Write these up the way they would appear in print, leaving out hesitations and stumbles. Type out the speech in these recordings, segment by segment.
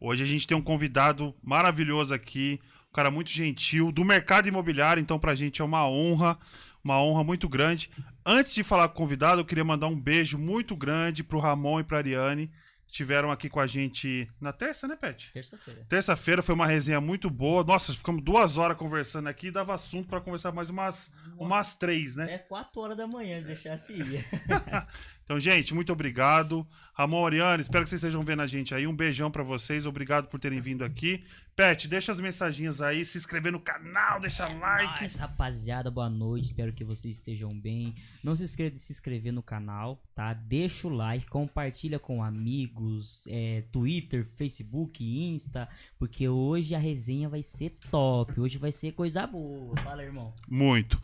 Hoje a gente tem um convidado maravilhoso aqui, um cara muito gentil, do mercado imobiliário, então pra gente é uma honra muito grande. Antes de falar com o convidado, eu queria mandar um beijo muito grande pro Ramon e pra Ariane, que estiveram aqui com a gente na terça, né, Pet? Terça-feira. Terça-feira foi uma resenha muito boa. Nossa, ficamos 2 horas conversando aqui, dava assunto pra conversar mais umas 3, né? É 4 horas da manhã, se deixasse ir. Então, gente, muito obrigado. Ramon, Ariane, espero que vocês estejam vendo a gente aí. Um beijão pra vocês. Obrigado por terem vindo aqui. Pet, deixa as mensaginhas aí, se inscrever no canal, deixa like. Nossa, rapaziada, boa noite. Espero que vocês estejam bem. Não se esqueça de se inscrever no canal, tá? Deixa o like, compartilha com amigos, Twitter, Facebook, Insta, porque hoje a resenha vai ser top. Hoje vai ser coisa boa. Fala, irmão. Muito.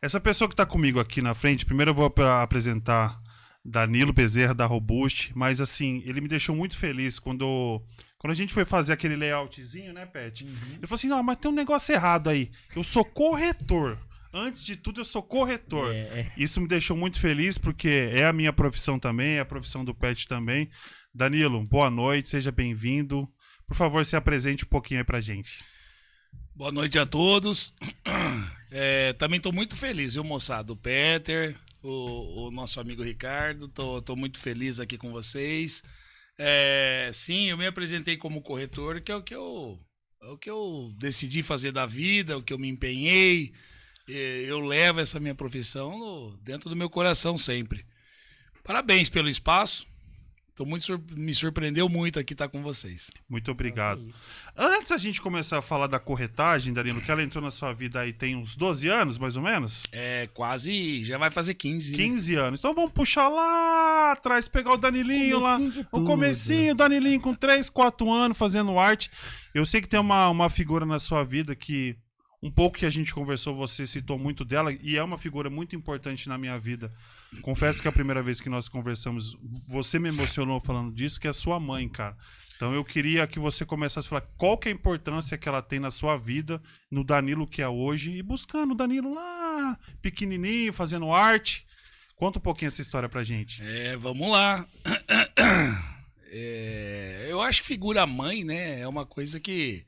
Essa pessoa que tá comigo aqui na frente, primeiro eu vou apresentar Danilo Bezerra, da Robust, mas assim, ele me deixou muito feliz quando a gente foi fazer aquele layoutzinho, né, Pet? Ele falou assim, não, mas tem um negócio errado aí. Eu sou corretor. Antes de tudo, eu sou corretor. Isso me deixou muito feliz, porque é a minha profissão também, é a profissão do Pet também. Danilo, boa noite, seja bem-vindo. Por favor, se apresente um pouquinho aí pra gente. Boa noite a todos. Também estou muito feliz, viu, moçada? O Peter, o nosso amigo Ricardo, tô muito feliz aqui com vocês. Sim, eu me apresentei como corretor, que é o que eu decidi fazer da vida, o que eu me empenhei. Eu levo essa minha profissão dentro do meu coração sempre. Parabéns pelo espaço. Me surpreendeu muito aqui estar com vocês. Muito obrigado. Antes a gente começar a falar da corretagem, Danilo, que ela entrou na sua vida aí tem uns 12 anos, mais ou menos? Quase, já vai fazer 15. 15 anos. Então vamos puxar lá atrás, pegar o Danilinho lá. O comecinho, o Danilinho com 3, 4 anos fazendo arte. Eu sei que tem uma figura na sua vida que, um pouco que a gente conversou, você citou muito dela, e é uma figura muito importante na minha vida. Confesso que a primeira vez que nós conversamos, você me emocionou falando disso, que é a sua mãe, cara. Então eu queria que você começasse a falar qual que é a importância que ela tem na sua vida, no Danilo que é hoje, e buscando o Danilo lá, pequenininho, fazendo arte. Conta um pouquinho essa história pra gente. Vamos lá. Eu acho que figura mãe, né, é uma coisa que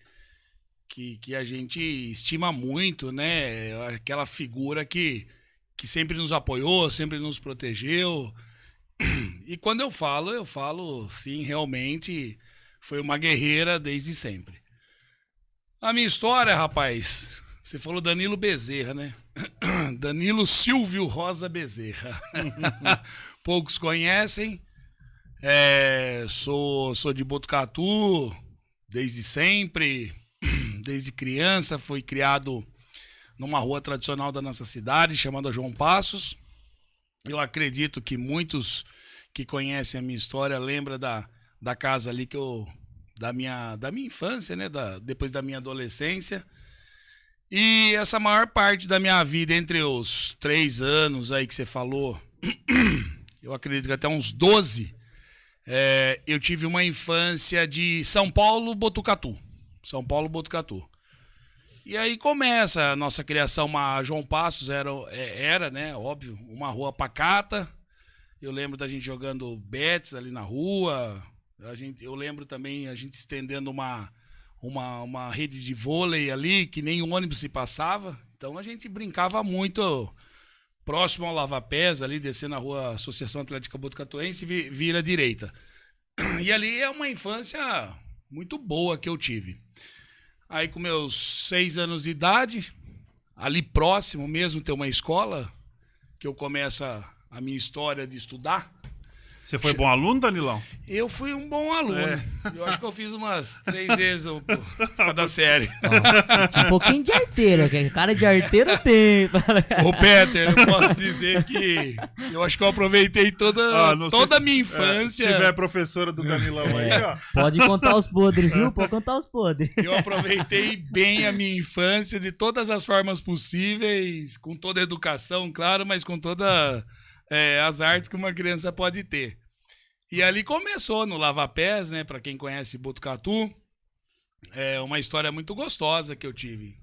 a gente estima muito, né? Aquela figura que sempre nos apoiou, sempre nos protegeu. E quando eu falo, sim, realmente foi uma guerreira desde sempre. A minha história, rapaz, você falou Danilo Bezerra, né? Danilo Silvio Rosa Bezerra. Poucos conhecem. Sou de Botucatu desde sempre. Desde criança, fui criado numa rua tradicional da nossa cidade, chamada João Passos. Eu acredito que muitos que conhecem a minha história lembram da casa ali da minha infância, né? Depois da minha adolescência. E essa maior parte da minha vida, entre os 3 anos aí que você falou, eu acredito que até uns 12, eu tive uma infância de São Paulo, Botucatu. São Paulo, Botucatu. E aí começa a nossa criação. João Passos era, né, óbvio, uma rua pacata. Eu lembro da gente jogando bets ali na rua. Eu lembro também a gente estendendo uma rede de vôlei ali, que nem um ônibus se passava. Então a gente brincava muito próximo ao Lava Pés, ali descendo a rua Associação Atlética Botucatuense, vira à direita. E ali é uma infância muito boa que eu tive. Aí com meus 6 anos de idade, ali próximo mesmo tem uma escola, que eu começo a minha história de estudar. Você foi bom aluno, Danilão? Eu fui um bom aluno. Eu acho que eu fiz umas 3 vezes cada série. Um pouquinho de arteiro, cara de arteiro tem. Ô, Peter, eu posso dizer que eu acho que eu aproveitei toda a minha infância. Se tiver professora do Danilão aí, ó. Pode contar os podres, viu? Pode contar os podres. Eu aproveitei bem a minha infância de todas as formas possíveis, com toda a educação, claro, mas com todas as artes que uma criança pode ter. E ali começou no Lava Pés, né? Para quem conhece Botucatu, uma história muito gostosa que eu tive.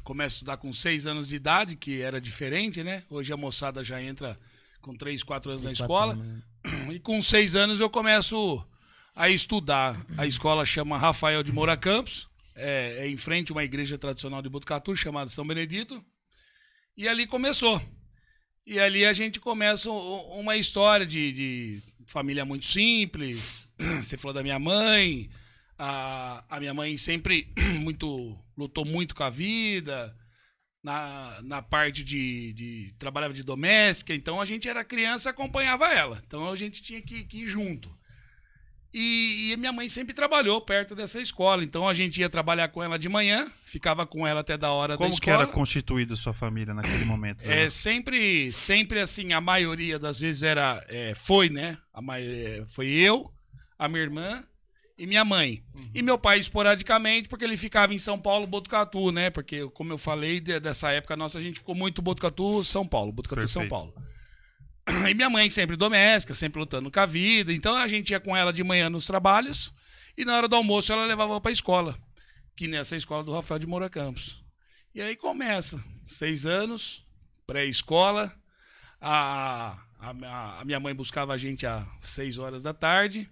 Começo a estudar com 6 anos de idade, que era diferente, né? Hoje a moçada já entra com 3, 4 anos na escola. E com 6 anos eu começo a estudar. A escola chama Rafael de Moura Campos, é em frente a uma igreja tradicional de Botucatu, chamada São Benedito. E ali começou. E ali a gente começa uma história de família muito simples. Você falou da minha mãe. A minha mãe sempre lutou muito com a vida, na parte trabalhava de doméstica, então a gente era criança e acompanhava ela. Então a gente tinha que ir junto. E minha mãe sempre trabalhou perto dessa escola, então a gente ia trabalhar com ela de manhã, ficava com ela até da hora da escola. Como que era constituída a sua família naquele momento? Né? Sempre assim, a maioria das vezes foi, né? Foi eu, a minha irmã e minha mãe. E meu pai esporadicamente, porque ele ficava em São Paulo, Botucatu, né? Porque, como eu falei, dessa época nossa, a gente ficou muito Botucatu, São Paulo. Botucatu, São Paulo. E minha mãe sempre doméstica, sempre lutando com a vida. Então a gente ia com ela de manhã nos trabalhos e na hora do almoço ela levava para a escola, que nessa escola do Rafael de Moura Campos. E aí começa, 6 anos, pré-escola. A minha mãe buscava a gente às 6 horas da tarde.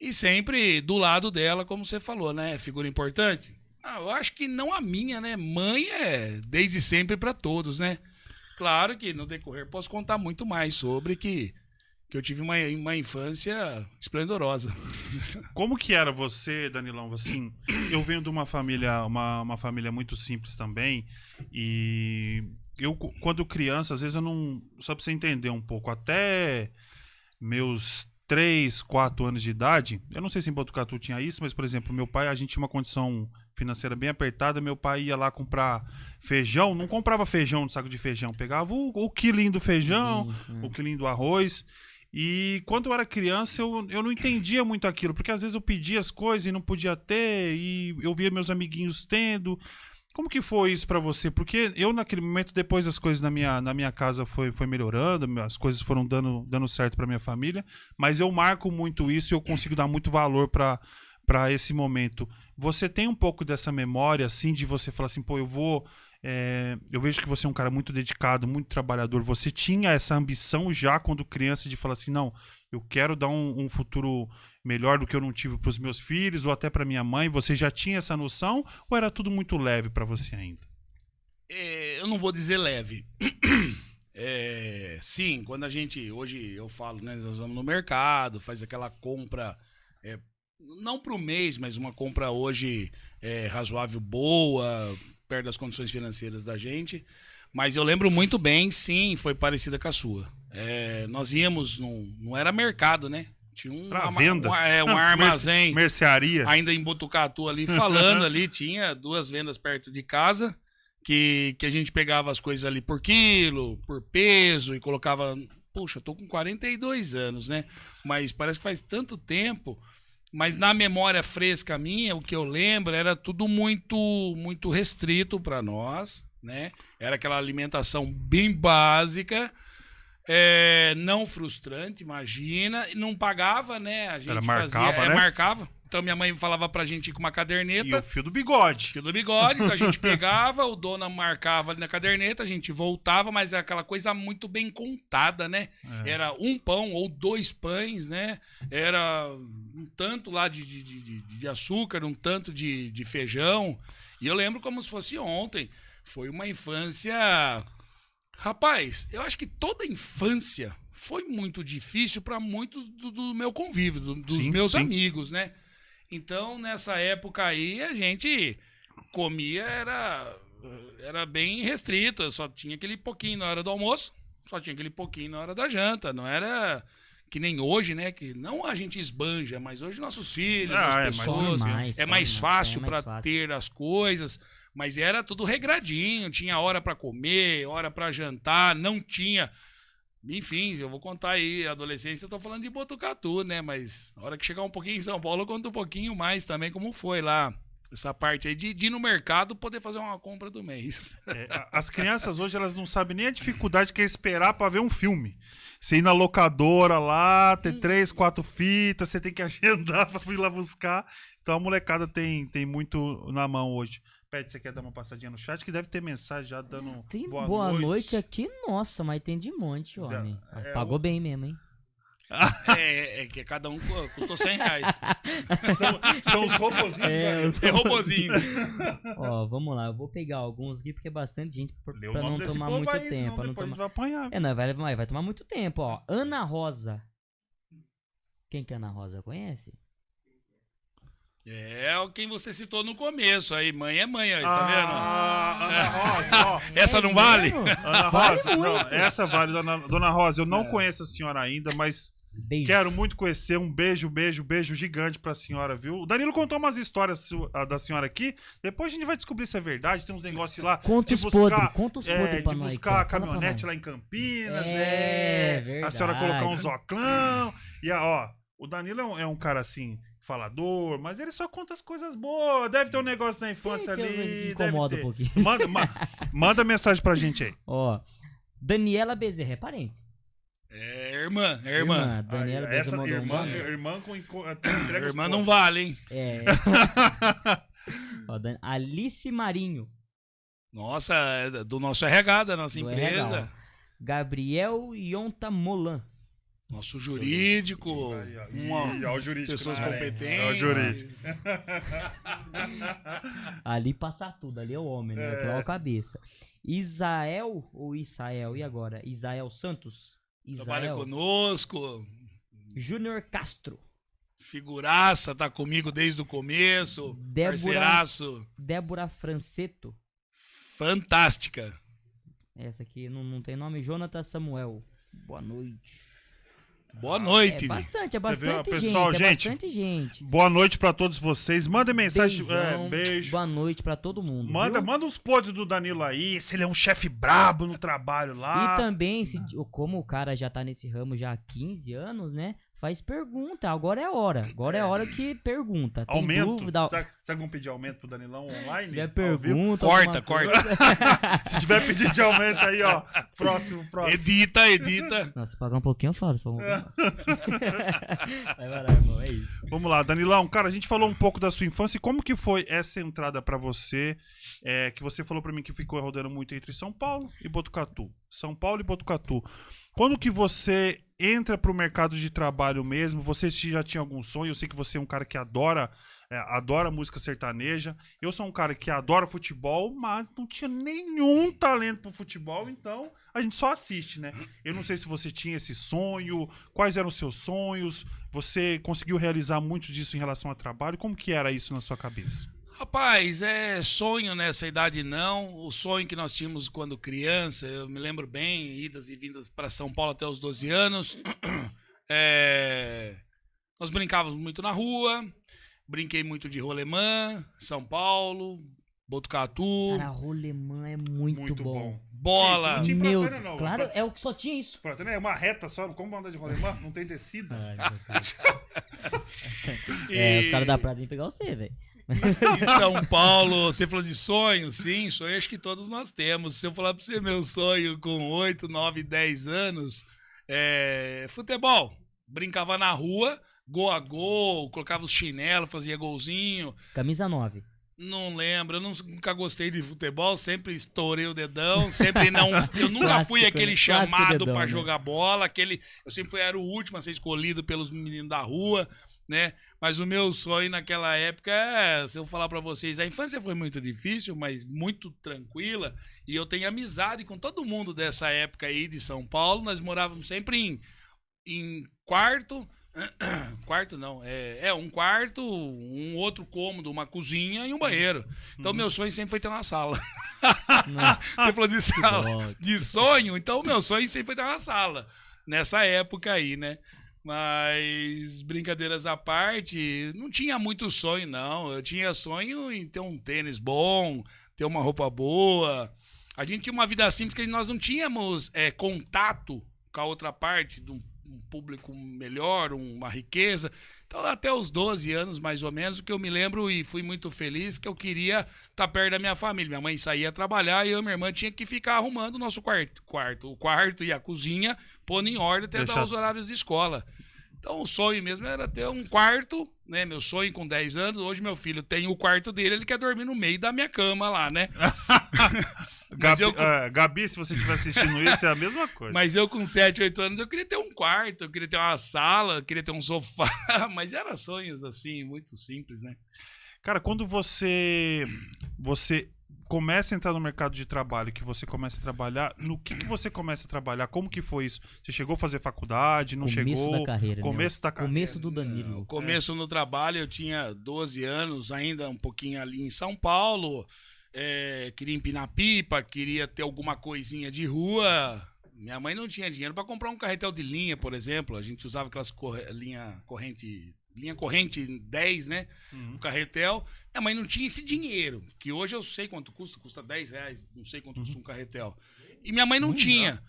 E sempre do lado dela, como você falou, né? Figura importante. Eu acho que não a minha, né? Mãe é desde sempre para todos, né? Claro que no decorrer posso contar muito mais sobre que eu tive uma infância esplendorosa. Como que era você, Danilão? Assim, eu venho de uma família, uma família muito simples também. E eu, quando criança, às vezes eu não... Só pra você entender um pouco, até meus 3, 4 anos de idade, eu não sei se em Botucatu tinha isso, mas, por exemplo, meu pai, a gente tinha uma condição financeira bem apertada, meu pai ia lá comprar feijão, não comprava feijão no saco de feijão, pegava o quilinho do feijão, o quilinho do arroz, e quando eu era criança eu não entendia muito aquilo, porque às vezes eu pedia as coisas e não podia ter, e eu via meus amiguinhos tendo. Como que foi isso pra você? Porque eu, naquele momento, depois as coisas na minha casa foi melhorando, as coisas foram dando certo pra minha família, mas eu marco muito isso e eu consigo dar muito valor pra esse momento. Você tem um pouco dessa memória, assim, de você falar assim, pô, eu vejo que você é um cara muito dedicado, muito trabalhador. Você tinha essa ambição já quando criança de falar assim, não, eu quero dar um futuro melhor do que eu não tive para os meus filhos ou até para minha mãe. Você já tinha essa noção ou era tudo muito leve para você ainda? Eu não vou dizer leve. Sim, quando hoje eu falo, né, nós vamos no mercado, faz aquela compra, não para o mês, mas uma compra hoje razoável, boa, perto das condições financeiras da gente. Mas eu lembro muito bem, sim, foi parecida com a sua. Nós íamos, não era mercado, né? Tinha venda. Um armazém. Mercearia. Ainda em Botucatu ali, falando ali, tinha 2 vendas perto de casa, que a gente pegava as coisas ali por quilo, por peso, e colocava... Puxa, eu tô com 42 anos, né? Mas parece que faz tanto tempo... Mas na memória fresca minha, o que eu lembro era tudo muito, muito restrito para nós, né? Era aquela alimentação bem básica, não frustrante, imagina, e não pagava, né? A gente marcava, né? Marcava. Então minha mãe falava pra gente ir com uma caderneta. E o fio do bigode. Fio do bigode, então a gente pegava, o dono marcava ali na caderneta, a gente voltava, mas é aquela coisa muito bem contada, né? Era 1 pão ou 2 pães, né? Era um tanto lá de açúcar, um tanto de feijão. E eu lembro como se fosse ontem. Foi uma infância... Rapaz, eu acho que toda infância foi muito difícil para muitos do meu convívio, dos meus amigos, né? Então, nessa época aí, a gente comia, era bem restrito, só tinha aquele pouquinho na hora do almoço, só tinha aquele pouquinho na hora da janta, não era que nem hoje, né, que não a gente esbanja, mas hoje nossos filhos, as pessoas, é mais fácil para ter as coisas, mas era tudo regradinho, tinha hora para comer, hora para jantar, não tinha... Enfim, eu vou contar aí, a adolescência eu tô falando de Botucatu, né? Mas na hora que chegar um pouquinho em São Paulo, eu conto um pouquinho mais também como foi lá. Essa parte aí de ir no mercado poder fazer uma compra do mês. As crianças hoje, elas não sabem nem a dificuldade que é esperar pra ver um filme. Você ir na locadora lá, ter 3, 4 fitas, você tem que agendar pra ir lá buscar. Então a molecada tem muito na mão hoje. Pede, você quer dar uma passadinha no chat? Que deve ter mensagem já dando tem boa noite aqui, nossa, mas tem de monte, homem. Pagou bem mesmo, hein? É que cada um custou R$100. São os robozinhos. É robozinho. Ó, vamos lá. Eu vou pegar alguns aqui porque é bastante gente pra Lê o não nome desse tomar povo muito aí, senão tempo. Pra não depois a gente tomar... vai apanhar. Não, vai tomar muito tempo, ó. Ana Rosa. Quem que é Ana Rosa? Conhece? É quem você citou no começo aí. Mãe é mãe, aí, tá vendo? Ana Rosa, ó. Essa não vale? Ana Vale Rosa, não, muito. essa vale, dona Rosa. Eu não conheço a senhora ainda, mas Beijo. quero muito conhecer. Um beijo gigante pra senhora, viu? O Danilo contou umas histórias da senhora aqui. Depois a gente vai descobrir se é verdade. Tem uns negócios lá. Conta de os podres, conta os é, podres pra de nós. buscar a Fala pra caminhonete nós. lá em Campinas. É A senhora verdade. colocar um zoclão. E, ó, o Danilo é um cara assim, falador, mas ele só conta as coisas boas. Deve ter um negócio na infância Tem uma coisa que ali. incomoda deve um ter. pouquinho. Manda mensagem pra gente aí. Ó, Daniela Bezerra, é parente. É irmã. Daniela Essa Bezerra mandou irmã, um nome. irmã com entrega Irmã os não pontos. vale, hein? É. Ó, Alice Marinho. Nossa, é do nosso RH, da nossa do empresa. RH, ó. Gabriel Yonta Molan. Nosso jurídico. Ih, ó, o jurídico. Pessoas na área. competentes. É o jurídico. Ali passa tudo, ali é o homem, né? Aquela é a cabeça. Isael ou Isael? E agora? Isael Santos? Trabalha Isael conosco. Júnior Castro. Figuraça, tá comigo desde o começo. Débora- Parceiraço. Débora Franceto. Fantástica. Essa aqui não tem nome. Jonathan Samuel. Boa noite. Boa noite. É bastante Você viu, gente. pessoal, gente? É bastante gente. Boa noite pra todos vocês. Manda mensagem. Beijão, Beijo. Boa noite pra todo mundo. Manda viu? uns podres do Danilo aí. Se ele é um chefe brabo no trabalho lá. E também, como o cara já tá nesse ramo já há 15 anos, né? Faz pergunta. Agora é a hora. Agora é a hora que pergunta. Tem Aumento. dúvida? Será que vão pedir aumento pro Danilão online? Se tiver Ao vivo? pergunta. Corta, alguma corta. coisa- Se tiver pedido de aumento aí, ó. Próximo. Edita. Nossa, se pagar um pouquinho eu falo. Vai lá, irmão. É isso. Vamos lá, Danilão. Cara, a gente falou um pouco da sua infância. E como que foi essa entrada pra você? Que você falou pra mim que ficou rodando muito entre São Paulo e Botucatu. São Paulo e Botucatu. Quando que você entra pro mercado de trabalho mesmo? Você já tinha algum sonho? Eu sei que você é um cara que adora música sertaneja. Eu sou um cara que adora futebol, mas não tinha nenhum talento pro futebol, então a gente só assiste, né? Eu não sei se você tinha esse sonho, quais eram os seus sonhos, você conseguiu realizar muito disso em relação ao trabalho, como que era isso na sua cabeça? Rapaz, sonho nessa idade não. O sonho que nós tínhamos quando criança, eu me lembro bem, idas e vindas para São Paulo até os 12 anos. Nós brincávamos muito na rua, brinquei muito de rolemã, São Paulo, Botucatu, Cara, rolemã é muito bom. bola. Não tinha Meu, Pratânia, não. claro, é o que só tinha isso. Pratânia é uma reta só, como andar de rolemã? Não tem descida. Os caras da Prata vêm pegar você, velho. Em São Paulo, você falou de sonho? Sim, sonho acho que todos nós temos. Se eu falar pra você meu sonho com 8, 9, 10 anos, futebol. Brincava na rua, gol a gol, colocava os chinelos, fazia golzinho. Camisa 9. Não lembro, eu nunca gostei de futebol, sempre estourei o dedão, eu nunca fui Clássico, aquele né? chamado Clássico dedão, pra né? jogar bola, eu sempre era o último a ser escolhido pelos meninos da rua, né? Mas o meu sonho naquela época se eu falar pra vocês, a infância foi muito difícil, mas muito tranquila, e eu tenho amizade com todo mundo dessa época aí de São Paulo. Nós morávamos sempre em quarto não, um quarto, um outro cômodo, uma cozinha e um banheiro. Então meu sonho sempre foi ter uma sala. Você falou de sala, de sonho, então o meu sonho sempre foi ter uma sala. Nessa época aí, né? Mas, brincadeiras à parte, não tinha muito sonho, não. Eu tinha sonho em ter um tênis bom, ter uma roupa boa. A gente tinha uma vida simples que nós não tínhamos contato com a outra parte de um público melhor, uma riqueza. Então, até os 12 anos, mais ou menos, o que eu me lembro e fui muito feliz, que eu queria estar perto da minha família. Minha mãe saía trabalhar e eu e minha irmã tinha que ficar arrumando o nosso o quarto e a cozinha, pondo em ordem até dar os horários de escola. Então, o sonho mesmo era ter um quarto, né? Meu sonho com 10 anos. Hoje, meu filho tem o quarto dele, ele quer dormir no meio da minha cama lá, né? Gabi, se você estiver assistindo isso, é a mesma coisa. Mas eu com 7, 8 anos, eu queria ter um quarto, eu queria ter uma sala, eu queria ter um sofá. Mas eram sonhos, assim, muito simples, né? Cara, quando você começa a entrar no mercado de trabalho, que você começa a trabalhar, no que você começa a trabalhar? Como que foi isso? Você chegou a fazer faculdade, não Começo chegou? da carreira, Começo da carreira. Começo do Danilo. O começo no trabalho, eu tinha 12 anos, ainda um pouquinho ali em São Paulo. Queria empinar pipa, queria ter alguma coisinha de rua. Minha mãe não tinha dinheiro para comprar um carretel de linha, por exemplo. A gente usava aquelas linha corrente 10, né? Um carretel. Minha mãe não tinha esse dinheiro, que hoje eu sei quanto custa R$10, não sei quanto custa um carretel. E minha mãe não tinha.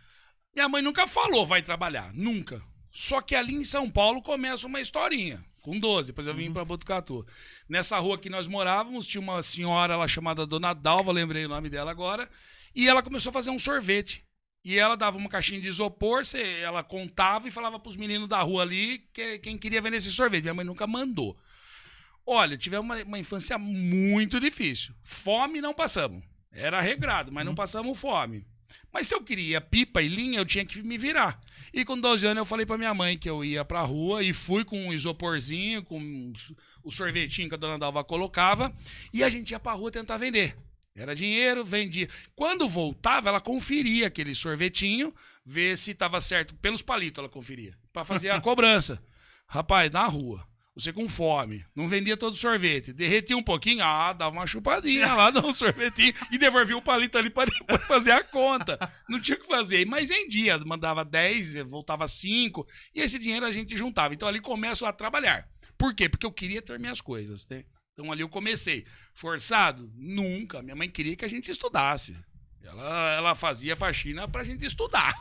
Minha mãe nunca falou, vai trabalhar, nunca. Só que ali em São Paulo começa uma historinha. Com 12, depois eu vim para Botucatu. Nessa rua que nós morávamos, tinha uma senhora lá chamada Dona Dalva, lembrei o nome dela agora, e ela começou a fazer um sorvete. E ela dava uma caixinha de isopor, ela contava e falava para os meninos da rua ali quem queria vender esse sorvete. Minha mãe nunca mandou. Olha, tivemos uma infância muito difícil. Fome não passamos. Era regrado, mas não passamos fome. Mas se eu queria pipa e linha, eu tinha que me virar. E com 12 anos eu falei pra minha mãe que eu ia pra rua e fui com um isoporzinho, com o sorvetinho que a Dona Dalva colocava, e a gente ia pra rua tentar vender. Era dinheiro, vendia. Quando voltava, ela conferia aquele sorvetinho, ver se estava certo. Pelos palitos ela conferia, pra fazer a cobrança. Rapaz, na rua, você com fome, não vendia todo o sorvete, derretia um pouquinho, dava uma chupadinha lá no sorvetinho e devolvia o palito ali para depois fazer a conta. Não tinha o que fazer, mas vendia, mandava 10, voltava 5, e esse dinheiro a gente juntava. Então ali começo a trabalhar. Por quê? Porque eu queria ter minhas coisas, né? Então ali eu comecei. Forçado? Nunca. Minha mãe queria que a gente estudasse. Ela fazia faxina pra gente estudar.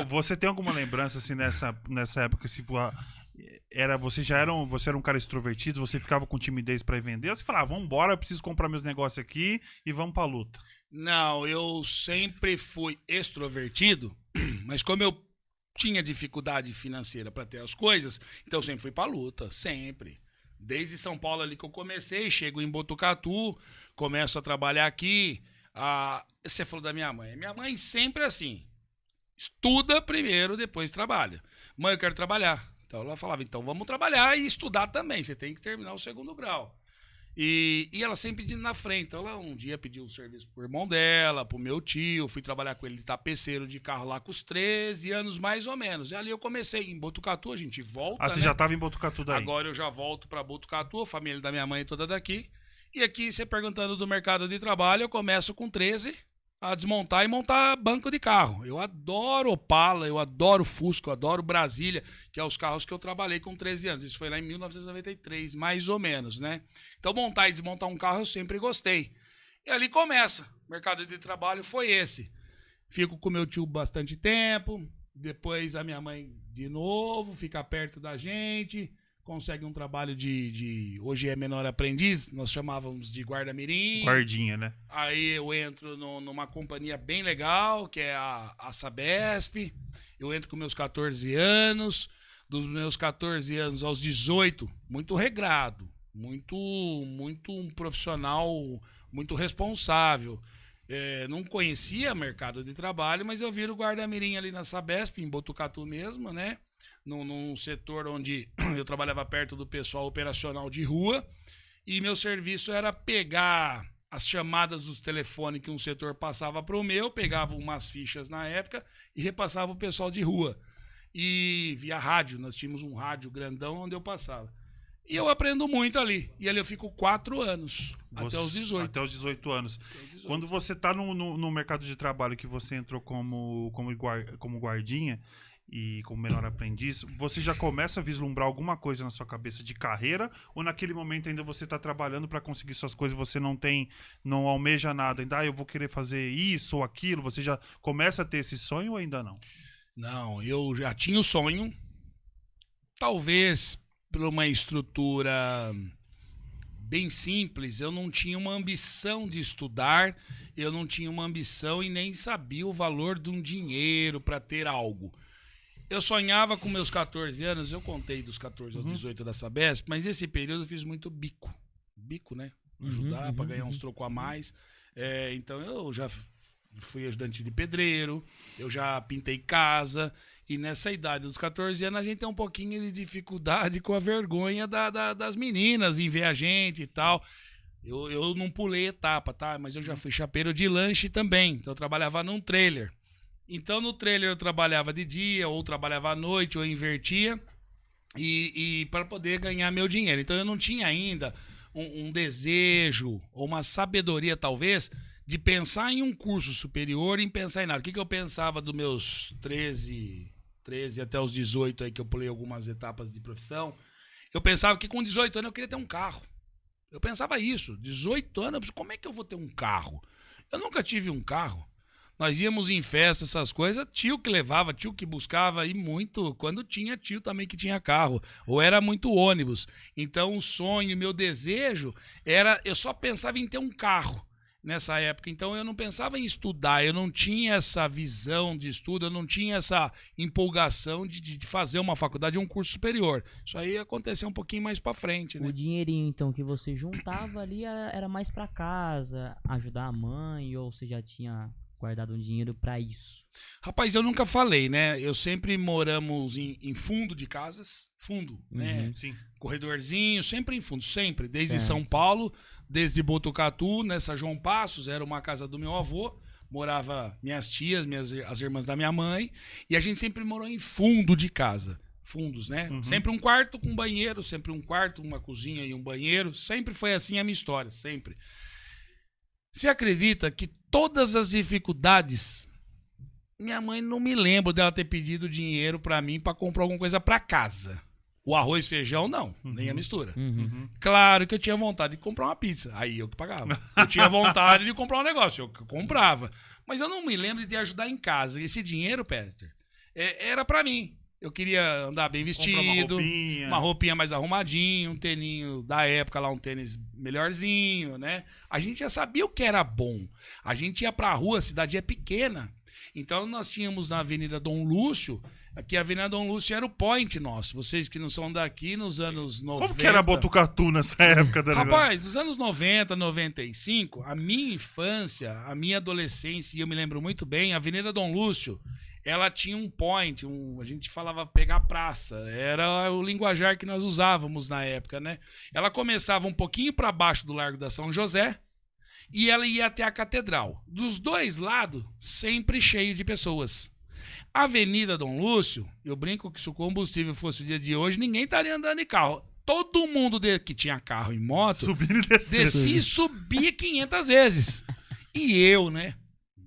Você tem alguma lembrança assim nessa época? Você era um cara extrovertido, você ficava com timidez pra ir vender, ou você falava, vamos embora, eu preciso comprar meus negócios aqui e vamos pra luta? Não, eu sempre fui extrovertido, mas como eu tinha dificuldade financeira pra ter as coisas, então eu sempre fui pra luta, sempre. Desde São Paulo ali que eu comecei, chego em Botucatu, começo a trabalhar aqui. Você falou da minha mãe. Minha mãe sempre assim, estuda primeiro, depois trabalha. Mãe, eu quero trabalhar. Então ela falava, então vamos trabalhar e estudar também, você tem que terminar o 2º grau. E ela sempre pedindo na frente. Então ela um dia pediu um serviço pro irmão dela, pro meu tio, fui trabalhar com ele de tapeceiro de carro lá com os 13 anos mais ou menos. E ali eu comecei em Botucatu, a gente volta, você já estava em Botucatu daí? Agora eu já volto para Botucatu, a família da minha mãe é toda daqui. E aqui, você perguntando do mercado de trabalho, eu começo com 13 a desmontar e montar banco de carro. Eu adoro Opala, eu adoro Fusca, eu adoro Brasília, que é os carros que eu trabalhei com 13 anos. Isso foi lá em 1993, mais ou menos, né? Então, montar e desmontar um carro eu sempre gostei. E ali começa. O mercado de trabalho foi esse. Fico com meu tio bastante tempo, depois a minha mãe de novo, fica perto da gente, consegue um trabalho hoje é menor aprendiz, nós chamávamos de guarda-mirim. Guardinha, né? Aí eu entro numa companhia bem legal, que é a Sabesp. Eu entro com meus 14 anos. Dos meus 14 anos aos 18, muito regrado. Muito um profissional muito responsável. Não conhecia mercado de trabalho, mas eu viro guarda-mirim ali na Sabesp, em Botucatu mesmo, né? Num setor onde eu trabalhava perto do pessoal operacional de rua, e meu serviço era pegar as chamadas dos telefones que um setor passava para o meu, pegava umas fichas na época e repassava o pessoal de rua. E via rádio, nós tínhamos um rádio grandão onde eu passava. E eu aprendo muito ali. E ali eu fico 4 anos, até os 18. Até os 18 anos. Quando você está no mercado de trabalho, que você entrou como guardinha e como menor aprendiz, você já começa a vislumbrar alguma coisa na sua cabeça de carreira, ou naquele momento ainda você está trabalhando para conseguir suas coisas, você não almeja nada, ainda eu vou querer fazer isso ou aquilo, você já começa a ter esse sonho ou ainda não? Não, eu já tinha o sonho, talvez por uma estrutura bem simples, eu não tinha uma ambição de estudar, eu não tinha uma ambição e nem sabia o valor de um dinheiro para ter algo. Eu sonhava com meus 14 anos, eu contei dos 14 aos 18 da Sabesp, mas esse período eu fiz muito bico, né? Ajudar para ganhar uns trocos a mais. Então eu já fui ajudante de pedreiro, eu já pintei casa. E nessa idade dos 14 anos, a gente tem um pouquinho de dificuldade com a vergonha das meninas em ver a gente e tal. Eu não pulei etapa, tá? Mas eu já fui chapeiro de lanche também. Então eu trabalhava num trailer. Então no trailer eu trabalhava de dia, ou trabalhava à noite, ou invertia. E para poder ganhar meu dinheiro. Então eu não tinha ainda um desejo, ou uma sabedoria talvez, de pensar em um curso superior e em pensar em nada. O que eu pensava dos meus 13 até os 18 aí, que eu pulei algumas etapas de profissão? Eu pensava que com 18 anos eu queria ter um carro. Eu pensava isso. 18 anos, como é que eu vou ter um carro? Eu nunca tive um carro. Nós íamos em festa, essas coisas, tio que levava, tio que buscava, e muito, quando tinha tio também que tinha carro, ou era muito ônibus. Então o sonho, meu desejo era, eu só pensava em ter um carro nessa época. Então eu não pensava em estudar, eu não tinha essa visão de estudo, eu não tinha essa empolgação de fazer uma faculdade, um curso superior. Isso aí aconteceu um pouquinho mais pra frente, né? O dinheirinho, então, que você juntava ali era mais pra casa, ajudar a mãe, ou você já tinha guardado um dinheiro pra isso? Rapaz, eu nunca falei, né? Eu sempre moramos em fundo de casas, fundo, né? Sim. Corredorzinho, sempre em fundo, sempre. Desde Certo. São Paulo, desde Botucatu, nessa João Passos, era uma casa do meu avô. Morava minhas tias, as irmãs da minha mãe. E a gente sempre morou em fundo de casa. Fundos, né? Sempre um quarto com banheiro, sempre um quarto, uma cozinha e um banheiro. Sempre foi assim a minha história, sempre. Você acredita que todas as dificuldades, minha mãe não me lembro dela ter pedido dinheiro pra mim pra comprar alguma coisa pra casa. O arroz, feijão, não, nem a mistura. Claro que eu tinha vontade de comprar uma pizza, aí eu que pagava. Eu tinha vontade de comprar um negócio, eu que comprava. Mas eu não me lembro de ajudar em casa. Esse dinheiro, Peter, era pra mim. Eu queria andar bem vestido, uma roupinha mais arrumadinha, um tênis da época lá, um tênis melhorzinho, né? A gente já sabia o que era bom. A gente ia pra rua, a cidade é pequena. Então nós tínhamos na Avenida Dom Lúcio, aqui a Avenida Dom Lúcio era o point nosso. Vocês que não são daqui, nos anos 90... Como que era Botucatu nessa época, Daniel? Rapaz, nos anos 90, 95, a minha infância, a minha adolescência, e eu me lembro muito bem, a Avenida Dom Lúcio, ela tinha um point, a gente falava pegar praça, era o linguajar que nós usávamos na época, né? Ela começava um pouquinho para baixo do Largo da São José e ela ia até a Catedral. Dos dois lados, sempre cheio de pessoas. A Avenida Dom Lúcio, eu brinco que se o combustível fosse o dia de hoje, ninguém estaria andando de carro. Todo mundo que tinha carro e moto, Subindo e descendo. descia e subia 500 vezes. E eu, né,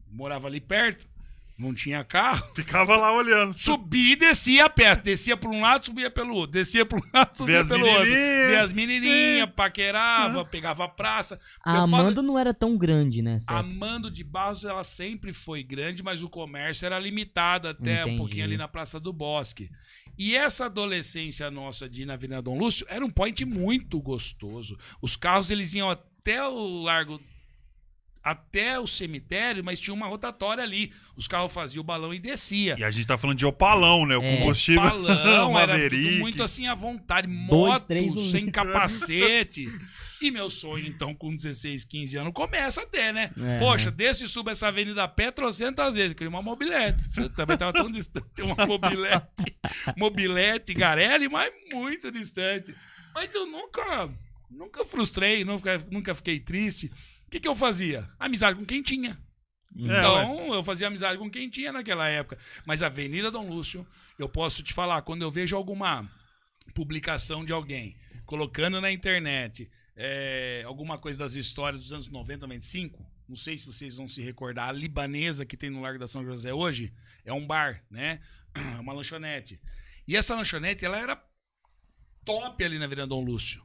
morava ali perto, não tinha carro. Ficava lá olhando. Subia e descia a pé. Descia por um lado, subia pelo outro. Descia por um lado, subia pelo outro. Via as menininhas, paquerava, pegava a praça. A Amando não era tão grande, né? A Amando de Barros, ela sempre foi grande, mas o comércio era limitado até um pouquinho ali na Praça do Bosque. E essa adolescência nossa de ir na Avenida Dom Lúcio era um point muito gostoso. Os carros, eles iam até o Largo... até o cemitério, mas tinha uma rotatória ali. Os carros faziam o balão e descia. E a gente tá falando de Opalão, né? O combustível. Opalão, era tudo muito assim à vontade. Moto, sem capacete. E meu sonho, então, com 16, 15 anos, começa a ter, né? Poxa, desce e suba essa avenida a pé 300 vezes. Eu queria uma mobilete. Eu também tava tão distante. Uma mobilete, Garelli, mas muito distante. Mas eu nunca frustrei, nunca fiquei triste. O que eu fazia? Amizade com quem tinha. Então, eu fazia amizade com quem tinha naquela época. Mas a Avenida Dom Lúcio, eu posso te falar, quando eu vejo alguma publicação de alguém colocando na internet alguma coisa das histórias dos anos 90, 95, não sei se vocês vão se recordar, a libanesa que tem no Largo da São José hoje é um bar, né? Uma lanchonete. E essa lanchonete, ela era top ali na Avenida Dom Lúcio.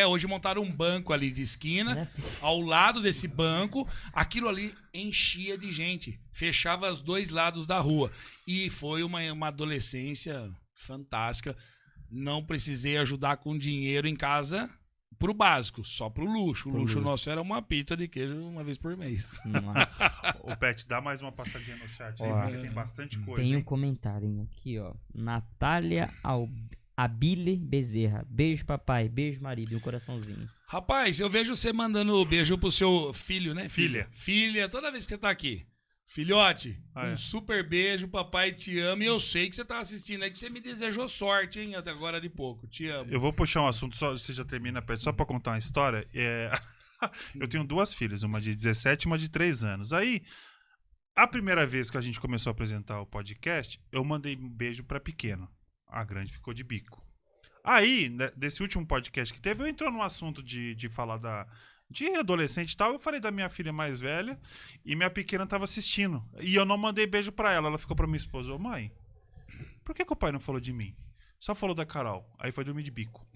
Hoje montaram um banco ali de esquina, ao lado desse banco, aquilo ali enchia de gente, fechava os dois lados da rua. E foi uma adolescência fantástica. Não precisei ajudar com dinheiro em casa pro básico, só pro luxo. O luxo nosso era uma pizza de queijo uma vez por mês. Ô, Pet, dá mais uma passadinha no chat aí, porque tem bastante coisa. Tem um comentário aqui, ó. Natália Abile Bezerra. Beijo, papai. Beijo, marido. E um coraçãozinho. Rapaz, eu vejo você mandando beijo pro seu filho, né? Filha. Filha, toda vez que você tá aqui. Filhote, um super beijo, papai te ama. E eu sei que você tá assistindo aí, que você me desejou sorte, hein? Até agora de pouco. Te amo. Eu vou puxar um assunto, você já termina, só pra contar uma história. Eu tenho 2 filhas, uma de 17 e uma de 3 anos. Aí, a primeira vez que a gente começou a apresentar o podcast, eu mandei um beijo pra pequena. A grande ficou de bico. Aí, desse último podcast que teve, eu entrou num assunto de falar de adolescente e tal. Eu falei da minha filha mais velha e minha pequena tava assistindo. E eu não mandei beijo pra ela. Ela ficou pra minha esposa: ô mãe, por que o pai não falou de mim? Só falou da Carol. Aí foi dormir de bico.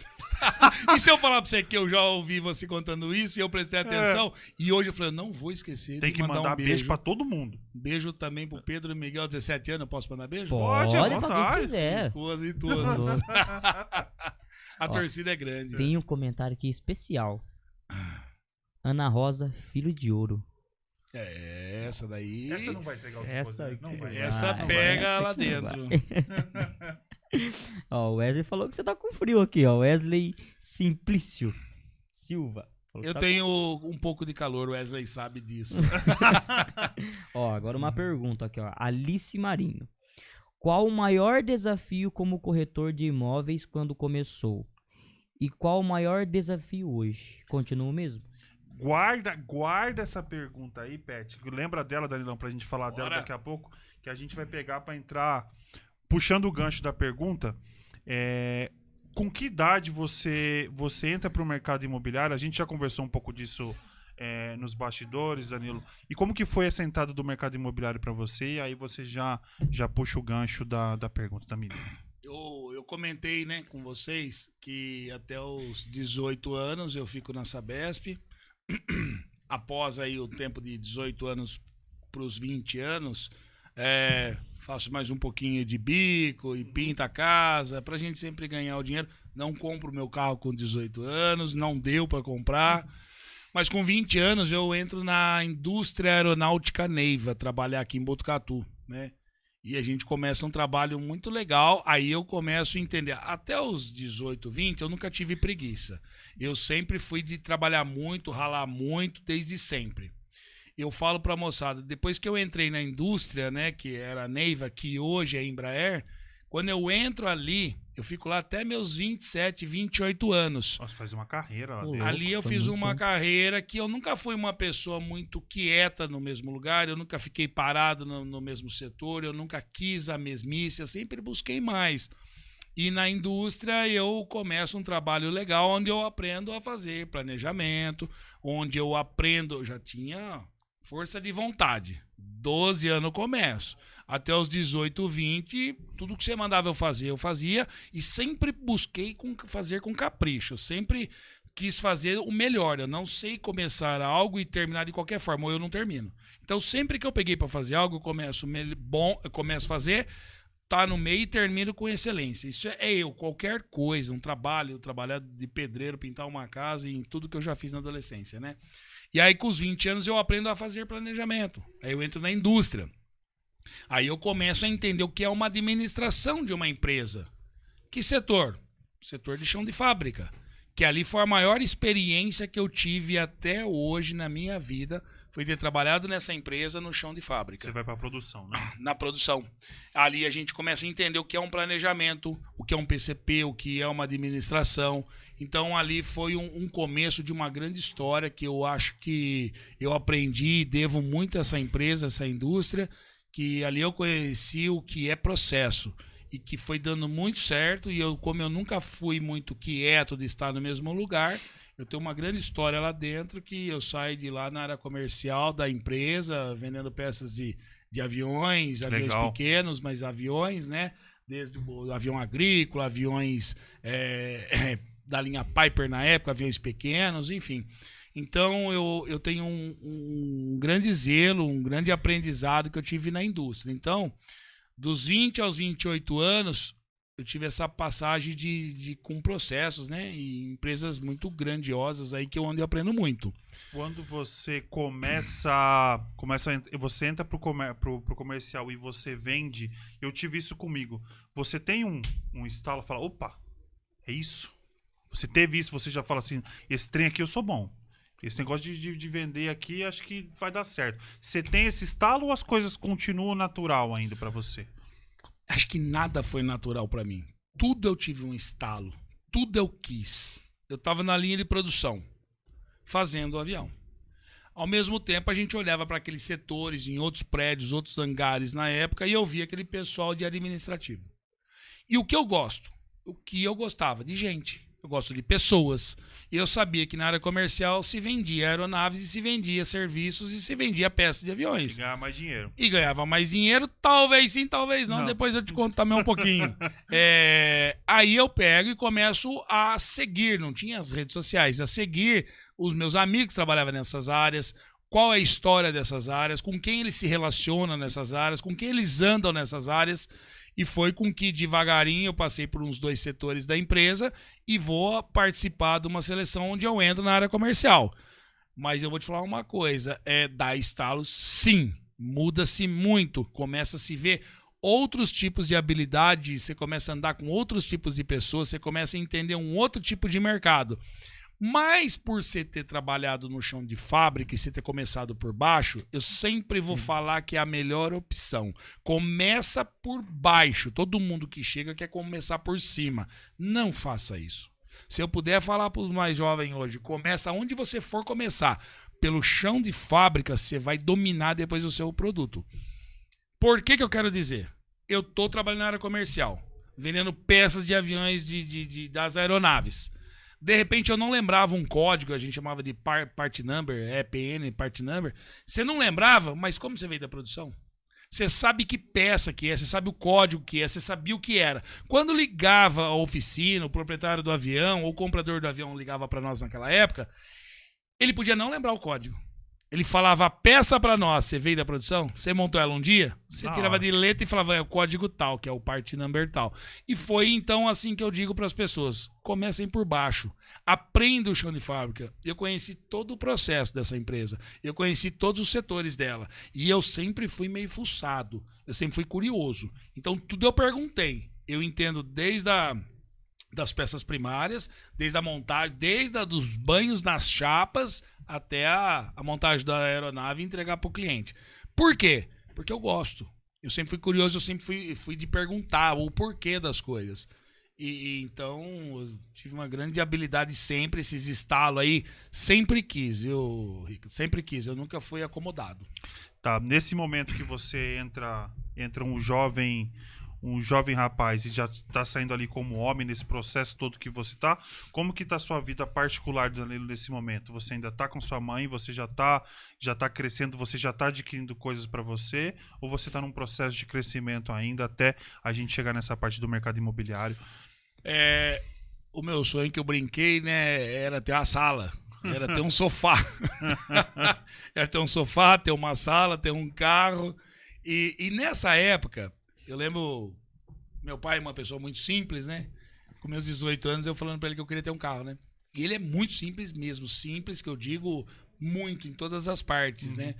E se eu falar pra você que eu já ouvi você contando isso e eu prestei atenção, e hoje eu falei, não vou esquecer Tem de que mandar um beijo pra todo mundo. Beijo também pro Pedro e Miguel, 17 anos, eu posso mandar beijo? Pode, à pra quem vontade. quiser. Esposa e todas. A torcida é grande. Tem um comentário aqui especial. Ana Rosa, filho de ouro. É, essa daí... Essa não vai pegar os Essa esposos, não vai. Essa Vai, pega essa lá aqui não dentro. Ó, o Wesley falou que você tá com frio aqui, ó. Wesley Simplício Silva. Falou que Eu tá tenho um pouco de calor, o Wesley sabe disso. Ó, agora uma pergunta aqui, ó. Alice Marinho. Qual o maior desafio como corretor de imóveis quando começou? E qual o maior desafio hoje? Continua o mesmo? Guarda essa pergunta aí, Pet. Lembra dela, Danilão, pra gente falar dela Bora. daqui a pouco, que a gente vai pegar pra entrar, puxando o gancho da pergunta. Com que idade você entra pro mercado imobiliário? A gente já conversou um pouco disso nos bastidores, Danilo. E como que foi essa entrada do mercado imobiliário pra você? E aí você já puxa o gancho da pergunta da menina. Eu comentei, né, com vocês que até os 18 anos eu fico na Sabesp. Após aí o tempo de 18 anos para os 20 anos, faço mais um pouquinho de bico e pinta a casa, pra gente sempre ganhar o dinheiro. Não compro meu carro com 18 anos, não deu para comprar. Mas com 20 anos eu entro na indústria aeronáutica Neiva, trabalhar aqui em Botucatu, né? E a gente começa um trabalho muito legal, aí eu começo a entender. Até os 18, 20, eu nunca tive preguiça. Eu sempre fui de trabalhar muito, ralar muito, desde sempre. Eu falo pra moçada, depois que eu entrei na indústria, né, que era a Neiva, que hoje é a Embraer, quando eu entro ali, eu fico lá até meus 27, 28 anos. Nossa, faz uma carreira lá Pô, dentro. Ali eu foi fiz muito uma tempo. carreira que eu nunca fui uma pessoa muito quieta no mesmo lugar, eu nunca fiquei parado no mesmo setor, eu nunca quis a mesmice, eu sempre busquei mais. E na indústria eu começo um trabalho legal onde eu aprendo a fazer planejamento, onde eu aprendo, eu já tinha força de vontade. 12 anos eu começo. Até os 18, 20, tudo que você mandava eu fazia e sempre busquei fazer com capricho. Eu sempre quis fazer o melhor. Eu não sei começar algo e terminar de qualquer forma, ou eu não termino. Então, sempre que eu peguei para fazer algo, eu começo a fazer, tá no meio e termino com excelência. Isso é qualquer coisa, um trabalho, trabalhar de pedreiro, pintar uma casa, em tudo que eu já fiz na adolescência, né? E aí, com os 20 anos, eu aprendo a fazer planejamento. Aí eu entro na indústria. Aí eu começo a entender o que é uma administração de uma empresa. Que setor? Setor de chão de fábrica. Que ali foi a maior experiência que eu tive até hoje na minha vida. Foi ter trabalhado nessa empresa no chão de fábrica. Você vai pra produção, né? Na produção. Ali a gente começa a entender o que é um planejamento, o que é um PCP, o que é uma administração. Então ali foi um começo de uma grande história que eu acho que eu aprendi e devo muito a essa empresa, essa indústria, que ali eu conheci o que é processo e que foi dando muito certo. E como eu nunca fui muito quieto de estar no mesmo lugar, eu tenho uma grande história lá dentro, que eu saio de lá na área comercial da empresa, vendendo peças de aviões, aviões Legal. pequenos, mas aviões, né? Desde o avião agrícola, aviões da linha Piper na época, aviões pequenos, enfim. Então eu tenho um grande zelo, um grande aprendizado que eu tive na indústria. Então, dos 20 aos 28 anos, eu tive essa passagem com processos, né? E empresas muito grandiosas aí, onde eu aprendo muito. Quando você você entra pro comercial e você vende, eu tive isso comigo. Você tem um estalo, fala, opa, É isso? Você teve isso, você já fala assim, esse trem aqui eu sou bom. Esse negócio de vender aqui, acho que vai dar certo. Você tem esse estalo ou as coisas continuam natural ainda pra você? Acho que nada foi natural pra mim. Tudo eu tive um estalo. Tudo eu quis. Eu tava na linha de produção, fazendo o avião. Ao mesmo tempo, a gente olhava para aqueles setores em outros prédios, outros hangares na época, e eu via aquele pessoal de administrativo. E o que eu gosto? O que eu gostava? De gente. Eu gosto de pessoas. E eu sabia que na área comercial se vendia aeronaves e se vendia serviços e se vendia peças de aviões. E ganhar mais dinheiro. E ganhava mais dinheiro, talvez sim, talvez não. Depois eu te conto também um pouquinho. Aí eu pego e começo a seguir, não tinha as redes sociais, a seguir os meus amigos que trabalhavam nessas áreas, qual é a história dessas áreas, com quem eles se relacionam nessas áreas, com quem eles andam nessas áreas. E foi com que devagarinho eu passei por uns 2 setores da empresa e vou participar de uma seleção onde eu entro na área comercial. Mas eu vou te falar uma coisa, dá estalos sim, muda-se muito, começa a se ver outros tipos de habilidade, você começa a andar com outros tipos de pessoas, você começa a entender um outro tipo de mercado. Mas por você ter trabalhado no chão de fábrica e você ter começado por baixo, eu sempre vou falar que é a melhor opção. Começa por baixo. Todo mundo que chega quer começar por cima. Não faça isso. Se eu puder falar para os mais jovens hoje, começa onde você for começar. Pelo chão de fábrica, você vai dominar depois o seu produto. Por que eu quero dizer? Eu estou trabalhando na área comercial, vendendo peças de aviões das aeronaves. De repente eu não lembrava um código, a gente chamava de part number, EPN, part number. Você não lembrava, mas como você veio da produção? Você sabe que peça que é, você sabe o código que é, você sabia o que era. Quando ligava a oficina, o proprietário do avião ou o comprador do avião ligava para nós naquela época, ele podia não lembrar o código. Ele falava a peça para nós, você veio da produção, você montou ela um dia, você tirava de letra e falava, é o código tal, que é o part number tal. E foi então assim que eu digo para as pessoas, comecem por baixo, aprenda o chão de fábrica. Eu conheci todo o processo dessa empresa, eu conheci todos os setores dela, e eu sempre fui meio fuçado, eu sempre fui curioso. Então tudo eu perguntei, eu entendo desde das peças primárias, desde a montagem, dos banhos nas chapas até a montagem da aeronave e entregar para o cliente. Por quê? Porque eu gosto. Eu sempre fui curioso, eu sempre fui de perguntar o porquê das coisas. Então, eu tive uma grande habilidade sempre, esses estalos aí, sempre quis, viu, Rico? Sempre quis, eu nunca fui acomodado. Tá, nesse momento que você entra um jovem rapaz e já está saindo ali como homem nesse processo todo que você tá, como que tá a sua vida particular, Danilo, nesse momento? Você ainda tá com sua mãe, você já tá crescendo, você já tá adquirindo coisas para você, ou você tá num processo de crescimento ainda até a gente chegar nessa parte do mercado imobiliário? O meu sonho que eu brinquei, né, era ter uma sala. Era ter um sofá. Era ter um sofá, ter uma sala, ter um carro. E nessa época, eu lembro, meu pai é uma pessoa muito simples, né? Com meus 18 anos, eu falando pra ele que eu queria ter um carro, né? E ele é muito simples mesmo, simples que eu digo muito em todas as partes, né?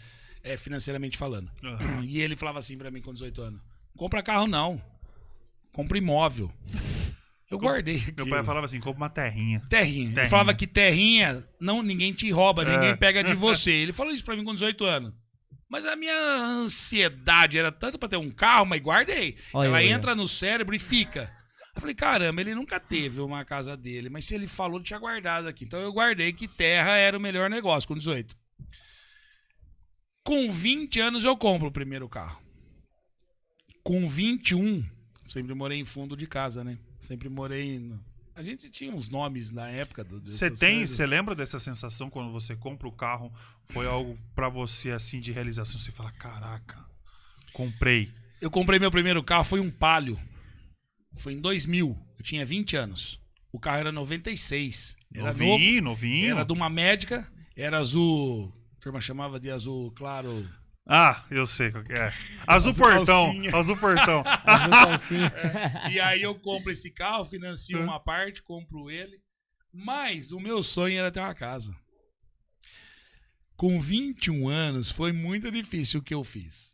Financeiramente falando. E ele falava assim pra mim com 18 anos, não compra carro não, compra imóvel. Eu guardei aquilo. Meu pai falava assim, compra uma terrinha. Terrinha. Ele falava que terrinha, ninguém te rouba, ninguém pega de você. Ele falou isso pra mim com 18 anos. Mas a minha ansiedade era tanto pra ter um carro, mas guardei. Ela entra no cérebro e fica. Eu falei, caramba, ele nunca teve uma casa dele, mas se ele falou, ele tinha guardado aqui. Então eu guardei que terra era o melhor negócio, com 18. Com 20 anos eu compro o primeiro carro. Com 21, sempre morei em fundo de casa, né? Sempre morei... A gente tinha uns nomes na época. Você lembra dessa sensação quando você compra o carro? Foi algo pra você assim de realização? Você fala, caraca, comprei. Eu comprei meu primeiro carro, foi um Palio. Foi em 2000. Eu tinha 20 anos. O carro era 96. Era novinho. Era de uma médica. Era azul. A turma chamava de azul claro. Ah, eu sei qual que é. Azul portão. Azul portão. E aí eu compro esse carro, financio uma parte, compro ele. Mas o meu sonho era ter uma casa. Com 21 anos foi muito difícil o que eu fiz.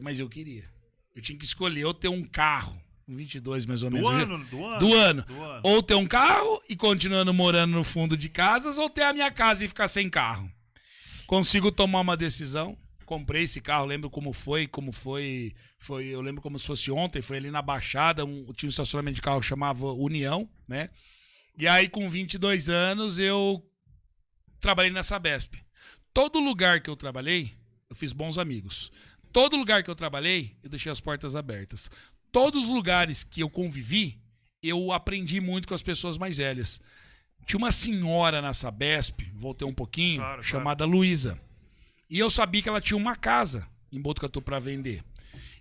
Mas eu queria. Eu tinha que escolher ou ter um carro 22 mais ou Do menos. ano. Do ano. Ou ter um carro e continuando morando no fundo de casas, ou ter a minha casa e ficar sem carro. Consigo tomar uma decisão. Comprei esse carro, lembro como foi, eu lembro como se fosse ontem, foi ali na Baixada, tinha um estacionamento de carro que chamava União, né? E aí com 22 anos eu trabalhei nessa Sabesp. Todo lugar que eu trabalhei, eu fiz bons amigos. Todo lugar que eu trabalhei, eu deixei as portas abertas. Todos os lugares que eu convivi, eu aprendi muito com as pessoas mais velhas. Tinha uma senhora na Sabesp, voltei um pouquinho, chamada Luísa. E eu sabia que ela tinha uma casa em Botucatu para vender.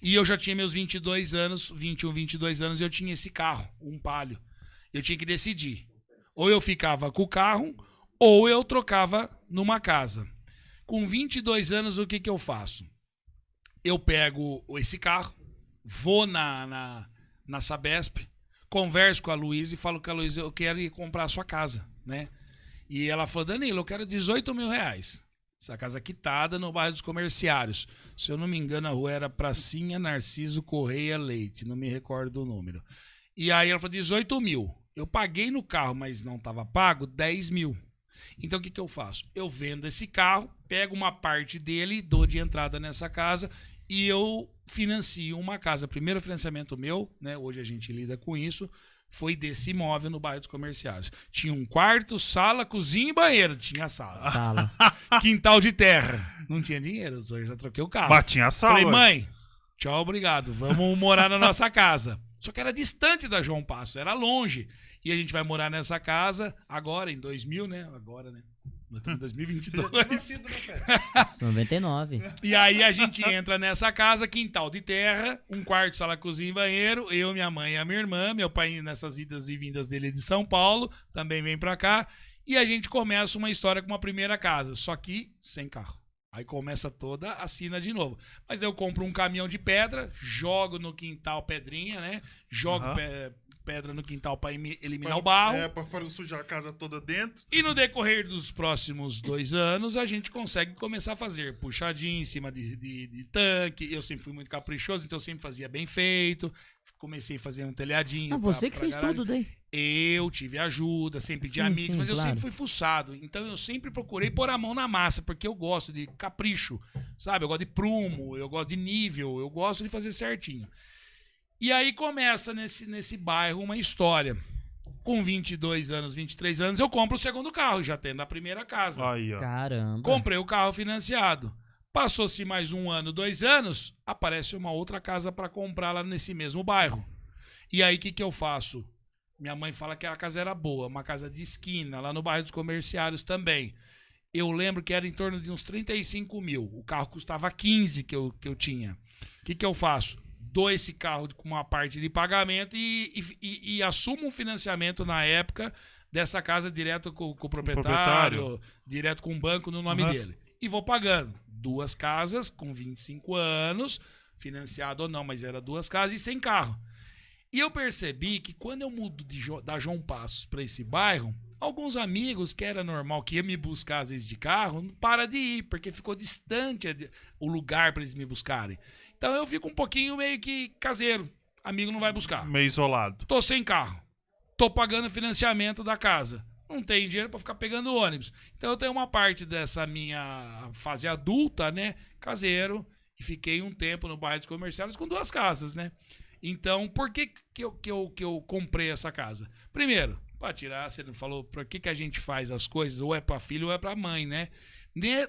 E eu já tinha meus 22 anos, 21, 22 anos, e eu tinha esse carro, um Palio. Eu tinha que decidir. Ou eu ficava com o carro, ou eu trocava numa casa. Com 22 anos, o que eu faço? Eu pego esse carro, vou na Sabesp, converso com a Luísa e falo com a Luísa, eu quero ir comprar a sua casa, né? E ela falou, Danilo, eu quero 18 mil reais. Essa casa quitada no bairro dos Comerciários. Se eu não me engano, a rua era Pracinha Narciso Correia Leite. Não me recordo do número. E aí ela falou 18 mil. Eu paguei no carro, mas não estava pago, 10 mil. Então o que eu faço? Eu vendo esse carro, pego uma parte dele, dou de entrada nessa casa e eu financio uma casa. Primeiro financiamento meu, né? Hoje a gente lida com isso. Foi desse imóvel no bairro dos Comerciários. Tinha um quarto, sala, cozinha e banheiro. Tinha sala. Quintal de terra. Não tinha dinheiro, eu já troquei o carro. Batinha a sala. Falei, mãe, tchau, obrigado. Vamos morar na nossa casa. Só que era distante da João Passo, era longe. E a gente vai morar nessa casa agora, em 2000, né? Agora, né? Nós estamos em 2022. 99. E aí a gente entra nessa casa, quintal de terra, um quarto, sala, cozinha e banheiro. Eu, minha mãe e a minha irmã. Meu pai, nessas idas e vindas dele de São Paulo, também vem pra cá. E a gente começa uma história com uma primeira casa, só que sem carro. Aí começa toda a cena de novo. Mas eu compro um caminhão de pedra, jogo no quintal pedrinha, né? Jogo pedra no quintal para eliminar o barro. Para não sujar a casa toda dentro. E no decorrer dos próximos 2 anos, a gente consegue começar a fazer puxadinho em cima de tanque. Eu sempre fui muito caprichoso, então eu sempre fazia bem feito. Comecei a fazer um telhadinho. Você que fez garagem. tudo daí. Eu tive ajuda, sempre de amigos, mas eu sempre fui fuçado. Então eu sempre procurei pôr a mão na massa, porque eu gosto de capricho, sabe? Eu gosto de prumo, eu gosto de nível, eu gosto de fazer certinho. E aí começa nesse bairro uma história. Com 22 anos, 23 anos, eu compro o segundo carro, já tendo a primeira casa. Aí, ó. Caramba. Comprei o carro financiado. Passou-se mais 1 ano, 2 anos, aparece uma outra casa para comprar lá nesse mesmo bairro. E aí o que eu faço? Minha mãe fala que a casa era boa, uma casa de esquina, lá no bairro dos Comerciários também. Eu lembro que era em torno de uns 35 mil. O carro custava 15 que eu tinha. O que eu faço? Dou esse carro com uma parte de pagamento e assumo um financiamento na época dessa casa direto com o proprietário, direto com o banco no nome dele. E vou pagando. 2 casas com 25 anos, financiado ou não, mas era 2 casas e sem carro. E eu percebi que quando eu mudo da João Passos para esse bairro, alguns amigos, que era normal, que ia me buscar às vezes de carro, não para de ir, porque ficou distante o lugar para eles me buscarem. Então eu fico um pouquinho meio que caseiro. Amigo não vai buscar. Meio isolado. Tô sem carro. Tô pagando financiamento da casa. Não tenho dinheiro para ficar pegando ônibus. Então eu tenho uma parte dessa minha fase adulta, né, caseiro, e fiquei um tempo no bairro dos Comerciários com 2 casas, né? Então, por que eu comprei essa casa? Primeiro, para tirar, você não falou por que a gente faz as coisas, ou é para filho ou é para mãe, né?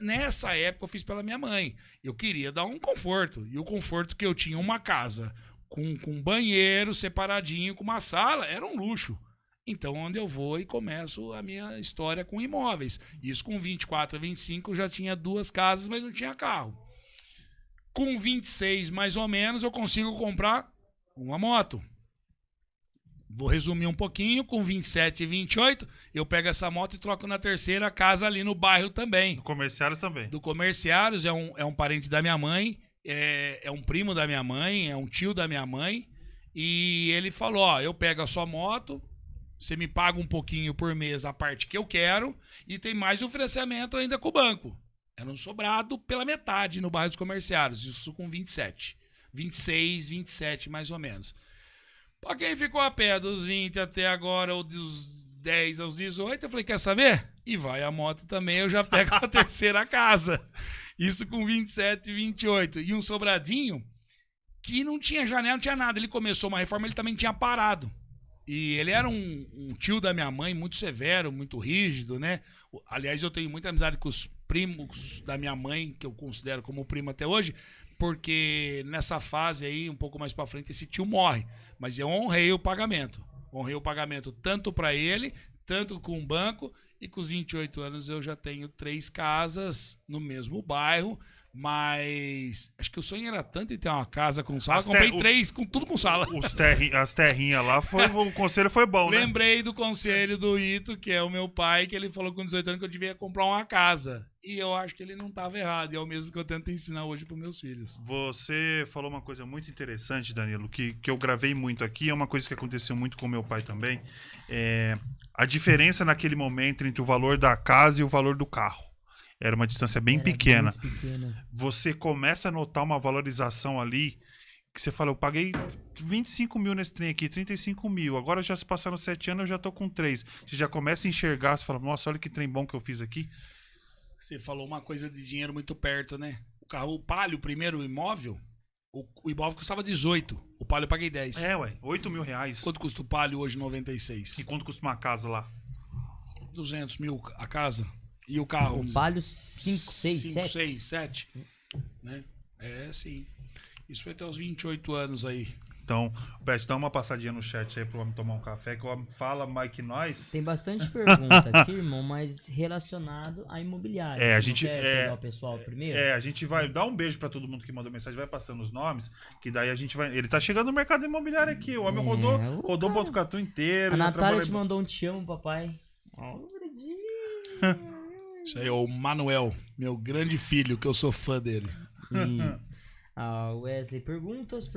Nessa época eu fiz pela minha mãe. Eu queria dar um conforto. E o conforto que eu tinha, uma casa com banheiro separadinho, com uma sala, era um luxo. Então, onde eu vou e começo a minha história com imóveis. Isso com 24 a 25 eu já tinha 2 casas, mas não tinha carro. Com 26, mais ou menos, eu consigo comprar uma moto. Vou resumir um pouquinho. Com 27 e 28, eu pego essa moto e troco na terceira casa ali no bairro também. Do Comerciários também. Do Comerciários, é um parente da minha mãe, é um primo da minha mãe, é um tio da minha mãe. E ele falou, ó, eu pego a sua moto, você me paga um pouquinho por mês a parte que eu quero e tem mais o financiamento ainda com o banco. Era um sobrado pela metade no bairro dos Comerciários, isso com 27. 26, 27 mais ou menos. Pra quem ficou a pé dos 20 até agora, ou dos 10 aos 18, eu falei, quer saber? E vai a moto também, eu já pego a terceira casa. Isso com 27, 28. E um sobradinho que não tinha janela, não tinha nada. Ele começou uma reforma, ele também tinha parado. E ele era um tio da minha mãe, muito severo, muito rígido, né? Aliás, eu tenho muita amizade com os primos da minha mãe, que eu considero como primo até hoje, porque nessa fase aí, um pouco mais pra frente, esse tio morre. Mas eu honrei o pagamento. Honrei o pagamento tanto pra ele, tanto com o banco, e com os 28 anos eu já tenho 3 casas no mesmo bairro, mas acho que o sonho era tanto de ter uma casa com sala, comprei 3, com tudo com sala. As terrinhas lá, o conselho foi bom, né? Lembrei do conselho do Ito, que é o meu pai, que ele falou com 18 anos que eu devia comprar uma casa. E eu acho que ele não estava errado, e é o mesmo que eu tento ensinar hoje para meus filhos. Você falou uma coisa muito interessante, Danilo, que eu gravei muito aqui, é uma coisa que aconteceu muito com meu pai também. A diferença naquele momento entre o valor da casa e o valor do carro. Era uma distância bem pequena. Você começa a notar uma valorização ali, que você fala, eu paguei 25 mil nesse trem aqui, 35 mil, agora já se passaram 7 anos, eu já tô com 3. Você já começa a enxergar, você fala, nossa, olha que trem bom que eu fiz aqui. Você falou uma coisa de dinheiro muito perto, né? O carro, o Palio, o primeiro imóvel, o imóvel custava 18, o Palio eu paguei 10. 8 mil reais. Quanto custa o Palio hoje, 96? E quanto custa uma casa lá? 200 mil a casa. E o carro? O Palio 5, 6, 7. Né? Sim. Isso foi até os 28 anos aí. Então, Beth, dá uma passadinha no chat aí pro homem tomar um café, que o homem fala mais que nós. Tem bastante pergunta aqui, irmão, mas relacionado à imobiliária. A gente... pegar o pessoal primeiro? A gente vai dar um beijo pra todo mundo que mandou mensagem, vai passando os nomes, que daí a gente vai... Ele tá chegando no mercado imobiliário aqui, o homem rodou o Botucatu inteiro. A Natália te mandou um te amo, papai. Isso aí é o Manuel, meu grande filho, que eu sou fã dele. Isso. Wesley, perguntas.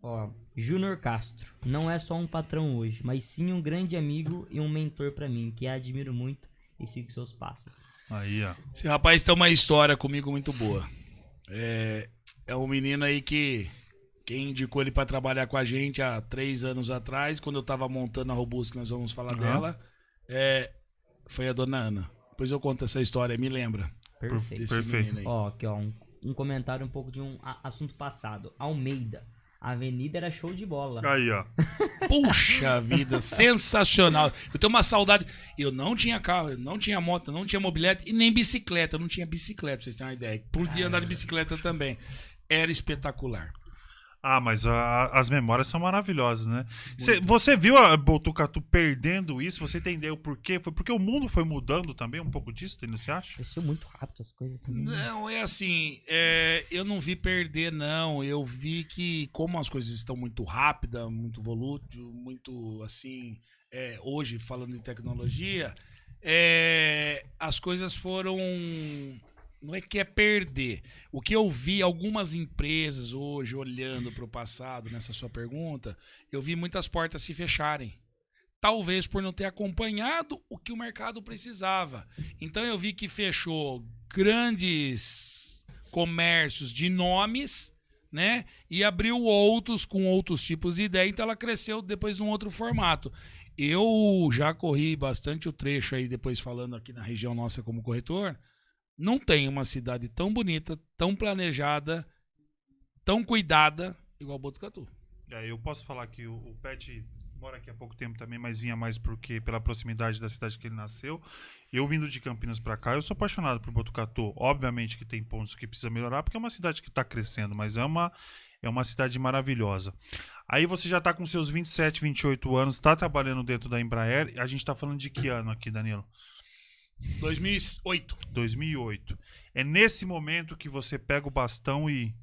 Ó, Júnior Castro. Não é só um patrão hoje, mas sim um grande amigo e um mentor pra mim, que admiro muito e sigo seus passos. Aí, ó. Esse rapaz tem uma história comigo muito boa. É um menino aí que... Quem indicou ele pra trabalhar com a gente há 3 anos atrás, quando eu tava montando a Robust, que nós vamos falar dela, foi a dona Ana. Depois eu conto essa história, me lembra. Perfeito. Ó, aqui, ó, um comentário um pouco de um assunto passado. Almeida. A avenida era show de bola. Aí, ó. Puxa vida, sensacional. Eu tenho uma saudade. Eu não tinha carro, eu não tinha moto, não tinha mobilete e nem bicicleta. Eu não tinha bicicleta, pra vocês terem uma ideia. Podia andar de bicicleta também. Era espetacular. Mas as memórias são maravilhosas, né? Você viu a Botucatu perdendo isso? Você entendeu por quê? Foi porque o mundo foi mudando também um pouco disso, você acha? Cresceu muito rápido as coisas também. Não, é assim, eu não vi perder, não. Eu vi que como as coisas estão muito rápidas, muito volútil, muito assim, hoje falando de tecnologia, as coisas foram... Não é que é perder. O que eu vi algumas empresas hoje, olhando para o passado, nessa sua pergunta, eu vi muitas portas se fecharem. Talvez por não ter acompanhado o que o mercado precisava. Então eu vi que fechou grandes comércios de nomes, né? E abriu outros com outros tipos de ideia. Então ela cresceu depois num outro formato. Eu já corri bastante o trecho aí, depois falando aqui na região nossa como corretor. Não tem uma cidade tão bonita, tão planejada, tão cuidada igual Botucatu. Eu posso falar que o Pet mora aqui há pouco tempo também, mas vinha mais pela proximidade da cidade que ele nasceu. Eu vindo de Campinas pra cá, eu sou apaixonado por Botucatu. Obviamente que tem pontos que precisa melhorar, porque é uma cidade que tá crescendo, mas é uma cidade maravilhosa. Aí você já tá com seus 27, 28 anos, tá trabalhando dentro da Embraer. A gente tá falando de que ano aqui, Danilo? 2008. É nesse momento que você pega o bastão e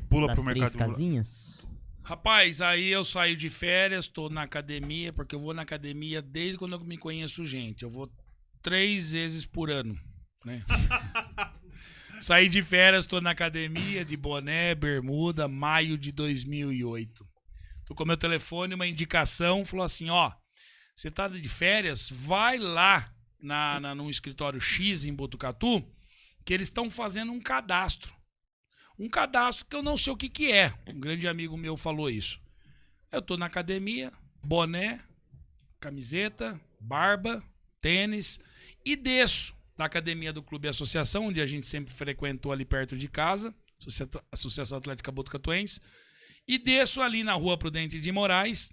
pula pro mercado. 3 casinhas? Rapaz, aí eu saio de férias, tô na academia, porque eu vou na academia desde quando eu me conheço, gente. Eu vou 3 vezes por ano, né? Saí de férias, tô na academia, de boné, bermuda, maio de 2008. Tô com meu telefone, uma indicação, falou assim, ó, você tá de férias, vai lá num escritório X em Botucatu, que eles estão fazendo um cadastro. um cadastro que eu não sei o que que é. Um grande amigo meu falou isso. Eu tô na academia, boné, camiseta, barba, tênis e desço da academia do Clube Associação, onde a gente sempre frequentou ali perto de casa, Associação Atlética Botucatuense, e desço ali na Rua Prudente de Moraes,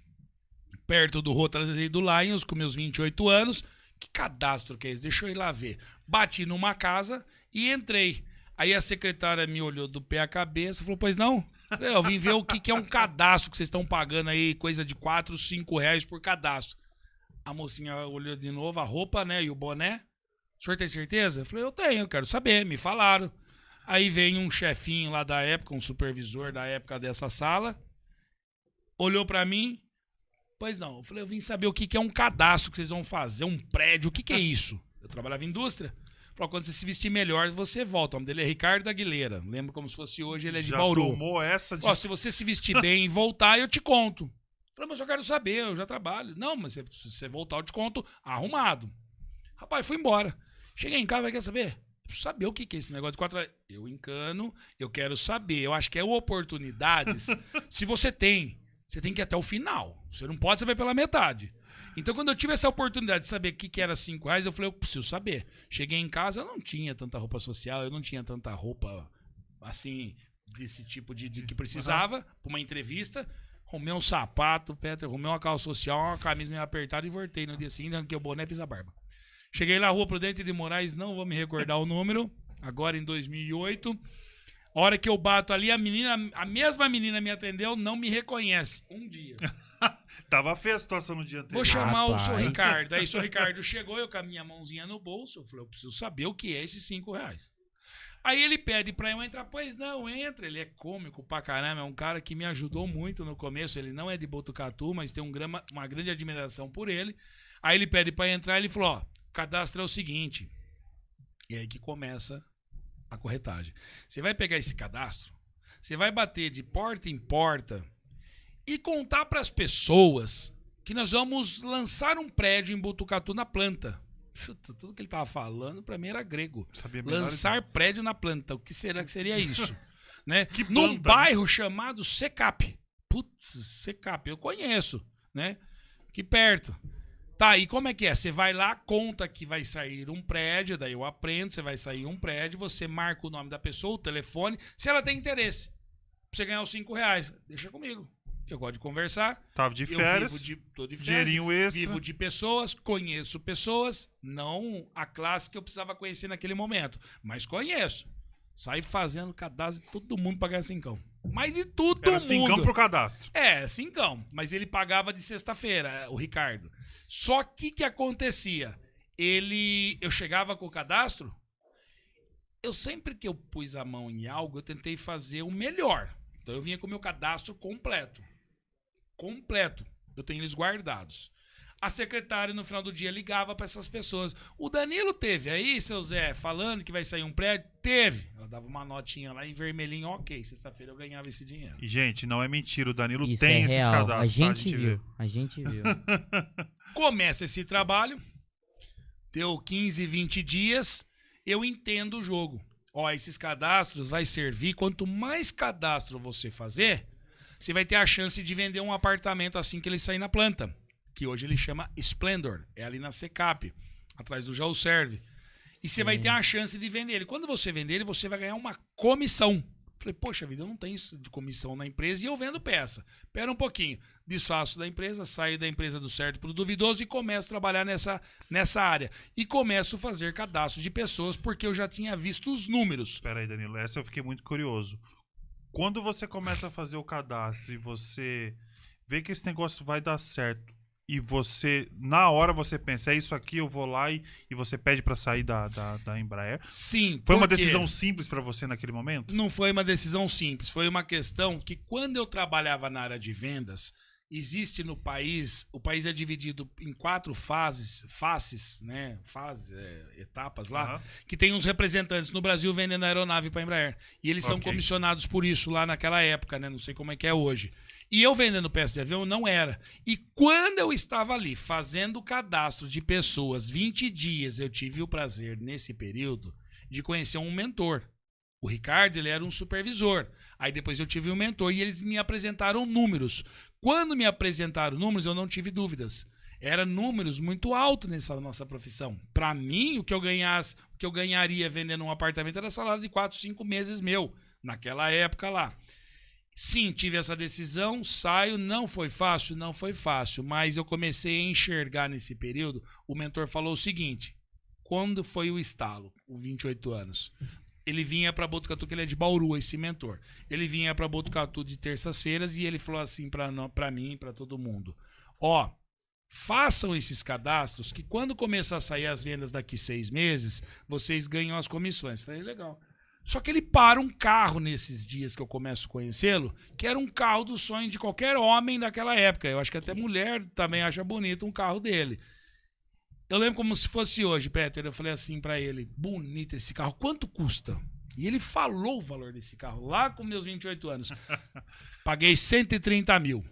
perto do Rotary do Lions, com meus 28 anos. Que cadastro que é esse? Deixa eu ir lá ver. Bati numa casa e entrei. Aí a secretária me olhou do pé à cabeça e falou, pois não? Eu vim ver o que é um cadastro que vocês estão pagando aí, coisa de 4, 5 reais por cadastro. A mocinha olhou de novo, a roupa, né, e o boné. O senhor tem certeza? Eu falei, eu tenho, eu quero saber, me falaram. Aí vem um chefinho lá da época, um supervisor da época dessa sala, olhou pra mim, pois não. Eu falei, eu vim saber o que é um cadastro que vocês vão fazer, um prédio, o que é isso? Eu trabalhava em indústria. Falou, quando você se vestir melhor, você volta. O nome dele é Ricardo Aguilera. Lembro como se fosse hoje, ele é de Bauru. Já tomou essa de... Ó, se você se vestir bem e voltar, eu te conto. Eu falei, mas eu quero saber, eu já trabalho. Não, mas se você voltar, eu te conto arrumado. Rapaz, fui embora. Cheguei em casa, vai querer saber? Preciso saber o que é esse negócio de 4 horas. Eu encano, eu quero saber. Eu acho que é oportunidades. Se você tem, você tem que ir até o final. Você não pode saber pela metade. Então, quando eu tive essa oportunidade de saber o que era 5 reais, eu falei, eu preciso saber. Cheguei em casa, eu não tinha tanta roupa social, eu não tinha tanta roupa, assim, desse tipo de que precisava, para uma entrevista. Arrumei um sapato, arrumei uma calça social, uma camisa meio apertada e voltei no dia seguinte, arranquei o boné e fiz a barba. Cheguei na Rua Prudente de Moraes, não vou me recordar o número, agora em 2008. A hora que eu bato ali, a mesma menina me atendeu, não me reconhece. Um dia. Tava feia a situação no dia anterior. Vou chamar o senhor Ricardo. Aí o senhor Ricardo chegou, eu com a minha mãozinha no bolso. Eu falei, eu preciso saber o que é esses 5 reais. Aí ele pede pra eu entrar. Pois não, entra. Ele é cômico pra caramba. É um cara que me ajudou muito no começo. Ele não é de Botucatu, mas tem uma grande admiração por ele. Aí ele pede pra entrar. Ele falou, ó, o cadastro é o seguinte. E aí que começa a corretagem. Você vai pegar esse cadastro, você vai bater de porta em porta e contar para as pessoas que nós vamos lançar um prédio em Botucatu na planta. Tudo que ele estava falando para mim era grego. Lançar prédio na planta. O que será que seria isso? Né? Num bairro chamado Secap. Putz, Secap, eu conheço, né? Aqui perto. Tá, e como é que é? Você vai lá, conta que vai sair um prédio, daí eu aprendo, você vai sair um prédio, você marca o nome da pessoa, o telefone, se ela tem interesse. Pra você ganhar os 5 reais, deixa comigo. Eu gosto de conversar. Tava de férias. Tô de férias. Dinheirinho extra. Vivo de pessoas, conheço pessoas, não a classe que eu precisava conhecer naquele momento, mas conheço. Saí fazendo cadastro de todo mundo pra ganhar 5. Mas de todo Era mundo. 5 pro cadastro. É, 5. Mas ele pagava de sexta-feira, o Ricardo. Só que acontecia? Eu chegava com o cadastro, sempre que eu pus a mão em algo, eu tentei fazer o melhor. Então eu vinha com o meu cadastro completo. Completo. Eu tenho eles guardados. A secretária, no final do dia, ligava para essas pessoas. O Danilo teve aí, seu Zé, falando que vai sair um prédio? Teve. Ela dava uma notinha lá em vermelhinho, ok. Sexta-feira eu ganhava esse dinheiro. E, gente, não é mentira. O Danilo Isso tem é esses real. cadastros. A gente tá? viu. A gente viu. Começa esse trabalho. Deu 15, 20 dias. Eu entendo o jogo. Ó, esses cadastros vai servir. Quanto mais cadastro você fazer, você vai ter a chance de vender um apartamento assim que ele sair na planta. Que hoje ele chama Splendor, é ali na Secap, atrás do Jaú Serve. E você vai ter a chance de vender ele. Quando você vender ele, você vai ganhar uma comissão. Falei, poxa vida, eu não tenho isso de comissão na empresa e eu vendo peça. Pera um pouquinho, desfaço da empresa, saio da empresa do certo pro duvidoso e começo a trabalhar nessa área. E começo a fazer cadastro de pessoas porque eu já tinha visto os números. Espera aí, Danilo, essa eu fiquei muito curioso. Quando você começa a fazer o cadastro e você vê que esse negócio vai dar certo, e você, na hora você pensa, é isso aqui, eu vou lá e você pede pra sair da Embraer. Sim. Foi uma decisão simples pra você naquele momento? Não foi uma decisão simples. Foi uma questão que quando eu trabalhava na área de vendas, existe no país, o país é dividido em 4 faces, né? Etapas lá, que tem uns representantes no Brasil vendendo aeronave pra Embraer. E eles são comissionados por isso lá naquela época, né? Não sei como é que é hoje. E eu vendendo peça de avião não era. E quando eu estava ali fazendo o cadastro de pessoas, 20 dias, eu tive o prazer, nesse período, de conhecer um mentor. O Ricardo, ele era um supervisor. Aí depois eu tive um mentor e eles me apresentaram números. Quando me apresentaram números, eu não tive dúvidas. Eram números muito altos nessa nossa profissão. Para mim, o que eu ganharia vendendo um apartamento era salário de 4, 5 meses meu, naquela época lá. Sim, tive essa decisão, saio, não foi fácil, mas eu comecei a enxergar nesse período. O mentor falou o seguinte: quando foi o estalo, com 28 anos? Ele vinha para Botucatu, que ele é de Bauru, esse mentor. Ele vinha para Botucatu de terças-feiras e ele falou assim para mim e para todo mundo: ó, façam esses cadastros que quando começar a sair as vendas daqui 6 meses, vocês ganham as comissões. Falei, legal. Só que ele para um carro nesses dias que eu começo a conhecê-lo, que era um carro do sonho de qualquer homem daquela época. Eu acho que até mulher também acha bonito um carro dele. Eu lembro como se fosse hoje, Peter. Eu falei assim pra ele: bonito esse carro, quanto custa? E ele falou o valor desse carro lá com meus 28 anos. Paguei 130 mil.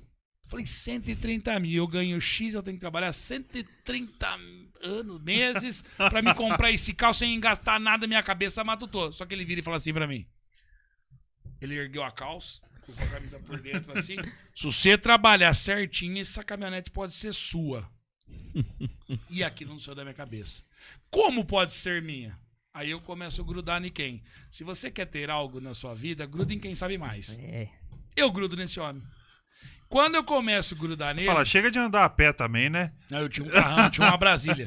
Falei, 130 mil, eu ganho X, eu tenho que trabalhar 130 meses pra me comprar esse carro sem gastar nada, minha cabeça matutou. Só que ele vira e fala assim pra mim. Ele ergueu a calça, colocou a camisa por dentro assim. Se você trabalhar certinho, essa caminhonete pode ser sua. E aquilo não saiu da minha cabeça. Como pode ser minha? Aí eu começo a grudar em quem? Se você quer ter algo na sua vida, gruda em quem sabe mais. Eu grudo nesse homem. Quando eu começo a grudar nele... Fala, chega de andar a pé também, né? Não, eu tinha um carrão, tinha uma Brasília.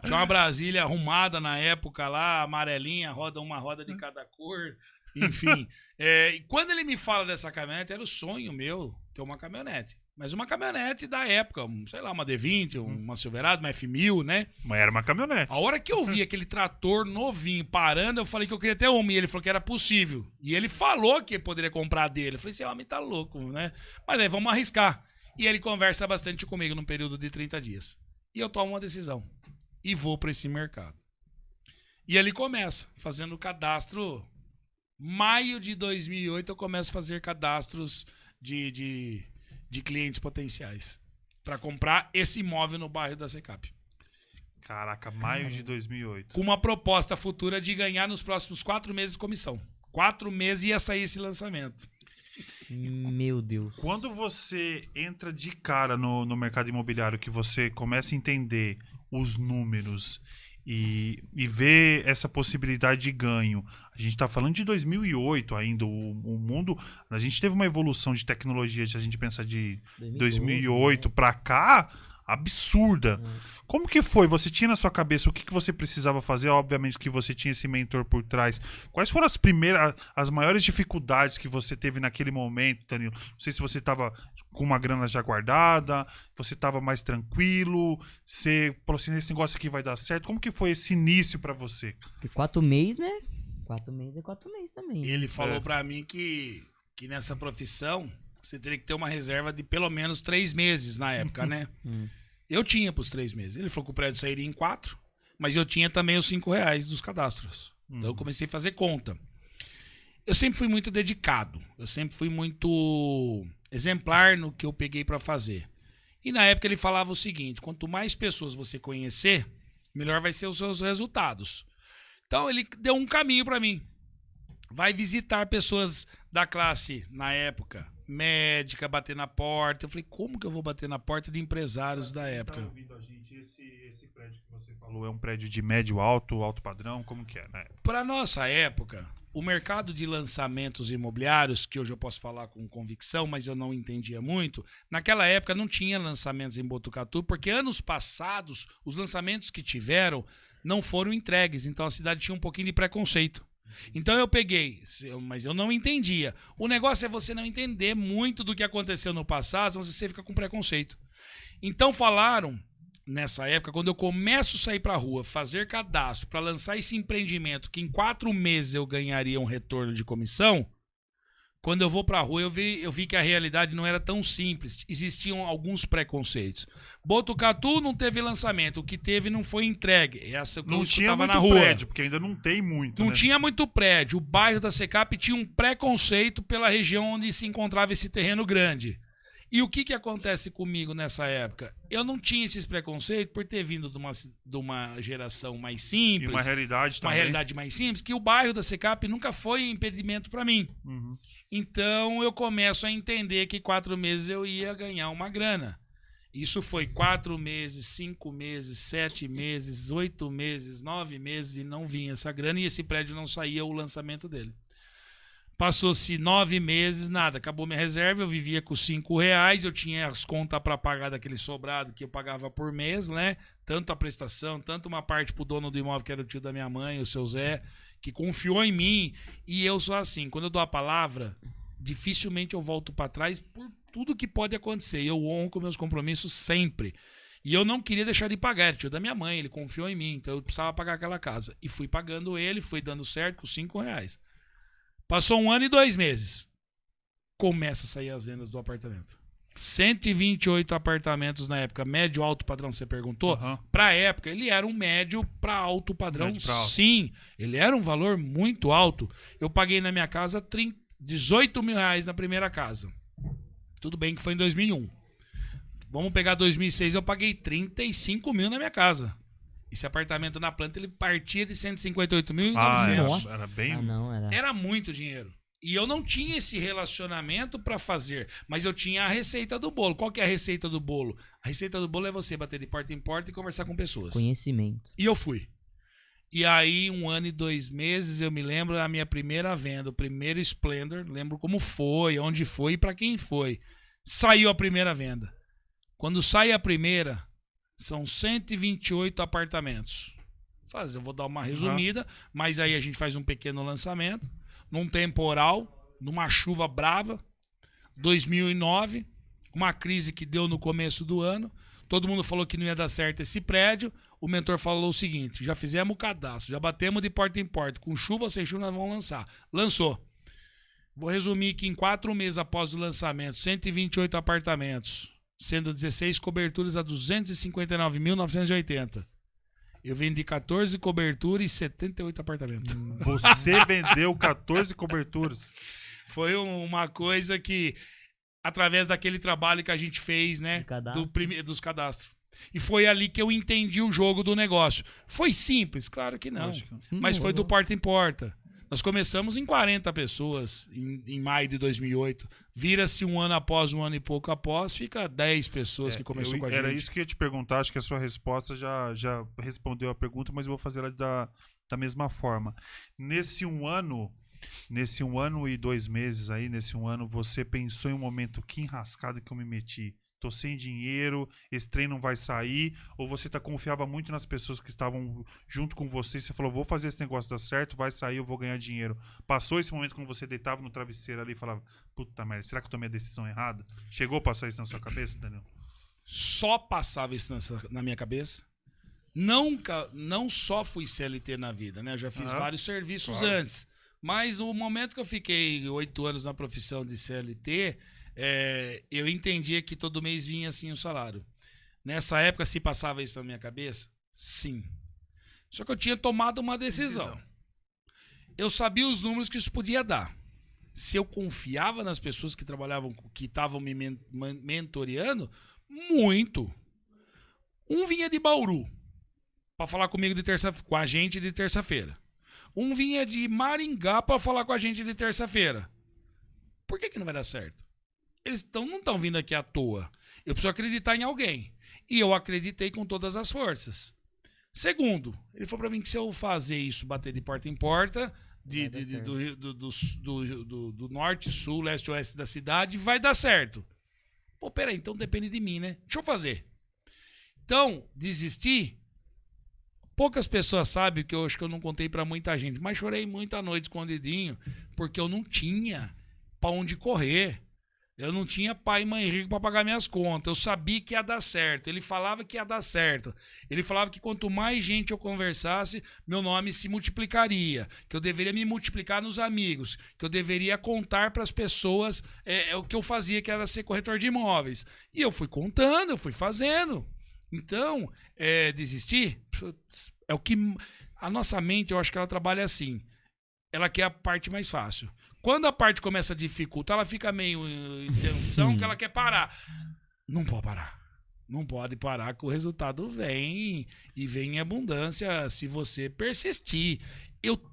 Tinha uma Brasília arrumada na época lá, amarelinha, uma roda de cada cor, enfim. E quando ele me fala dessa caminhonete, era o sonho meu ter uma caminhonete. Mas uma caminhonete da época, sei lá, uma D20, uma Silverado, uma F1000, né? Mas era uma caminhonete. A hora que eu vi aquele trator novinho parando, eu falei que eu queria ter uma. E ele falou que era possível. E ele falou que poderia comprar dele. Eu falei, esse homem tá louco, né? Mas aí, vamos arriscar. E ele conversa bastante comigo num período de 30 dias. E eu tomo uma decisão. E vou para esse mercado. E ele começa fazendo cadastro. Maio de 2008 eu começo a fazer cadastros de clientes potenciais para comprar esse imóvel no bairro da Secap. Caraca, maio de 2008. Com uma proposta futura de ganhar nos próximos 4 meses comissão. 4 meses ia sair esse lançamento. Meu Deus. Quando você entra de cara no mercado imobiliário, que você começa a entender os números e ver essa possibilidade de ganho. A gente está falando de 2008 ainda, o mundo, a gente teve uma evolução de tecnologia, se a gente pensar de 2008 para cá, absurda. Como que foi? Você tinha na sua cabeça o que você precisava fazer? Obviamente que você tinha esse mentor por trás. Quais foram as maiores dificuldades que você teve naquele momento, Danilo? Não sei se você estava com uma grana já guardada, você estava mais tranquilo, esse negócio aqui vai dar certo. Como que foi esse início para você? Porque 4 meses, né? 4 meses é 4 meses também. E ele falou para mim que nessa profissão você teria que ter uma reserva de pelo menos 3 meses na época, né? Eu tinha pros 3 meses. Ele falou que o prédio sairia em 4, mas eu tinha também os R$5 dos cadastros. Então eu comecei a fazer conta. Eu sempre fui muito dedicado. Eu sempre fui muito exemplar no que eu peguei para fazer. E na época ele falava o seguinte: quanto mais pessoas você conhecer, melhor vai ser os seus resultados. Então ele deu um caminho para mim. Vai visitar pessoas da classe, na época, médica, bater na porta. Eu falei, como que eu vou bater na porta de empresários da época? Esse prédio que você falou é um prédio de médio, alto padrão? Como que é, né? Para nossa época, o mercado de lançamentos imobiliários, que hoje eu posso falar com convicção, mas eu não entendia muito, naquela época não tinha lançamentos em Botucatu, porque anos passados, os lançamentos que tiveram não foram entregues, então a cidade tinha um pouquinho de preconceito. Então eu peguei, mas eu não entendia. O negócio é você não entender muito do que aconteceu no passado, senão você fica com preconceito. Então falaram, nessa época, quando eu começo a sair para a rua, fazer cadastro para lançar esse empreendimento, que em 4 meses eu ganharia um retorno de comissão, quando eu vou para a rua eu vi que a realidade não era tão simples. Existiam alguns preconceitos. Botucatu não teve lançamento, o que teve não foi entregue. Essa que eu escutava na rua. Não tinha muito prédio, porque ainda não tem muito. Não tinha muito prédio. O bairro da Secap tinha um preconceito pela região onde se encontrava esse terreno grande. E o que acontece comigo nessa época? Eu não tinha esses preconceitos por ter vindo de uma geração mais simples. E uma realidade também. Uma realidade mais simples, que o bairro da Secap nunca foi impedimento para mim. Uhum. Então eu começo a entender que 4 meses eu ia ganhar uma grana. Isso foi 4 meses, 5 meses, 7 meses, 8 meses, 9 meses e não vinha essa grana e esse prédio não saía o lançamento dele. Passou-se 9 meses, nada, acabou minha reserva, eu vivia com R$5, eu tinha as contas para pagar daquele sobrado que eu pagava por mês, né? Tanto a prestação, tanto uma parte pro dono do imóvel, que era o tio da minha mãe, o seu Zé, que confiou em mim. E eu sou assim, quando eu dou a palavra, dificilmente eu volto para trás por tudo que pode acontecer. Eu honro com meus compromissos sempre. E eu não queria deixar de pagar, era o tio da minha mãe, ele confiou em mim, então eu precisava pagar aquela casa. E fui pagando ele, fui dando certo com R$5. Passou 1 ano e 2 meses. Começa a sair as vendas do apartamento. 128 apartamentos na época. Médio, alto padrão, você perguntou? Uhum. Pra época, ele era um médio para alto padrão. Médio pra alto. Sim, ele era um valor muito alto. Eu paguei na minha casa R$18 mil na primeira casa. Tudo bem que foi em 2001. Vamos pegar 2006, eu paguei 35 mil na minha casa. Esse apartamento na planta, ele partia de 158.900. Era bem... Era muito dinheiro. E eu não tinha esse relacionamento para fazer, mas eu tinha a receita do bolo. Qual que é a receita do bolo? A receita do bolo é você bater de porta em porta e conversar com pessoas. Conhecimento. E eu fui. E aí, 1 ano e 2 meses, eu me lembro da minha primeira venda, o primeiro Splendor, lembro como foi, onde foi e para quem foi. Saiu a primeira venda. Quando sai a primeira... São 128 apartamentos. Eu vou dar uma resumida, mas aí a gente faz um pequeno lançamento. Num temporal, numa chuva brava, 2009, uma crise que deu no começo do ano. Todo mundo falou que não ia dar certo esse prédio. O mentor falou o seguinte: já fizemos o cadastro, já batemos de porta em porta. Com chuva ou sem chuva, nós vamos lançar. Lançou. Vou resumir que em 4 meses após o lançamento, 128 apartamentos. Sendo 16 coberturas a 259.980. Eu vendi 14 coberturas e 78 apartamentos. Você vendeu 14 coberturas. Foi uma coisa que, através daquele trabalho que a gente fez, né? Dos cadastros. E foi ali que eu entendi o jogo do negócio. Foi simples? Claro que não. Mas foi do porta em porta. Nós começamos em 40 pessoas em maio de 2008. Vira-se 1 ano após, 1 ano e pouco após, fica 10 pessoas que começou com a gente. Era isso que eu ia te perguntar, acho que a sua resposta já respondeu a pergunta, mas eu vou fazer ela da mesma forma. Nesse 1 ano e 2 meses aí, nesse 1 ano, você pensou em um momento, que enrascado que eu me meti? Tô sem dinheiro, esse trem não vai sair, ou você confiava muito nas pessoas que estavam junto com você, e você falou, vou fazer esse negócio dar certo, vai sair, eu vou ganhar dinheiro. Passou esse momento quando você deitava no travesseiro ali e falava, puta merda, será que eu tomei a decisão errada? Chegou a passar isso na sua cabeça, Daniel? Só passava isso na minha cabeça. Não só fui CLT na vida, né? Eu já fiz vários serviços antes. Mas o momento que eu fiquei 8 anos na profissão de CLT... eu entendia que todo mês vinha assim o salário. Nessa época, se passava isso na minha cabeça, sim. Só que eu tinha tomado uma decisão. Eu sabia os números que isso podia dar. Se eu confiava nas pessoas que trabalhavam, que estavam me mentoreando, muito. Um vinha de Bauru para falar comigo com a gente de terça-feira. Um vinha de Maringá para falar com a gente de terça-feira. Por que não vai dar certo? Eles não estão vindo aqui à toa. Eu preciso acreditar em alguém. E eu acreditei com todas as forças. Segundo, ele falou para mim que se eu fazer isso, bater de porta em porta, do norte, sul, leste, oeste da cidade, vai dar certo. Pô, peraí, então depende de mim, né? Deixa eu fazer. Então, desisti. Poucas pessoas sabem, que eu acho que eu não contei para muita gente, mas chorei muita noite escondidinho, porque eu não tinha para onde correr. Eu não tinha pai e mãe rico para pagar minhas contas. Eu sabia que ia dar certo. Ele falava que ia dar certo. Ele falava que quanto mais gente eu conversasse, meu nome se multiplicaria. Que eu deveria me multiplicar nos amigos. Que eu deveria contar para as pessoas o que eu fazia, que era ser corretor de imóveis. E eu fui contando, eu fui fazendo. Então, desistir é o que... A nossa mente, eu acho que ela trabalha assim. Ela quer a parte mais fácil. Quando a parte começa a dificultar, ela fica meio em tensão, que ela quer parar. Não pode parar. Não pode parar, que o resultado vem, e vem em abundância se você persistir.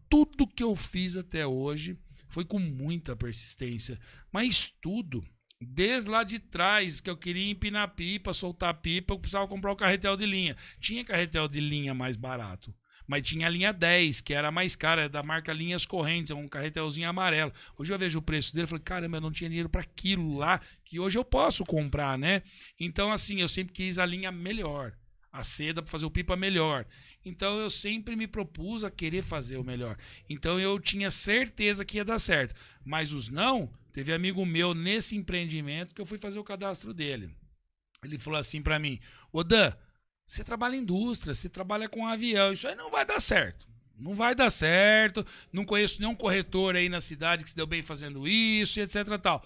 Tudo que eu fiz até hoje foi com muita persistência, mas tudo, desde lá de trás, que eu queria empinar pipa, soltar pipa, eu precisava comprar o carretel de linha. Tinha carretel de linha mais barato, mas tinha a linha 10, que era mais cara, da marca Linhas Correntes, é um carretelzinho amarelo. Hoje eu vejo o preço dele, eu falei, caramba, eu não tinha dinheiro para aquilo lá, que hoje eu posso comprar, né? Então, assim, eu sempre quis a linha melhor, a seda para fazer o pipa melhor. Então, eu sempre me propus a querer fazer o melhor. Então, eu tinha certeza que ia dar certo. Mas os não, teve amigo meu nesse empreendimento que eu fui fazer o cadastro dele. Ele falou assim para mim, ô Dan, você trabalha em indústria, você trabalha com avião, isso aí não vai dar certo. Não vai dar certo, não conheço nenhum corretor aí na cidade que se deu bem fazendo isso, e etc e tal.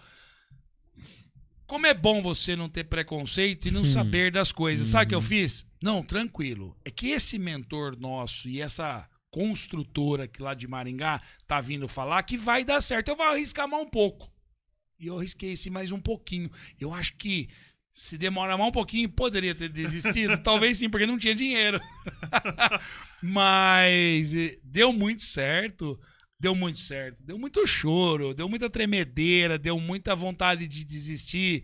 Como é bom você não ter preconceito e não saber das coisas. Sabe o que eu fiz? Não, tranquilo. É que esse mentor nosso e essa construtora que lá de Maringá tá vindo falar que vai dar certo. Eu vou arriscar mais um pouco. E eu arrisquei esse mais um pouquinho. Eu acho que se demorar mais um pouquinho, poderia ter desistido. Talvez sim, porque não tinha dinheiro. Mas deu muito certo. Deu muito certo. Deu muito choro, deu muita tremedeira, deu muita vontade de desistir.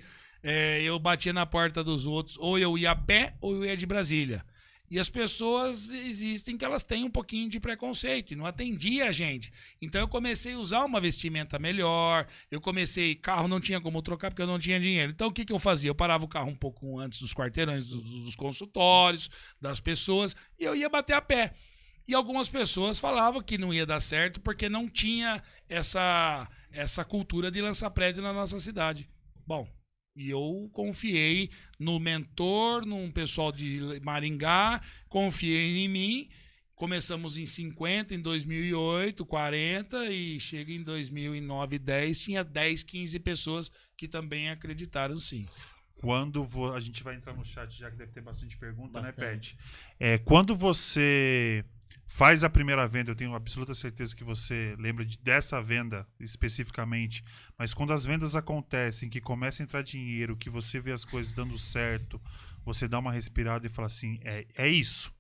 Eu batia na porta dos outros. Ou eu ia a pé, ou eu ia de Brasília. E as pessoas existem que elas têm um pouquinho de preconceito e não atendia a gente. Então eu comecei a usar uma vestimenta melhor, carro não tinha como trocar porque eu não tinha dinheiro. Então o que eu fazia? Eu parava o carro um pouco antes dos quarteirões, dos consultórios, das pessoas, e eu ia bater a pé. E algumas pessoas falavam que não ia dar certo porque não tinha essa cultura de lançar prédio na nossa cidade. Bom, e eu confiei no mentor, num pessoal de Maringá, confiei em mim. Começamos em 50, em 2008, 40 e chega em 2009, 10, tinha 10, 15 pessoas que também acreditaram sim. A gente vai entrar no chat já que deve ter bastante pergunta, né, Pet? Quando você faz a primeira venda, eu tenho absoluta certeza que você lembra dessa venda especificamente, mas quando as vendas acontecem, que começa a entrar dinheiro, que você vê as coisas dando certo, você dá uma respirada e fala assim, é isso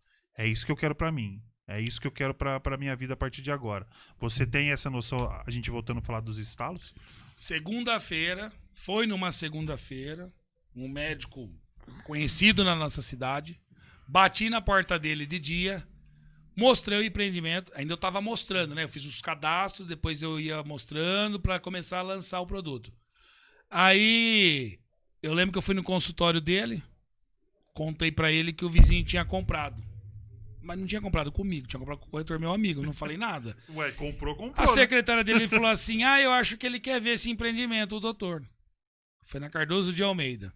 que eu quero pra mim, é isso que eu quero pra minha vida a partir de agora. Você tem essa noção, a gente voltando a falar dos estalos? Foi numa segunda-feira, um médico conhecido na nossa cidade, bati na porta dele de dia, mostrei o empreendimento, ainda eu estava mostrando, né? Eu fiz os cadastros, depois eu ia mostrando para começar a lançar o produto. Aí, eu lembro que eu fui no consultório dele, contei para ele que o vizinho tinha comprado. Mas não tinha comprado comigo, tinha comprado com o corretor meu amigo, não falei nada. Ué, comprou. A secretária dele falou assim, eu acho que ele quer ver esse empreendimento, o doutor. Foi na Cardoso de Almeida.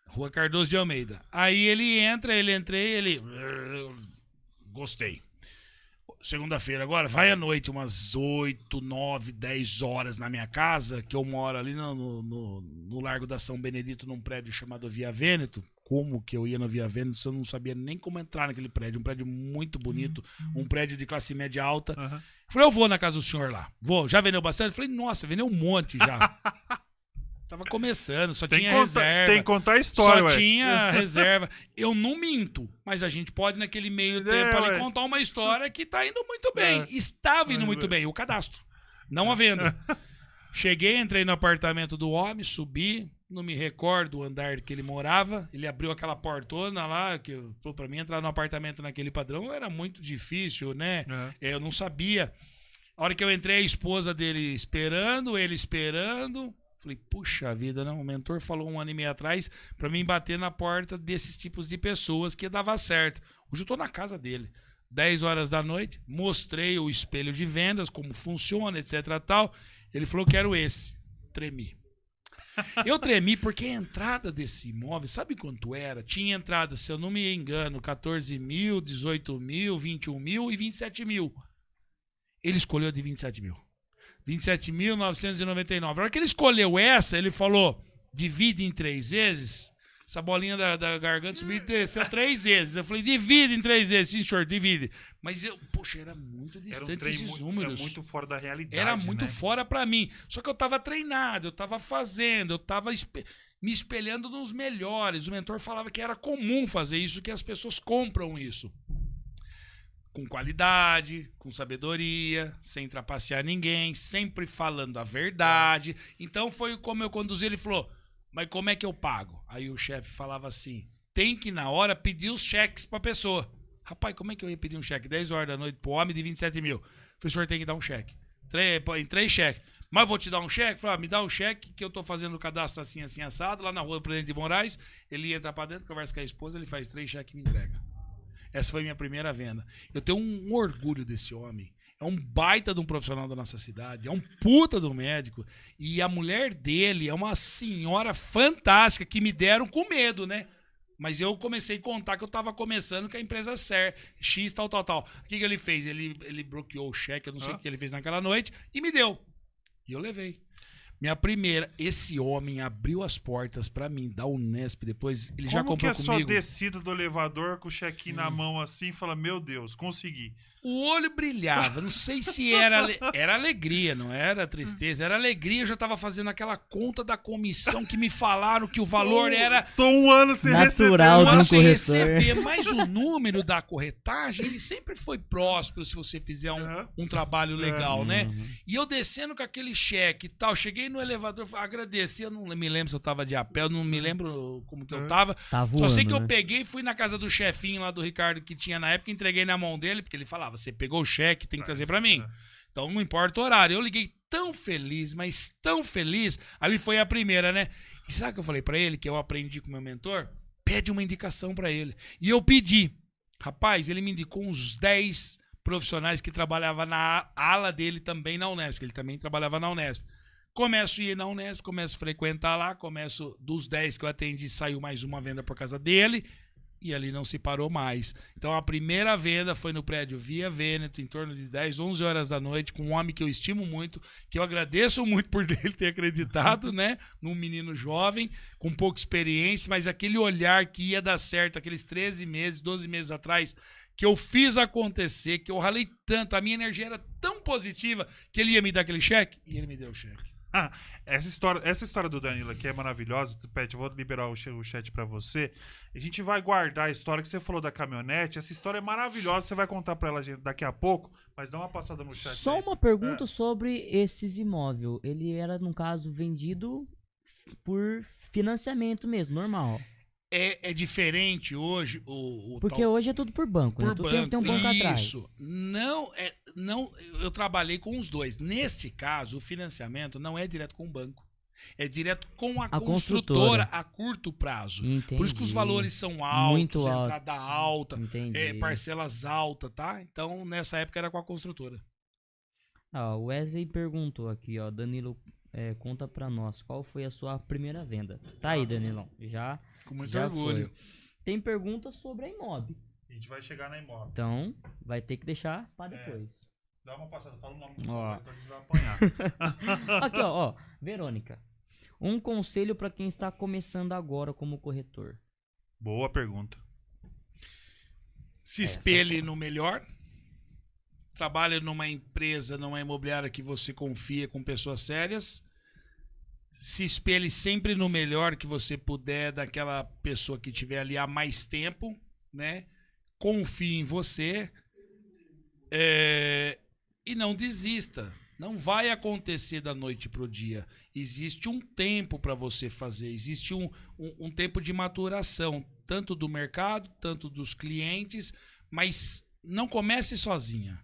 Rua Cardoso de Almeida. Aí ele entrei, gostei. Segunda-feira agora, vai à noite, umas 8, 9, 10 horas na minha casa, que eu moro ali no Largo da São Benedito, num prédio chamado Via Vêneto. Como que eu ia no Via Vêneto se eu não sabia nem como entrar naquele prédio? Um prédio muito bonito, um prédio de classe média alta. Uhum. Falei, eu vou na casa do senhor lá. Vou. Já vendeu bastante? Falei, nossa, vendeu um monte já. Tava começando, só tinha reserva. Tem que contar a história, Só tinha reserva. Eu não minto, mas a gente pode, naquele meio tempo ali, contar uma história que tá indo muito bem. Estava indo muito bem, o cadastro. Não a venda. Cheguei, entrei no apartamento do homem, subi, não me recordo o andar que ele morava. Ele abriu aquela portona lá, que pra mim entrar no apartamento naquele padrão era muito difícil, né? Eu não sabia. A hora que eu entrei, a esposa dele esperando, ele esperando. Falei, puxa vida, não. O mentor falou 1 ano e meio atrás pra mim bater na porta desses tipos de pessoas que dava certo. Hoje eu tô na casa dele. 10 horas da noite, mostrei o espelho de vendas, como funciona, etc. tal. Ele falou, quero esse. Tremi. Eu tremi porque a entrada desse imóvel, sabe quanto era? Tinha entrada, se eu não me engano, 14 mil, 18 mil, 21 mil e 27 mil. Ele escolheu de 27 mil. 27.999. A hora que ele escolheu essa, ele falou, divide em 3 vezes, essa bolinha da garganta subiu e desceu 3 vezes. Eu falei, divide em 3 vezes, sim, senhor, divide. Mas poxa, era muito distante esses números. Era muito fora da realidade. Era muito né? fora pra mim. Só que eu tava treinado, eu tava fazendo, eu tava me espelhando nos melhores. O mentor falava que era comum fazer isso, que as pessoas compram isso. Com qualidade, com sabedoria, sem trapacear ninguém, sempre falando a verdade. Então foi como eu conduzi, ele falou, mas como é que eu pago? Aí o chefe falava assim, tem que na hora pedir os cheques pra pessoa. Rapaz, como é que eu ia pedir um cheque 10 horas da noite pro homem de 27 mil? O senhor tem que dar um cheque. Em 3 cheques. Mas vou te dar um cheque? Falei, me dá um cheque que eu tô fazendo o cadastro assim, assim, assado, lá na rua do Presidente de Moraes. Ele entra pra dentro, conversa com a esposa, ele faz 3 cheques e me entrega. Essa foi a minha primeira venda. Eu tenho um orgulho desse homem. É um baita de um profissional da nossa cidade. É um puta de um médico. E a mulher dele é uma senhora fantástica que me deram com medo, né? Mas eu comecei a contar que eu tava começando com a empresa X, tal. O que ele fez? Ele bloqueou o cheque, eu não sei o que ele fez naquela noite, e me deu. E eu levei. Minha primeira, esse homem abriu as portas pra mim, da Unesp, depois ele já comprou comigo. Como que é só descida do elevador com o check-in na mão assim e fala, meu Deus, consegui. O olho brilhava, não sei se era alegria, não era tristeza, era alegria, eu já tava fazendo aquela conta da comissão que me falaram que o valor era... Tô um ano sem natural receber. Mas o número da corretagem, ele sempre foi próspero se você fizer um trabalho legal, né? E eu descendo com aquele cheque e tal, cheguei no elevador, agradeci, eu não me lembro se eu tava de a pé, eu não me lembro como que eu tava. Tá voando, só sei que eu né? peguei e fui na casa do chefinho lá do Ricardo que tinha na época, entreguei na mão dele, porque ele falava, você pegou o cheque, tem que trazer pra mim. Então não importa o horário. Eu liguei tão feliz, mas tão feliz. Ali foi a primeira, né? E sabe o que eu falei pra ele, que eu aprendi com o meu mentor? Pede uma indicação pra ele. E eu pedi. Rapaz, ele me indicou uns 10 profissionais que trabalhavam na ala dele também na Unesp, ele também trabalhava na Unesp. Começo a ir na Unesp, começo a frequentar lá, dos 10 que eu atendi, saiu mais uma venda por causa dele, e ali não se parou mais. Então a primeira venda foi no prédio Via Vêneto, em torno de 10, 11 horas da noite, com um homem que eu estimo muito, que eu agradeço muito por ele ter acreditado, né? Num menino jovem, com pouca experiência, mas aquele olhar que ia dar certo, aqueles 13 meses, 12 meses atrás, que eu fiz acontecer, que eu ralei tanto, a minha energia era tão positiva, que ele ia me dar aquele cheque, e ele me deu o cheque. Essa história do Danilo aqui é maravilhosa. Pet, eu vou liberar o chat pra você. A gente vai guardar a história que você falou da caminhonete. Essa história é maravilhosa. Você vai contar pra ela daqui a pouco, mas dá uma passada no chat. Só aí. uma pergunta sobre esses imóveis. Ele era, no caso, vendido por financiamento mesmo, normal. É diferente hoje porque tal... hoje é tudo por banco, por né? Tudo banco. Tem um banco atrás. Isso. Não, eu trabalhei com os dois. Neste caso, o financiamento não é direto com o banco. É direto com a construtora a curto prazo. Entendi. Por isso que os valores são altos, Muito entrada alta, Entendi. parcelas altas, tá? Então, nessa época era com a construtora. O Wesley perguntou aqui, ó, Danilo, conta pra nós, qual foi a sua primeira venda? Tá aí, Danilão, já Com muito já orgulho. foi. Tem perguntas sobre a Imob. A gente vai chegar na imóvel. Então, vai ter que deixar pra depois. Dá uma passada, fala o nome do Ó. senão a gente vai apanhar. Aqui, ó, Verônica. Um conselho pra quem está começando agora como corretor. Boa pergunta. Se espelhe no melhor. Trabalhe numa empresa, numa imobiliária que você confia, com pessoas sérias. Se espelhe sempre no melhor que você puder daquela pessoa que estiver ali há mais tempo, né? Confie em você. E não desista. Não vai acontecer da noite pro dia. Existe um tempo para você fazer. Existe um tempo de maturação, tanto do mercado, tanto dos clientes, mas não comece sozinha.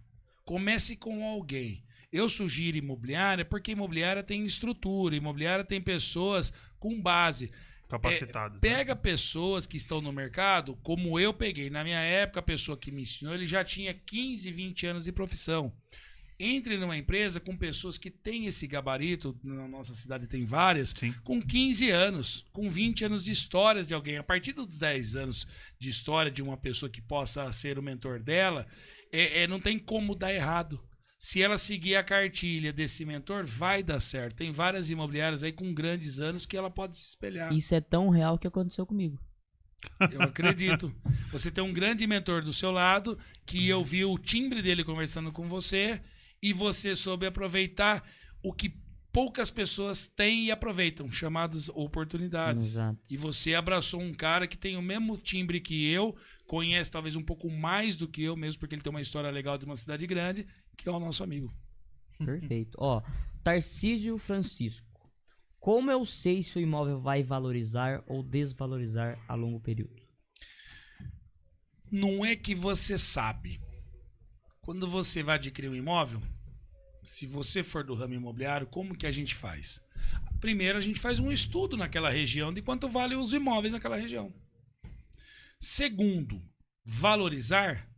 Comece com alguém. Eu sugiro imobiliária porque imobiliária tem estrutura, imobiliária tem pessoas com base. Capacitadas. Pega pessoas que estão no mercado, como eu peguei. Na minha época, a pessoa que me ensinou, ele já tinha 15, 20 anos de profissão. Entre numa empresa com pessoas que têm esse gabarito, na nossa cidade tem várias, Sim. com 15 anos, com 20 anos de histórias de alguém. A partir dos 10 anos de história de uma pessoa que possa ser o mentor dela, não tem como dar errado. Se ela seguir a cartilha desse mentor, vai dar certo. Tem várias imobiliárias aí com grandes anos que ela pode se espelhar. Isso é tão real que aconteceu comigo. Eu acredito. Você tem um grande mentor do seu lado, que eu vi o timbre dele conversando com você, e você soube aproveitar o que poucas pessoas têm e aproveitam, chamadas oportunidades. Exato. E você abraçou um cara que tem o mesmo timbre que eu, conhece talvez um pouco mais do que eu mesmo, porque ele tem uma história legal de uma cidade grande, que é o nosso amigo. Perfeito. Ó, Tarcísio Francisco. Como eu sei se o imóvel vai valorizar ou desvalorizar a longo período? Não é que você sabe. Quando você vai adquirir um imóvel, se você for do ramo imobiliário, como que a gente faz? Primeiro, a gente faz um estudo naquela região de quanto vale os imóveis naquela região. Segundo, valorizar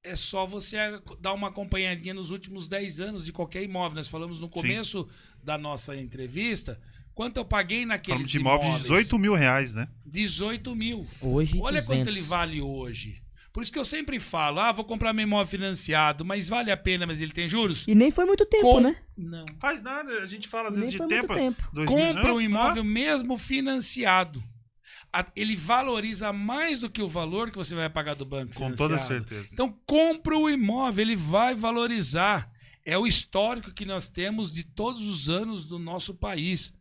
é só você dar uma acompanhadinha nos últimos 10 anos de qualquer imóvel. Nós falamos no começo da nossa entrevista quanto eu paguei naqueles Falamos de imóveis de 18 mil reais, né? 18 mil. Hoje, Olha 200. quanto ele vale hoje. Por isso que eu sempre falo, vou comprar meu imóvel financiado, mas vale a pena, mas ele tem juros? E nem foi muito tempo, né? Não. Faz nada, a gente fala às Nem vezes foi de muito tempo. tempo. Compra um imóvel mesmo financiado. Ele valoriza mais do que o valor que você vai pagar do banco Com financiado. toda certeza. Então, compra o imóvel, ele vai valorizar. É o histórico que nós temos de todos os anos do nosso país.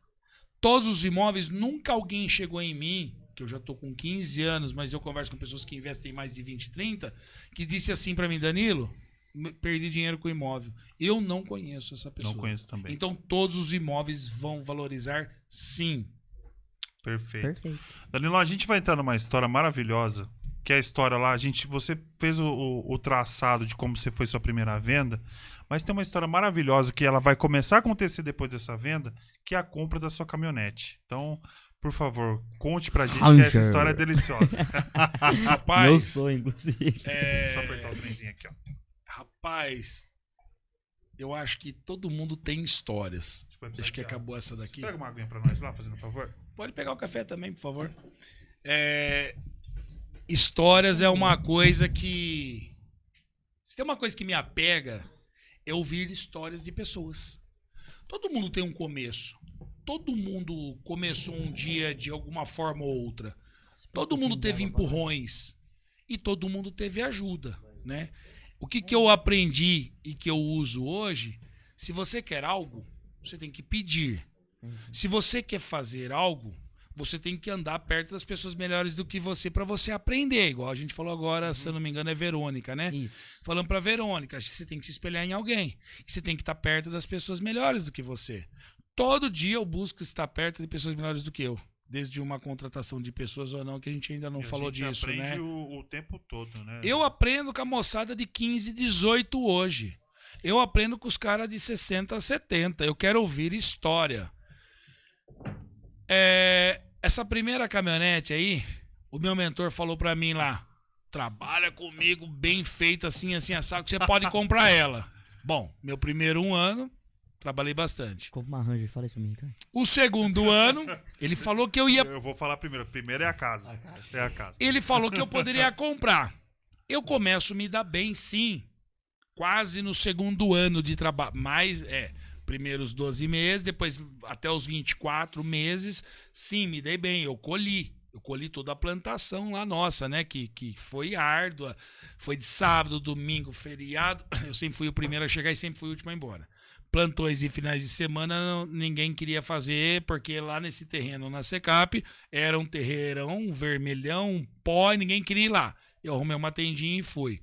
Todos os imóveis, nunca alguém chegou em mim, que eu já estou com 15 anos, mas eu converso com pessoas que investem mais de 20, 30, que disse assim para mim, Danilo, perdi dinheiro com imóvel. Eu não conheço essa pessoa. Não conheço também. Então, todos os imóveis vão valorizar, sim. Perfeito. Danilo, a gente vai entrar numa história maravilhosa, que é a história lá, você fez o traçado de como você foi sua primeira venda, mas tem uma história maravilhosa que ela vai começar a acontecer depois dessa venda, que é a compra da sua caminhonete. Então, por favor, conte pra gente que essa história é deliciosa. Rapaz, Meu sonho, inclusive. Só apertar o trenzinho aqui, ó. Rapaz, eu acho que todo mundo tem histórias. Acho que acabou essa daqui. Pega uma aguinha pra nós lá, fazendo um favor. Pode pegar o café também, por favor. Histórias é uma coisa que... Se tem uma coisa que me apega, é ouvir histórias de pessoas. Todo mundo tem um começo. Todo mundo começou um dia de alguma forma ou outra. Todo mundo teve empurrões. E todo mundo teve ajuda, né? O que eu aprendi e que eu uso hoje, se você quer algo, você tem que pedir. Se você quer fazer algo, você tem que andar perto das pessoas melhores do que você para você aprender. Igual a gente falou agora, se eu não me engano, é Verônica, né? Isso. Falando para Verônica, acho que você tem que se espelhar em alguém. Você tem que estar perto das pessoas melhores do que você. Todo dia eu busco estar perto de pessoas melhores do que eu. Desde uma contratação de pessoas ou não, que a gente ainda não falou disso, né? A gente aprende o tempo todo, né? Eu aprendo com a moçada de 15, 18 hoje. Eu aprendo com os caras de 60, 70. Eu quero ouvir história. Essa primeira caminhonete aí, o meu mentor falou pra mim lá, trabalha comigo, bem feito, assim, assado, que você pode comprar ela. Bom, meu primeiro ano, trabalhei bastante. Compra uma Ranger, fala isso pra mim, cara. O segundo ano, ele falou que eu ia... Eu vou falar primeiro. Primeiro é a casa. É a casa. Ele falou que eu poderia comprar. Eu começo a me dar bem, sim. Quase no segundo ano de trabalho. Mas, primeiros 12 meses, depois até os 24 meses, sim, me dei bem. Eu colhi toda a plantação lá nossa, né? Que foi árdua. Foi de sábado, domingo, feriado. Eu sempre fui o primeiro a chegar e sempre fui o último a ir embora. Plantões e finais de semana ninguém queria fazer, porque lá nesse terreno, na Secap, era um terreirão, vermelhão, pó, e ninguém queria ir lá. Eu arrumei uma tendinha e fui.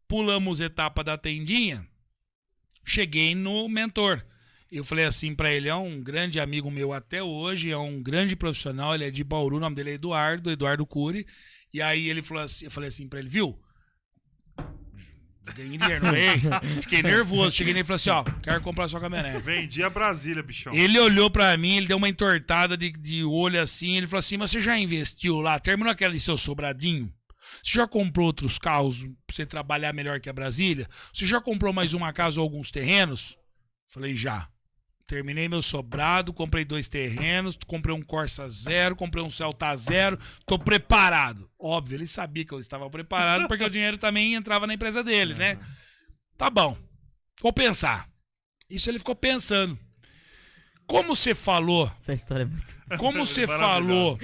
Pulamos etapa da tendinha, cheguei no mentor. Eu falei assim pra ele, é um grande amigo meu até hoje, é um grande profissional, ele é de Bauru, o nome dele é Eduardo Cury. E aí ele falou assim, eu falei assim pra ele, viu? Ganhei dinheiro, fiquei nervoso. Cheguei nele e falei assim, ó, quero comprar sua caminhonete. Vendi a Brasília, bichão. Ele olhou pra mim, ele deu uma entortada de olho assim, ele falou assim, mas você já investiu lá? Terminou aquele seu sobradinho? Você já comprou outros carros pra você trabalhar melhor que a Brasília? Você já comprou mais uma casa ou alguns terrenos? Falei, já. Terminei meu sobrado, comprei 2 terrenos, comprei um Corsa 0, comprei um Celta 0, tô preparado. Óbvio, ele sabia que eu estava preparado, porque o dinheiro também entrava na empresa dele, né? Tá bom. Vou pensar. Isso ele ficou pensando. Como você falou... Essa história é muito... Como você falou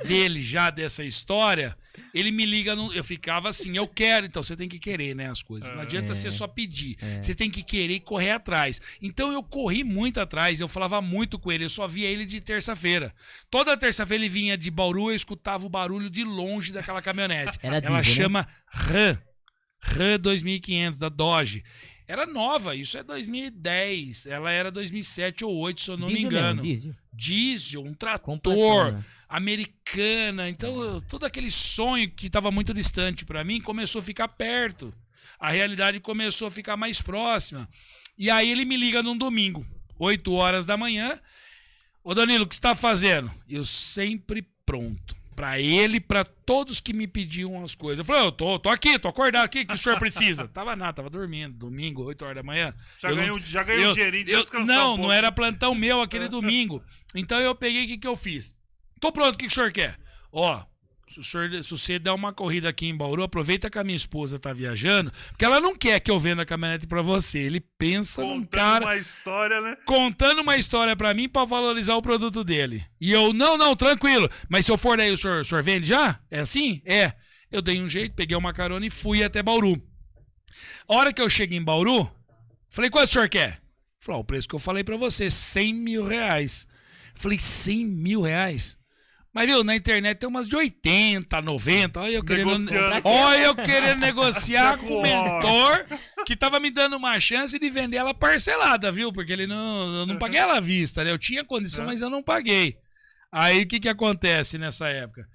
dele já, dessa história, ele me liga, eu ficava assim, eu quero, então você tem que querer, né, as coisas. Não adianta você só pedir, você tem que querer e correr atrás. Então eu corri muito atrás, eu falava muito com ele, eu só via ele de terça-feira. Toda terça-feira ele vinha de Bauru, eu escutava o barulho de longe daquela caminhonete. Ela chama Ram 2500, da Dodge. Era nova, isso é 2010. Ela era 2007 ou 2008, se eu não me engano. Diesel, um trator, americana. Então, todo aquele sonho que estava muito distante para mim começou a ficar perto. A realidade começou a ficar mais próxima. E aí ele me liga num domingo, 8 horas da manhã. Ô Danilo, o que você está fazendo? Eu sempre pronto. Pra ele, pra todos que me pediam as coisas. Eu falei, eu tô aqui, tô acordado aqui, o que o senhor precisa? Tava nada, tava dormindo, domingo, 8 horas da manhã. Já ganhou um dinheirinho de descansar um pouco. Não era plantão meu aquele domingo. Então eu peguei, o que eu fiz? Tô pronto, o que o senhor quer? Ó, se você der uma corrida aqui em Bauru, aproveita que a minha esposa tá viajando, porque ela não quer que eu venda a caminhonete pra você. Ele pensa num cara... Contando uma história, né? Contando uma história pra mim pra valorizar o produto dele. E eu, não, tranquilo. Mas se eu for daí, o senhor vende já? É assim? É. Eu dei um jeito, peguei uma carona e fui até Bauru. A hora que eu cheguei em Bauru, falei, quanto o senhor quer? Falei, o preço que eu falei pra você, 100 mil reais. Falei, 100 mil reais? Mas, viu, na internet tem umas de 80, 90. Olha eu querendo negociar com o mentor que tava me dando uma chance de vender ela parcelada, viu? Porque eu não paguei ela à vista, né? Eu tinha condição, mas eu não paguei. Aí, o que acontece nessa época?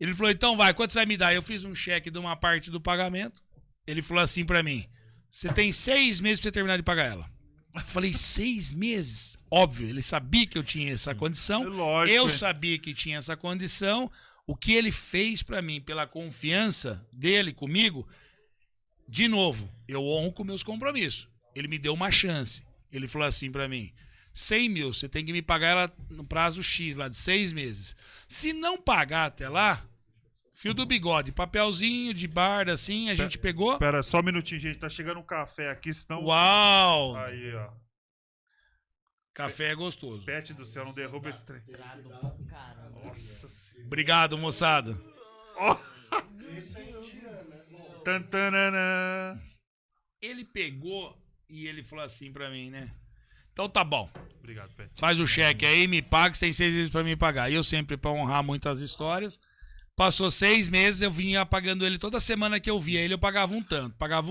Ele falou, então vai, quanto você vai me dar? Eu fiz um cheque de uma parte do pagamento. Ele falou assim pra mim, você tem 6 meses pra você terminar de pagar ela. Eu falei, 6 meses? Óbvio, ele sabia que eu tinha essa condição. Lógico, eu sabia que tinha essa condição. O que ele fez pra mim, pela confiança dele comigo, de novo, eu honro com meus compromissos. Ele me deu uma chance. Ele falou assim pra mim, 100 mil, você tem que me pagar ela no prazo X, lá de 6 meses. Se não pagar até lá, fio do bigode, papelzinho de barda, assim, a gente pegou... Espera só um minutinho, gente, tá chegando um café aqui, senão... Uau! Aí, ó. Café é gostoso. Pet do céu, não derruba esse trem. Nossa senhora. Obrigado, moçada. Oh. Tantanana. Ele pegou e ele falou assim pra mim, né? Então tá bom. Obrigado, Pet. Faz o cheque aí, me paga, você tem 6 meses pra me pagar. E eu sempre, pra honrar muitas histórias... Passou 6 meses, eu vinha pagando ele toda semana que eu via ele, eu pagava um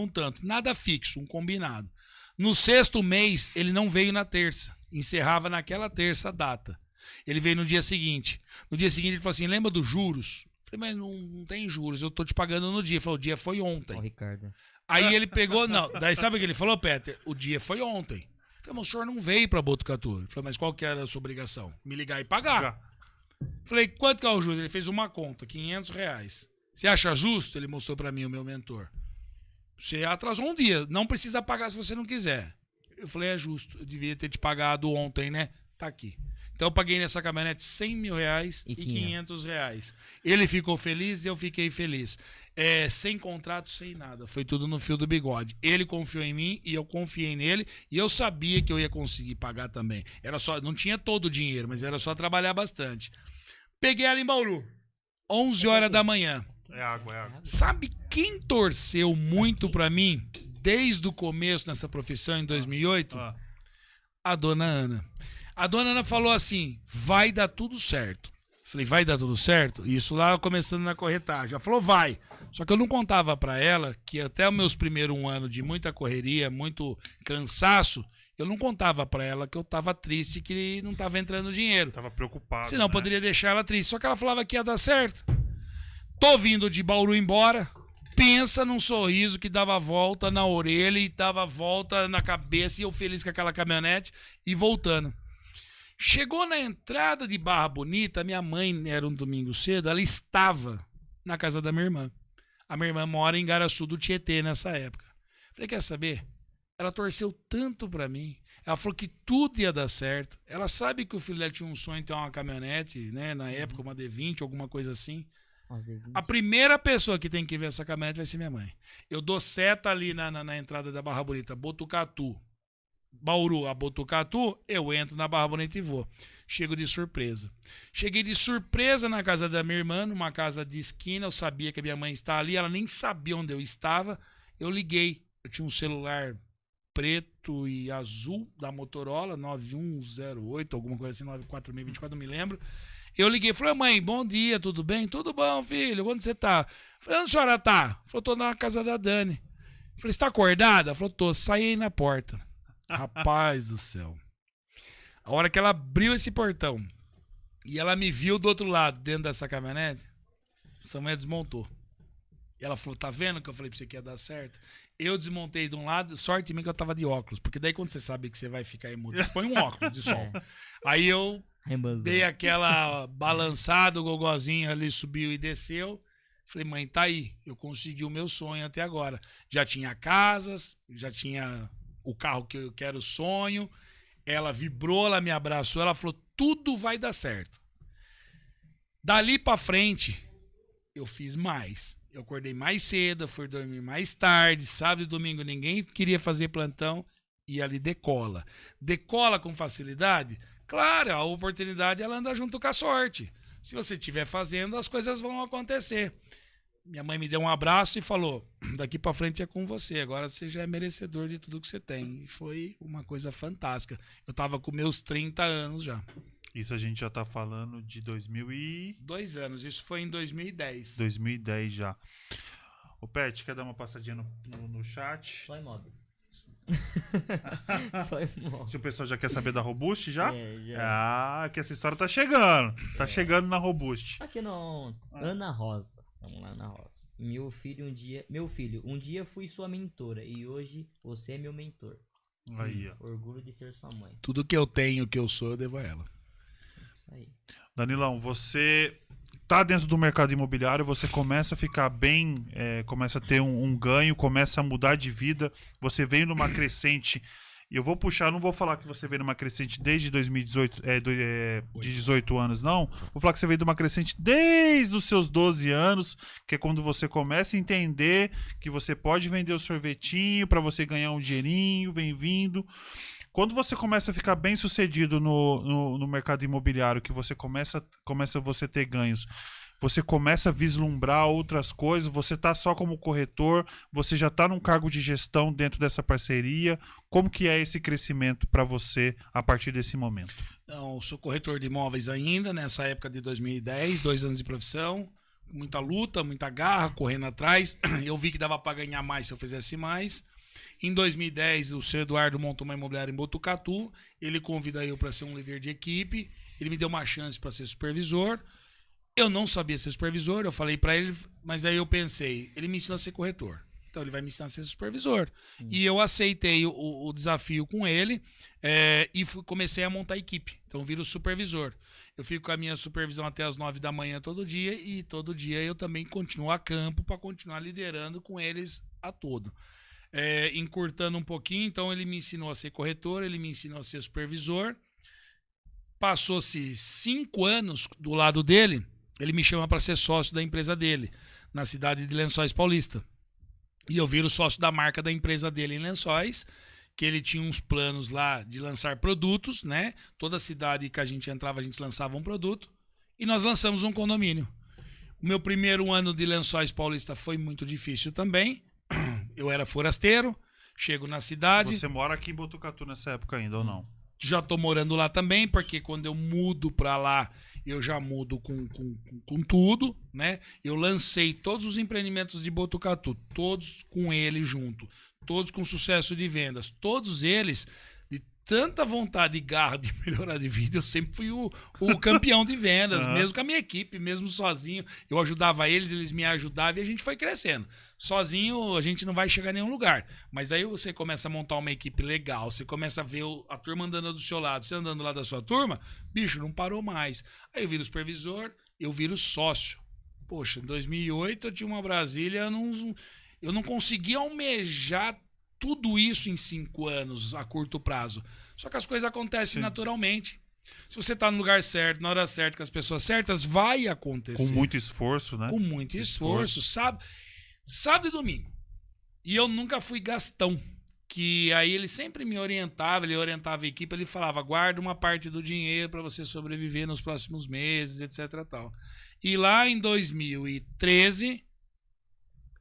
tanto. Nada fixo, um combinado. No 6º mês, ele não veio na terça. Encerrava naquela terça a data. Ele veio no dia seguinte. No dia seguinte, ele falou assim, lembra dos juros? Eu falei, mas não tem juros, eu tô te pagando no dia. Ele falou, o dia foi ontem. Ricardo. Aí ele pegou, não. Daí sabe o que ele falou, Peter? O dia foi ontem. Eu falei, mas o senhor não veio pra Botucatu. Ele falou, mas qual que era a sua obrigação? Me ligar e pagar. Falei, quanto que é o juros? Ele fez uma conta, 500 reais. Você acha justo? Ele mostrou pra mim, o meu mentor. Você atrasou um dia, não precisa pagar se você não quiser. Eu falei, é justo, eu devia ter te pagado ontem, né? Tá aqui. Então eu paguei nessa caminhonete 100 mil reais e 500 reais. Ele ficou feliz e eu fiquei feliz. Sem contrato, sem nada. Foi tudo no fio do bigode. Ele confiou em mim e eu confiei nele. E eu sabia que eu ia conseguir pagar também. Era só, não tinha todo o dinheiro, mas era só trabalhar bastante. Peguei ela em Bauru. 11 horas da manhã. É água. Sabe quem torceu muito pra mim desde o começo nessa profissão em 2008? A dona Ana. A dona Ana falou assim, vai dar tudo certo. Falei, vai dar tudo certo? Isso lá começando na corretagem. Ela falou, vai. Só que eu não contava pra ela que até os meus primeiros 1 ano de muita correria, muito cansaço, eu não contava pra ela que eu tava triste, que não tava entrando dinheiro. Tava preocupado, senão né? Poderia deixar ela triste. Só que ela falava que ia dar certo. Tô vindo de Bauru embora. Pensa num sorriso que dava volta na orelha e dava volta na cabeça. E eu feliz com aquela caminhonete e voltando. Chegou na entrada de Barra Bonita, minha mãe, era um domingo cedo, ela estava na casa da minha irmã. A minha irmã mora em Garaçu do Tietê nessa época. Falei, quer saber? Ela torceu tanto pra mim. Ela falou que tudo ia dar certo. Ela sabe que o filho dela tinha um sonho de ter uma caminhonete, né? Na época, uma D20, alguma coisa assim. A primeira pessoa que tem que ver essa caminhonete vai ser minha mãe. Eu dou seta ali na entrada da Barra Bonita, Botucatu, Bauru a Botucatu, eu entro na Barra Bonita e vou. Chego de surpresa. Cheguei de surpresa na casa da minha irmã, numa casa de esquina. Eu sabia que a minha mãe estava ali, ela nem sabia onde eu estava. Eu liguei. Eu tinha um celular preto e azul da Motorola, 9108, alguma coisa assim, 94024, não me lembro. Eu liguei, falei, mãe, bom dia, tudo bem? Tudo bom, filho, onde você tá? Falei, onde a senhora tá? Falei, tô na casa da Dani. Falei, você tá acordada? Falei, tô, saí aí na porta. Rapaz do céu. A hora que ela abriu esse portão e ela me viu do outro lado, dentro dessa caminhonete, essa mulher desmontou. E ela falou, tá vendo que eu falei pra você que ia dar certo? Eu desmontei de um lado, sorte minha que eu tava de óculos, porque daí quando você sabe que você vai ficar imundo, você põe um óculos de sol. Aí eu dei aquela balançada, o gogozinho ali subiu e desceu. Falei, mãe, tá aí, eu consegui o meu sonho até agora. Já tinha casas, já tinha o carro que eu quero, o sonho. Ela vibrou, ela me abraçou, ela falou, tudo vai dar certo. Dali pra frente, eu fiz mais. Eu acordei mais cedo, eu fui dormir mais tarde, sábado e domingo ninguém queria fazer plantão e ali decola. Decola com facilidade? Claro, a oportunidade ela anda junto com a sorte. Se você estiver fazendo, as coisas vão acontecer. Minha mãe me deu um abraço e falou, daqui pra frente é com você, agora você já é merecedor de tudo que você tem. E foi uma coisa fantástica. Eu tava com meus 30 anos já. Isso a gente já tá falando de 2 anos, isso foi em 2010. 2010 já. Ô Pet, quer dar uma passadinha no chat? Só em modo. Só em modo. Se o pessoal já quer saber da Robust já? Já. Ah, que essa história tá chegando. Tá chegando na Robust. Aqui não. Ana Rosa. Vamos lá, Ana Rosa. Meu filho, um dia fui sua mentora e hoje você é meu mentor. Aí, ó. Orgulho de ser sua mãe. Tudo que eu tenho, que eu sou, eu devo a ela. Aí. Danilão, você tá dentro do mercado imobiliário, você começa a ficar bem, começa a ter um ganho, começa a mudar de vida, você veio numa crescente, e eu vou puxar, não vou falar que você veio numa crescente desde 2018, de 18 anos, não, vou falar que você veio de uma crescente desde os seus 12 anos, que é quando você começa a entender que você pode vender o sorvetinho para você ganhar um dinheirinho, vem vindo. Quando você começa a ficar bem sucedido no mercado imobiliário, que você começa você ter ganhos, você começa a vislumbrar outras coisas, você tá só como corretor, você já tá num cargo de gestão dentro dessa parceria. Como que é esse crescimento para você a partir desse momento? Então, eu sou corretor de imóveis ainda, nessa época de 2010, 2 anos de profissão, muita luta, muita garra, correndo atrás. Eu vi que dava para ganhar mais se eu fizesse mais. Em 2010, o seu Eduardo montou uma imobiliária em Botucatu. Ele convida eu para ser um líder de equipe. Ele me deu uma chance para ser supervisor. Eu não sabia ser supervisor. Eu falei para ele, mas aí eu pensei, ele me ensina a ser corretor. Então ele vai me ensinar a ser supervisor. E eu aceitei o desafio com ele e comecei a montar a equipe. Então viro supervisor. Eu fico com a minha supervisão até as 9 da manhã todo dia. E todo dia eu também continuo a campo para continuar liderando com eles a todo. Encurtando um pouquinho, então ele me ensinou a ser corretor, ele me ensinou a ser supervisor. Passou-se 5 anos do lado dele, ele me chama para ser sócio da empresa dele, na cidade de Lençóis Paulista. E eu viro sócio da marca da empresa dele em Lençóis, que ele tinha uns planos lá de lançar produtos, né? Toda cidade que a gente entrava, a gente lançava um produto. E nós lançamos um condomínio. O meu primeiro ano de Lençóis Paulista foi muito difícil também. Eu era forasteiro, chego na cidade. Você mora aqui em Botucatu nessa época ainda, ou não? Já tô morando lá também, porque quando eu mudo pra lá, eu já mudo com tudo, né? Eu lancei todos os empreendimentos de Botucatu, todos com ele junto, todos com sucesso de vendas, todos eles de tanta vontade e garra de melhorar de vida. Eu sempre fui o campeão de vendas, mesmo com a minha equipe, mesmo sozinho. Eu ajudava eles, eles me ajudavam e a gente foi crescendo. Sozinho a gente não vai chegar a nenhum lugar. Mas aí você começa a montar uma equipe legal, você começa a ver a turma andando do seu lado, você andando lá da sua turma, bicho, não parou mais. Aí eu viro supervisor, eu viro sócio. Poxa, em 2008 eu tinha uma Brasília, eu não conseguia almejar tudo isso em 5 anos a curto prazo. Só que as coisas acontecem naturalmente. Se você tá no lugar certo, na hora certa, com as pessoas certas, vai acontecer. Com muito esforço, né? Com muito esforço. Sábado e domingo. E eu nunca fui gastão. Que aí ele sempre me orientava, ele orientava a equipe, ele falava, guarda uma parte do dinheiro para você sobreviver nos próximos meses, etc. Tal. E lá em 2013,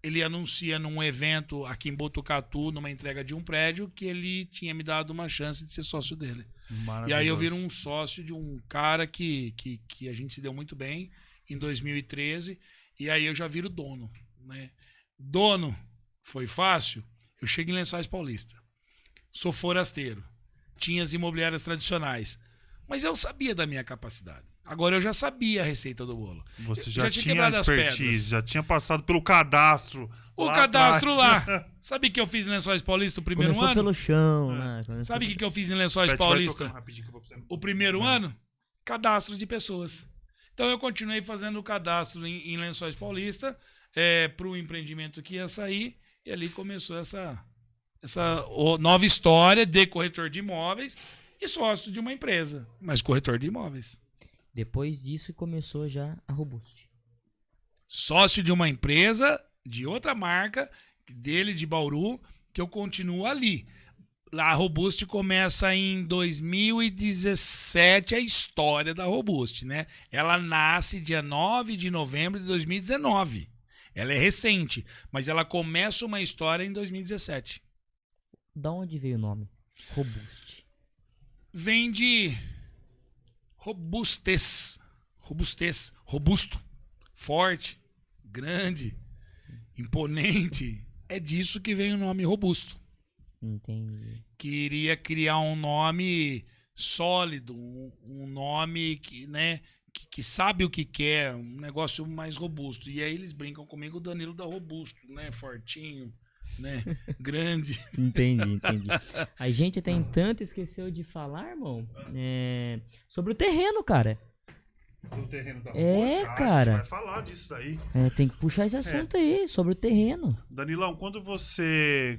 ele anuncia num evento aqui em Botucatu, numa entrega de um prédio, que ele tinha me dado uma chance de ser sócio dele. E aí eu viro um sócio de um cara que a gente se deu muito bem em 2013, e aí eu já viro dono. Né? Dono foi fácil? Eu chego em Lençóis Paulista. Sou forasteiro. Tinha as imobiliárias tradicionais. Mas eu sabia da minha capacidade. Agora eu já sabia a receita do bolo. Você já tinha quebrado as expertise, pedras. já tinha passado pelo cadastro. O lá cadastro atrás. lá. Sabe o que eu fiz em Lençóis Paulista o primeiro Começou ano? pelo chão, né? Sabe o que eu fiz em Lençóis Pet, vai Paulista tocando rapidinho que eu vou precisar- o primeiro ano? Cadastro de pessoas. Então eu continuei fazendo o cadastro em Lençóis Paulista para o empreendimento que ia sair. E ali começou essa nova história de corretor de imóveis e sócio de uma empresa, mas corretor de imóveis. Depois disso começou já a Robust. Sócio de uma empresa, de outra marca, dele de Bauru, que eu continuo ali. A Robust começa em 2017, a história da Robust, né? Ela nasce dia 9 de novembro de 2019. Ela é recente, mas ela começa uma história em 2017. Da onde veio o nome? Robust. Vem de robustez, robusto, forte, grande, imponente. É disso que vem o nome robusto. Entendi. Queria criar um nome sólido, um nome que, né, que sabe o que quer, um negócio mais robusto. E aí eles brincam comigo, o Danilo da Robusto, né, fortinho, né, grande. Entendi. A gente até entanto esqueceu de falar, irmão, sobre o terreno, cara. Do terreno da cara. A gente vai falar disso daí. Tem que puxar esse assunto aí, sobre o terreno. Danilão, quando você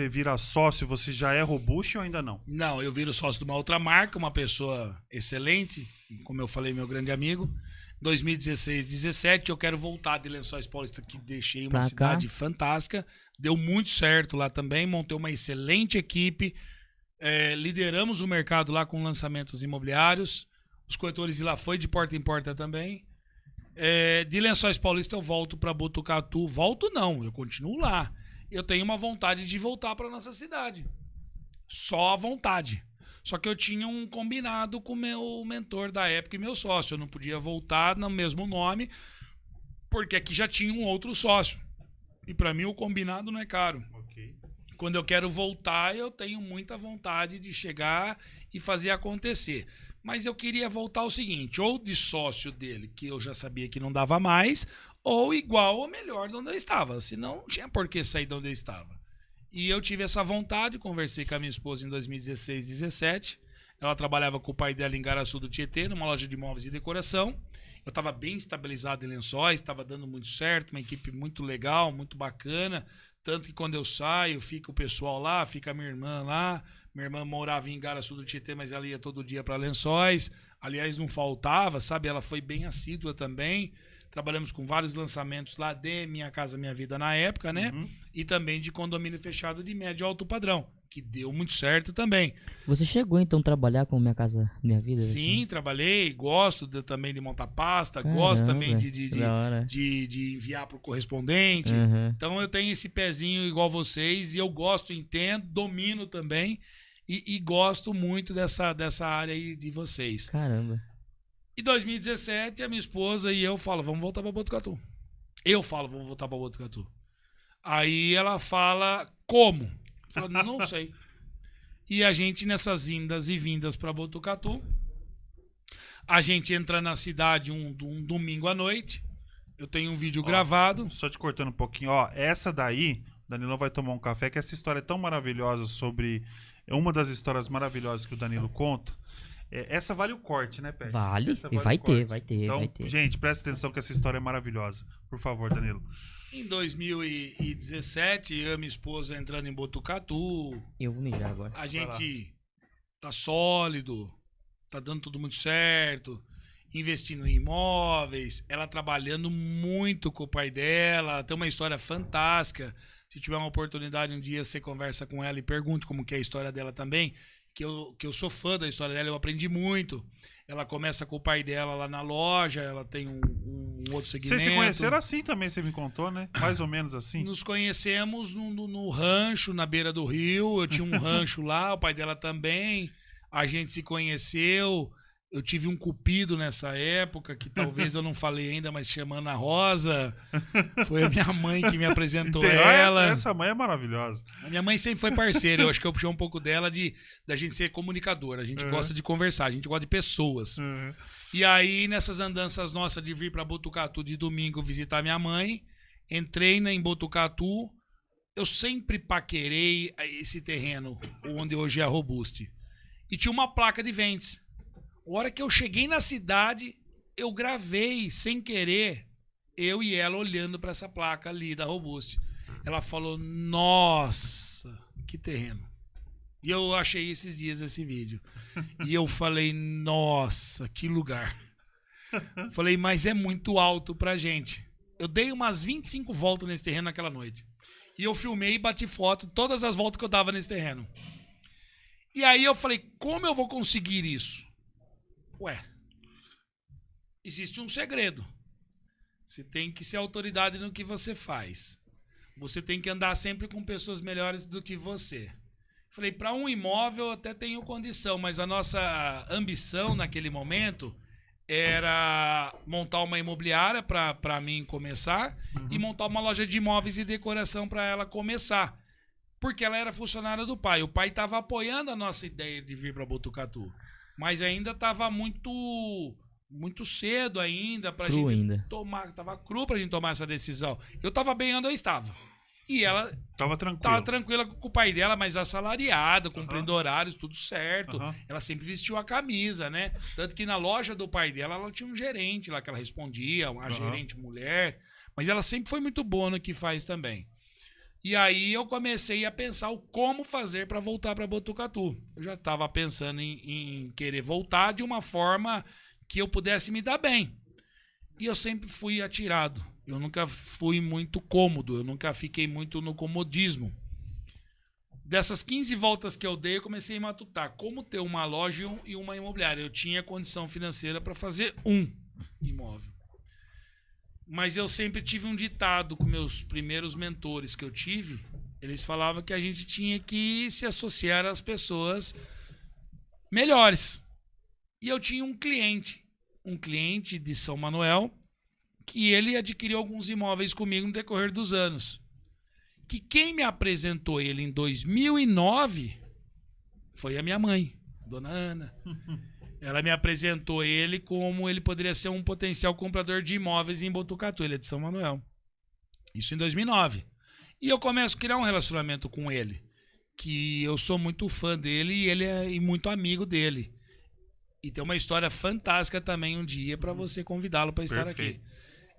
vira sócio, você já é robusto ou ainda não? Não, eu viro sócio de uma outra marca, uma pessoa excelente, como eu falei, meu grande amigo. 2016, 17, eu quero voltar de Lençóis Paulista, que deixei uma cidade fantástica. Deu muito certo lá também, montei uma excelente equipe, lideramos o mercado lá com lançamentos imobiliários. Os corretores de lá foi de porta em porta também. De Lençóis Paulista eu volto para Botucatu. Volto não, eu continuo lá. Eu tenho uma vontade de voltar para nossa cidade. Só a vontade. Só que eu tinha um combinado com o meu mentor da época e meu sócio. Eu não podia voltar no mesmo nome, porque aqui já tinha um outro sócio. E para mim o combinado não é caro. Ok. Quando eu quero voltar, eu tenho muita vontade de chegar e fazer acontecer. Mas eu queria voltar ao seguinte, ou de sócio dele, que eu já sabia que não dava mais, ou igual ou melhor de onde eu estava. Senão não tinha por que sair de onde eu estava. E eu tive essa vontade, conversei com a minha esposa em 2016, 2017. Ela trabalhava com o pai dela em Garaçu do Tietê, numa loja de móveis e decoração. Eu estava bem estabilizado em Lençóis, estava dando muito certo, uma equipe muito legal, muito bacana. Tanto que quando eu saio, fica o pessoal lá, fica a minha irmã lá. Minha irmã morava em Garaçu do Tietê, mas ela ia todo dia para Lençóis. Aliás, não faltava, sabe? Ela foi bem assídua também. Trabalhamos com vários lançamentos lá de Minha Casa Minha Vida na época, né? Uhum. E também de condomínio fechado de médio e alto padrão, que deu muito certo também. Você chegou então a trabalhar com Minha Casa Minha Vida? Sim, trabalhei. Gosto também de montar pasta. Caramba, Gosto também da hora. de enviar para o correspondente. Uhum. Então eu tenho esse pezinho igual vocês e eu gosto, entendo, domino também e gosto muito dessa área aí de vocês. Caramba. Em 2017, a minha esposa e eu falam, vamos voltar para Botucatu. Eu falo, vamos voltar para Botucatu. Aí ela fala, como? Eu falo, não sei. E a gente nessas indas e vindas para Botucatu, a gente entra na cidade um domingo à noite. Eu tenho um vídeo gravado. Só te cortando um pouquinho, ó. Essa daí, Danilo vai tomar um café, que essa história é tão maravilhosa sobre... É uma das histórias maravilhosas que o Danilo conta. Essa vale o corte, né, Pet? Vale, Essa e vai ter. Então, vai ter. gente, presta atenção que essa história é maravilhosa. Por favor, Danilo. Em 2017, eu e minha esposa entrando em Botucatu. Eu vou mijar agora. A gente tá sólido, tá dando tudo muito certo, investindo em imóveis, ela trabalhando muito com o pai dela, ela tem uma história fantástica. Se tiver uma oportunidade um dia, você conversa com ela e pergunte como que é a história dela também, que eu sou fã da história dela, eu aprendi muito. Ela começa com o pai dela lá na loja, ela tem um outro segmento. Vocês se conheceram assim também, você me contou, né? Mais ou menos assim. Nos conhecemos no rancho, na beira do rio. Eu tinha um rancho lá, o pai dela também. A gente se conheceu. Eu tive um cupido nessa época, que talvez eu não falei ainda, mas chama Ana Rosa. Foi a minha mãe que me apresentou ela. Essa mãe é maravilhosa. A minha mãe sempre foi parceira. Eu acho que eu puxei um pouco dela da gente ser comunicador. A gente gosta de conversar, a gente gosta de pessoas. E aí, nessas andanças nossas de vir para Botucatu de domingo visitar minha mãe, entrei em Botucatu. Eu sempre paquerei esse terreno, onde hoje é a Robuste. E tinha uma placa de vendas. A hora que eu cheguei na cidade, eu gravei, sem querer, eu e ela olhando para essa placa ali da Robuste. Ela falou, nossa, que terreno. E eu achei esses dias esse vídeo. E eu falei, nossa, que lugar. Falei, mas é muito alto pra gente. Eu dei umas 25 voltas nesse terreno naquela noite. E eu filmei e bati foto todas as voltas que eu dava nesse terreno. E aí eu falei, como eu vou conseguir isso? Ué, existe um segredo. Você tem que ser autoridade no que você faz. Você tem que andar sempre com pessoas melhores do que você. Falei, para um imóvel eu até tenho condição, mas a nossa ambição naquele momento era montar uma imobiliária para mim começar e montar uma loja de imóveis e decoração para ela começar. Porque ela era funcionária do pai. O pai estava apoiando a nossa ideia de vir para Botucatu. Mas ainda estava muito cedo ainda pra Cru gente ainda. tomar. Tava cru pra gente tomar essa decisão. Eu tava bem onde eu estava. E ela Tava tranquilo. tava tranquila com o pai dela, mas assalariada, cumprindo horários, tudo certo. Uhum. Ela sempre vestiu a camisa, né? Tanto que na loja do pai dela, ela tinha um gerente lá que ela respondia, uma gerente mulher. Mas ela sempre foi muito boa no que faz também. E aí eu comecei a pensar o como fazer para voltar para Botucatu. Eu já estava pensando em querer voltar de uma forma que eu pudesse me dar bem. E eu sempre fui atirado. Eu nunca fui muito cômodo. Eu nunca fiquei muito no comodismo. Dessas 15 voltas que eu dei, eu comecei a matutar como ter uma loja e uma imobiliária. Eu tinha condição financeira para fazer um imóvel. Mas eu sempre tive um ditado com meus primeiros mentores que eu tive. Eles falavam que a gente tinha que se associar às pessoas melhores. E eu tinha um cliente de São Manuel, que ele adquiriu alguns imóveis comigo no decorrer dos anos. Que quem me apresentou ele em 2009 foi a minha mãe, Dona Ana. Ela me apresentou ele como ele poderia ser um potencial comprador de imóveis em Botucatu. Ele é de São Manuel. Isso em 2009. E eu começo a criar um relacionamento com ele. Que eu sou muito fã dele e ele é muito amigo dele. E tem uma história fantástica também um dia para você convidá-lo para estar aqui.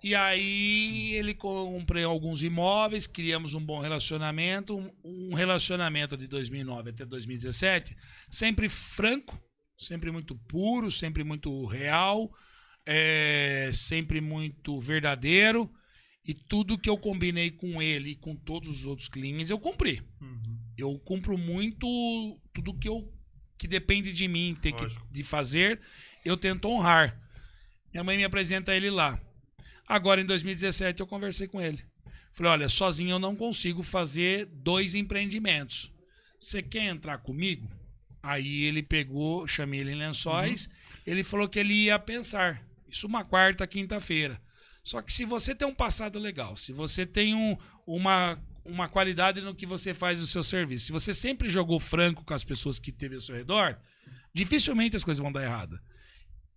E aí ele comprei alguns imóveis, criamos um bom relacionamento. Um relacionamento de 2009 até 2017, sempre franco. Sempre muito puro, sempre muito real, sempre muito verdadeiro. E tudo que eu combinei com ele e com todos os outros clientes, eu cumpri. Eu cumpro muito tudo que depende de mim de fazer, eu tento honrar. Minha mãe me apresenta ele lá. Agora, em 2017, eu conversei com ele. Falei, olha, sozinho eu não consigo fazer 2 empreendimentos. Você quer entrar comigo? Aí ele pegou, chamei ele em Lençóis, ele falou que ele ia pensar. Isso uma quarta, quinta-feira. Só que se você tem um passado legal, se você tem uma qualidade no que você faz no seu serviço, se você sempre jogou franco com as pessoas que teve ao seu redor, dificilmente as coisas vão dar errado.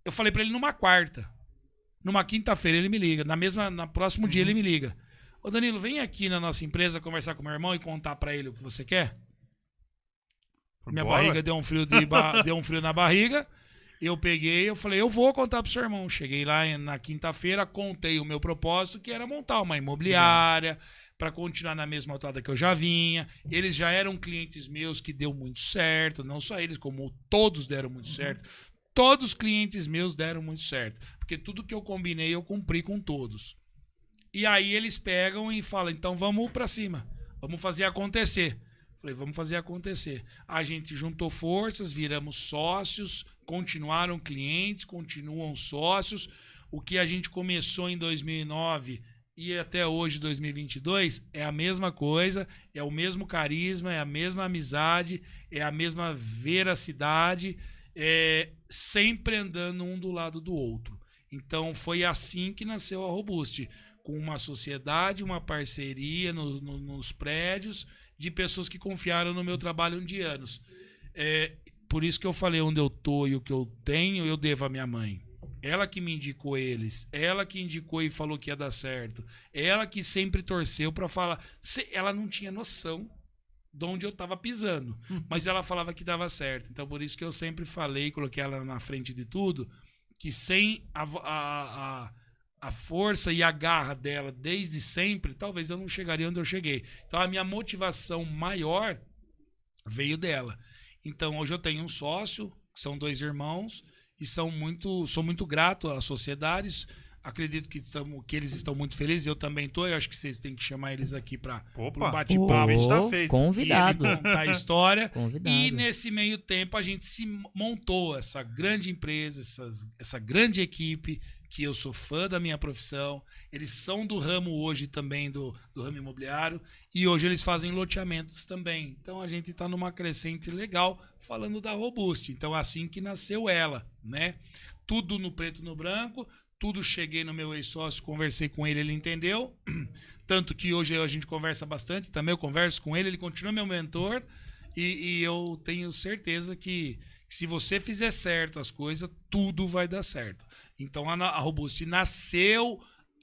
Eu falei pra ele numa quarta. Numa quinta-feira ele me liga. No próximo dia ele me liga. Ô Danilo, vem aqui na nossa empresa conversar com meu irmão e contar pra ele o que você quer. Minha barriga deu um frio na barriga. Eu peguei, eu falei, eu vou contar pro seu irmão. Cheguei lá na quinta-feira, contei o meu propósito, que era montar uma imobiliária para continuar na mesma altada que eu já vinha. Eles já eram clientes meus que deu muito certo, não só eles, como todos deram muito certo. todos os clientes meus deram muito certo. Porque tudo que eu combinei, eu cumpri com todos. E aí eles pegam e falam, então vamos pra cima. Vamos fazer acontecer. Falei, vamos fazer acontecer. A gente juntou forças, viramos sócios, continuaram clientes, continuam sócios. O que a gente começou em 2009 e até hoje, 2022, é a mesma coisa, é o mesmo carisma, é a mesma amizade, é a mesma veracidade, sempre andando um do lado do outro. Então, foi assim que nasceu a Robust, com uma sociedade, uma parceria nos prédios, de pessoas que confiaram no meu trabalho de anos. Por isso que eu falei, onde eu tô e o que eu tenho, eu devo à minha mãe. Ela que me indicou eles, ela que indicou e falou que ia dar certo, ela que sempre torceu para falar. Ela não tinha noção de onde eu estava pisando, mas ela falava que dava certo. Então, por isso que eu sempre falei, coloquei ela na frente de tudo, que sem a força e a garra dela desde sempre, talvez eu não chegaria onde eu cheguei. Então, a minha motivação maior veio dela. Então, hoje eu tenho um sócio, que são 2 irmãos, e sou muito grato às sociedades. Acredito que eles estão muito felizes. Eu também estou. Eu acho que vocês têm que chamar eles aqui para um bate-papo. Tá feito. Convidado. E ele contar a história. Convidado. E nesse meio tempo a gente se montou essa grande empresa, essa grande equipe, que eu sou fã da minha profissão. Eles são do ramo hoje também, do ramo imobiliário. E hoje eles fazem loteamentos também. Então a gente está numa crescente legal falando da Robust. Então assim que nasceu ela, né? Tudo no preto e no branco. Tudo cheguei no meu ex-sócio, conversei com ele, ele entendeu. Tanto que hoje a gente conversa bastante, também eu converso com ele continua meu mentor. E eu tenho certeza que se você fizer certo as coisas, tudo vai dar certo. Então a Robust nasceu,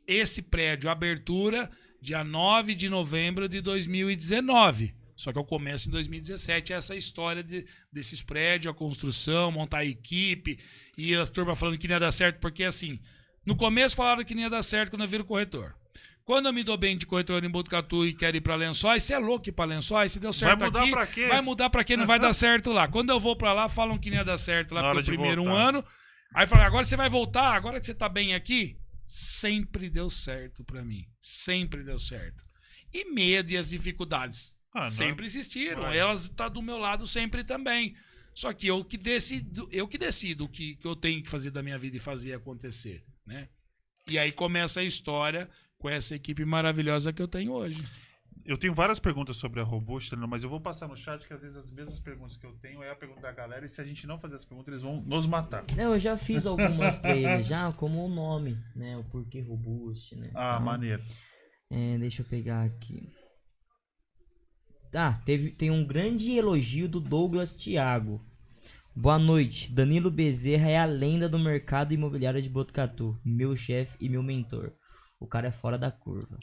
esse prédio, a abertura, dia 9 de novembro de 2019. Só que eu começo em 2017 essa história desses prédios, a construção, montar a equipe, e as turmas falando que não ia dar certo, porque assim, no começo falaram que não ia dar certo quando eu viro corretor. Quando eu me dou bem de corretor em Botucatu e quero ir para Lençóis, você é louco ir para Lençóis? Se deu certo vai mudar aqui, pra quê? vai mudar para quê? Não vai dar certo lá. Quando eu vou para lá, falam que não ia dar certo lá pelo primeiro ano. Aí falam, agora você vai voltar? Agora que você tá bem aqui? Sempre deu certo para mim. Sempre deu certo. E medo e as dificuldades sempre existiram. Vai. Elas estão do meu lado sempre também. Só que eu que decido o que eu tenho que fazer da minha vida e fazer acontecer, né? E aí começa a história com essa equipe maravilhosa que eu tenho hoje. Eu tenho várias perguntas sobre a Robust, mas eu vou passar no chat, que às vezes as mesmas perguntas que eu tenho é a pergunta da galera, e se a gente não fazer as perguntas, eles vão nos matar. Eu já fiz algumas pra eles já, como o nome, né? O porquê Robust, né? Ah, então, maneiro. Deixa eu pegar aqui. Tem um grande elogio do Douglas Thiago. Boa noite, Danilo Bezerra é a lenda do mercado imobiliário de Botucatu, meu chefe e meu mentor. O cara é fora da curva.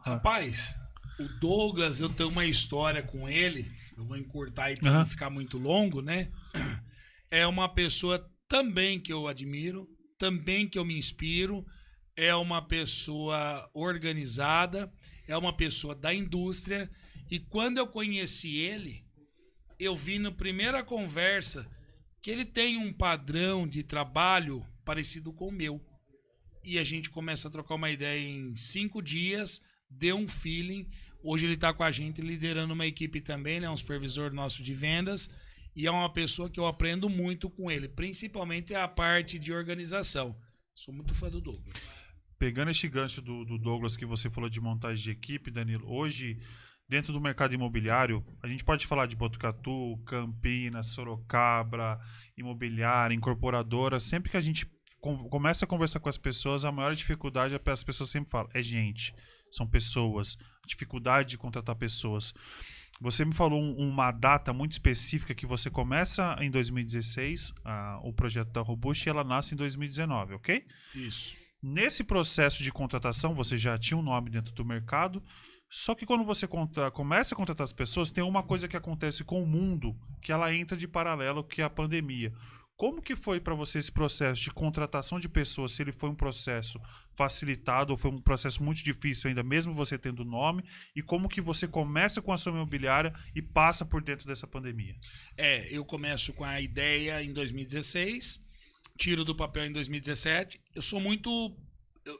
Rapaz, o Douglas, eu tenho uma história com ele, eu vou encurtar aí para não ficar muito longo, né? É uma pessoa também que eu admiro, também que eu me inspiro, é uma pessoa organizada, é uma pessoa da indústria, e quando eu conheci ele, eu vi na primeira conversa que ele tem um padrão de trabalho parecido com o meu. E a gente começa a trocar uma ideia em 5 dias, deu um feeling. Hoje ele está com a gente liderando uma equipe também, né? Um supervisor nosso de vendas. E é uma pessoa que eu aprendo muito com ele, principalmente a parte de organização. Sou muito fã do Douglas. Pegando esse gancho do Douglas que você falou de montagem de equipe, Danilo, hoje, dentro do mercado imobiliário, a gente pode falar de Botucatu, Campinas, Sorocaba, imobiliária, incorporadora. Sempre que a gente começa a conversar com as pessoas, a maior dificuldade, as pessoas sempre falam, é gente, são pessoas, dificuldade de contratar pessoas. Você me falou uma data muito específica que você começa em 2016, o projeto da Robust, e ela nasce em 2019, ok? Isso. Nesse processo de contratação, você já tinha um nome dentro do mercado, só que quando você começa a contratar as pessoas, tem uma coisa que acontece com o mundo, que ela entra de paralelo, que é a pandemia. Como que foi para você esse processo de contratação de pessoas? Se ele foi um processo facilitado ou foi um processo muito difícil ainda, mesmo você tendo nome? E como que você começa com a sua imobiliária e passa por dentro dessa pandemia? Eu começo com a ideia em 2016. tiro do papel em 2017.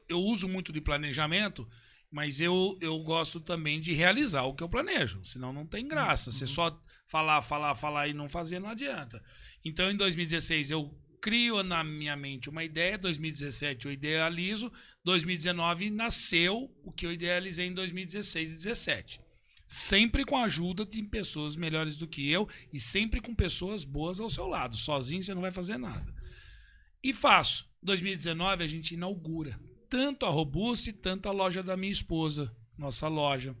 Eu uso muito de planejamento, mas eu gosto também de realizar o que eu planejo, senão não tem graça. Você só falar e não fazer não adianta. Então, em 2016, eu crio na minha mente uma ideia, 2017 eu idealizo, 2019 nasceu o que eu idealizei em 2016 e 2017. Sempre com a ajuda de pessoas melhores do que eu e sempre com pessoas boas ao seu lado. Sozinho você não vai fazer nada. E faço. 2019 a gente inaugura tanto a Robuste, tanto a loja da minha esposa, nossa loja.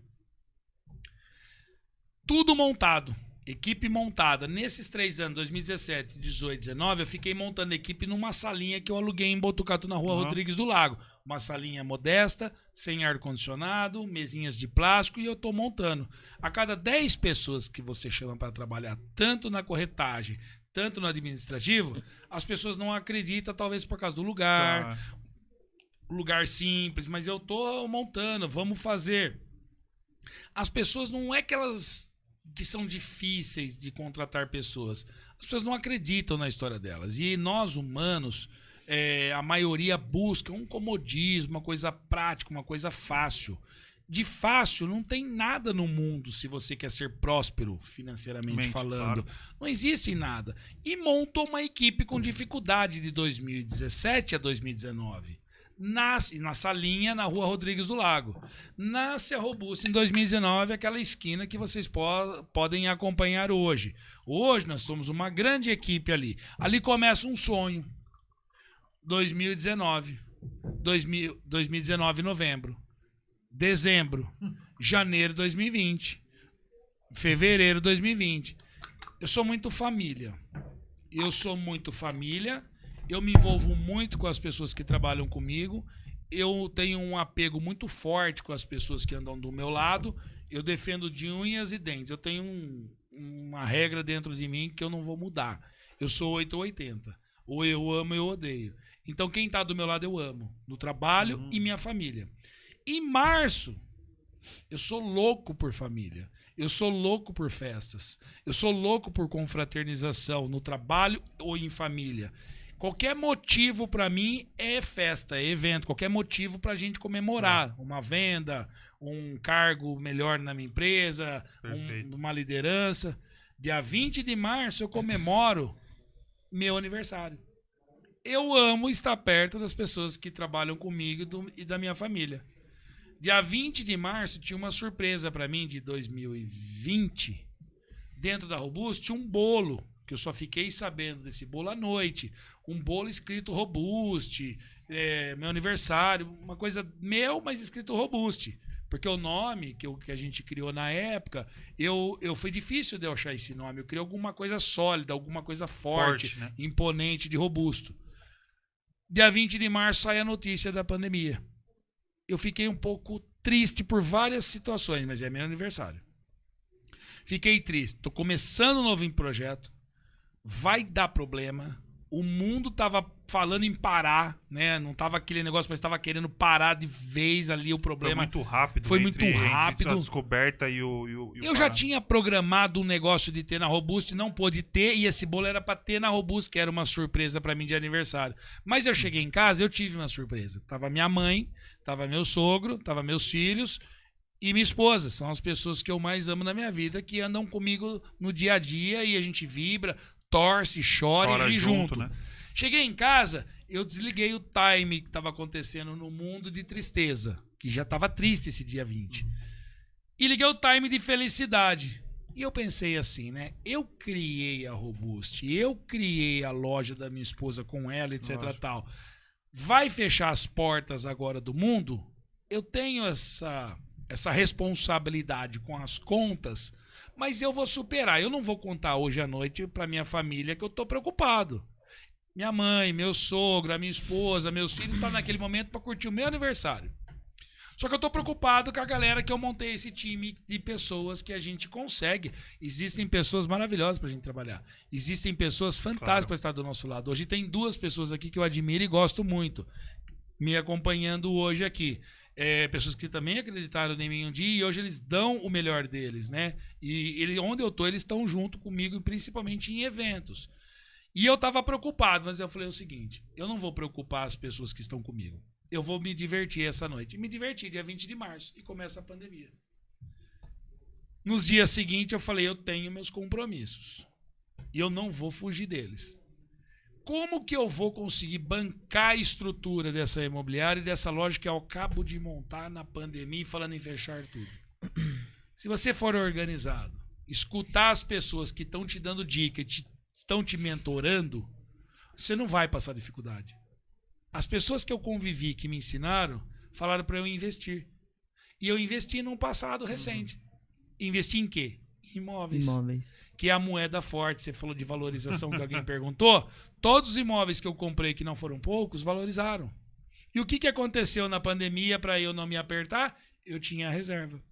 Tudo montado, equipe montada. Nesses 3 anos, 2017, 18, 19, eu fiquei montando equipe numa salinha que eu aluguei em Botucatu, na rua Rodrigues do Lago. Uma salinha modesta, sem ar-condicionado, mesinhas de plástico, e eu estou montando. A cada 10 pessoas que você chama para trabalhar, tanto na corretagem, tanto no administrativo, as pessoas não acreditam, talvez por causa do lugar, lugar simples, mas eu tô montando, vamos fazer. As pessoas não é que elas que são difíceis de contratar pessoas, as pessoas não acreditam na história delas. E nós, humanos, a maioria busca um comodismo, uma coisa prática, uma coisa fácil. De fácil não tem nada no mundo se você quer ser próspero financeiramente falando. Claro. Não existe nada. E montou uma equipe com dificuldade de 2017 a 2019. Nasce na salinha na rua Rodrigues do Lago. Nasce a Robusta em 2019, aquela esquina que vocês podem acompanhar hoje. Hoje nós somos uma grande equipe ali. Ali começa um sonho. 2019, novembro. Dezembro, janeiro de 2020, fevereiro de 2020. Eu sou muito família. Eu me envolvo muito com as pessoas que trabalham comigo. Eu tenho um apego muito forte com as pessoas que andam do meu lado. Eu defendo de unhas e dentes. Eu tenho uma regra dentro de mim que eu não vou mudar. Eu sou 8 ou 80. Ou eu amo ou eu odeio. Então quem está do meu lado eu amo. No trabalho e minha família. Em março, eu sou louco por família. Eu sou louco por festas. Eu sou louco por confraternização no trabalho ou em família. Qualquer motivo para mim é festa, é evento. Qualquer motivo para a gente comemorar. Uma venda, um cargo melhor na minha empresa, uma liderança. Dia 20 de março eu comemoro meu aniversário. Eu amo estar perto das pessoas que trabalham comigo e da minha família. Dia 20 de março tinha uma surpresa para mim de 2020. Dentro da Robuste tinha um bolo, que eu só fiquei sabendo desse bolo à noite. Um bolo escrito Robuste, meu aniversário, uma coisa meu, mas escrito Robuste. Porque o nome que a gente criou na época, foi difícil de eu achar esse nome. Eu criei alguma coisa sólida, alguma coisa forte, né? Imponente, de robusto. Dia 20 de março sai a notícia da pandemia. Eu fiquei um pouco triste por várias situações, mas é meu aniversário. Fiquei triste. Estou começando um novo projeto. Vai dar problema. O mundo estava falando em parar, né? Não estava aquele negócio, mas estava querendo parar de vez ali o problema. Foi muito rápido. Foi muito rápido. A descoberta e eu já tinha programado um negócio de ter na Robuste, não pôde ter, e esse bolo era para ter na Robuste, que era uma surpresa para mim de aniversário. Mas eu cheguei em casa, eu tive uma surpresa. Tava minha mãe, tava meu sogro, tava meus filhos e minha esposa. São as pessoas que eu mais amo na minha vida, que andam comigo no dia a dia e a gente vibra, torce, chora e junto. Né? Cheguei em casa, eu desliguei o time que estava acontecendo no mundo de tristeza, que já estava triste esse dia 20. E liguei o time de felicidade. E eu pensei assim, né? Eu criei a Robuste, eu criei a loja da minha esposa com ela, etc. tal. Vai fechar as portas agora do mundo? Eu tenho essa responsabilidade com as contas, mas eu vou superar. Eu não vou contar hoje à noite para minha família que eu tô preocupado. Minha mãe, meu sogro, a minha esposa, meus filhos estão naquele momento para curtir o meu aniversário. Só que eu tô preocupado com a galera que eu montei esse time de pessoas que a gente consegue. Existem pessoas maravilhosas pra gente trabalhar. Existem pessoas fantásticas para estar do nosso lado. Hoje tem 2 pessoas aqui que eu admiro e gosto muito, me acompanhando hoje aqui. Pessoas que também acreditaram em mim um dia e hoje eles dão o melhor deles, né? E onde eu tô, eles estão junto comigo, principalmente em eventos. E eu tava preocupado, mas eu falei o seguinte, eu não vou preocupar as pessoas que estão comigo. Eu vou me divertir essa noite. E me diverti dia 20 de março e começa a pandemia. Nos dias seguintes eu falei, eu tenho meus compromissos. E eu não vou fugir deles. Como que eu vou conseguir bancar a estrutura dessa imobiliária e dessa loja que eu acabo de montar na pandemia e falando em fechar tudo? Se você for organizado, escutar as pessoas que estão te dando dica, estão te mentorando, você não vai passar dificuldade. As pessoas que eu convivi, que me ensinaram, falaram para eu investir. E eu investi num passado recente. Investi em quê? Imóveis. Que é a moeda forte. Você falou de valorização que alguém perguntou. Todos os imóveis que eu comprei, que não foram poucos, valorizaram. E o que aconteceu na pandemia para eu não me apertar? Eu tinha a reserva,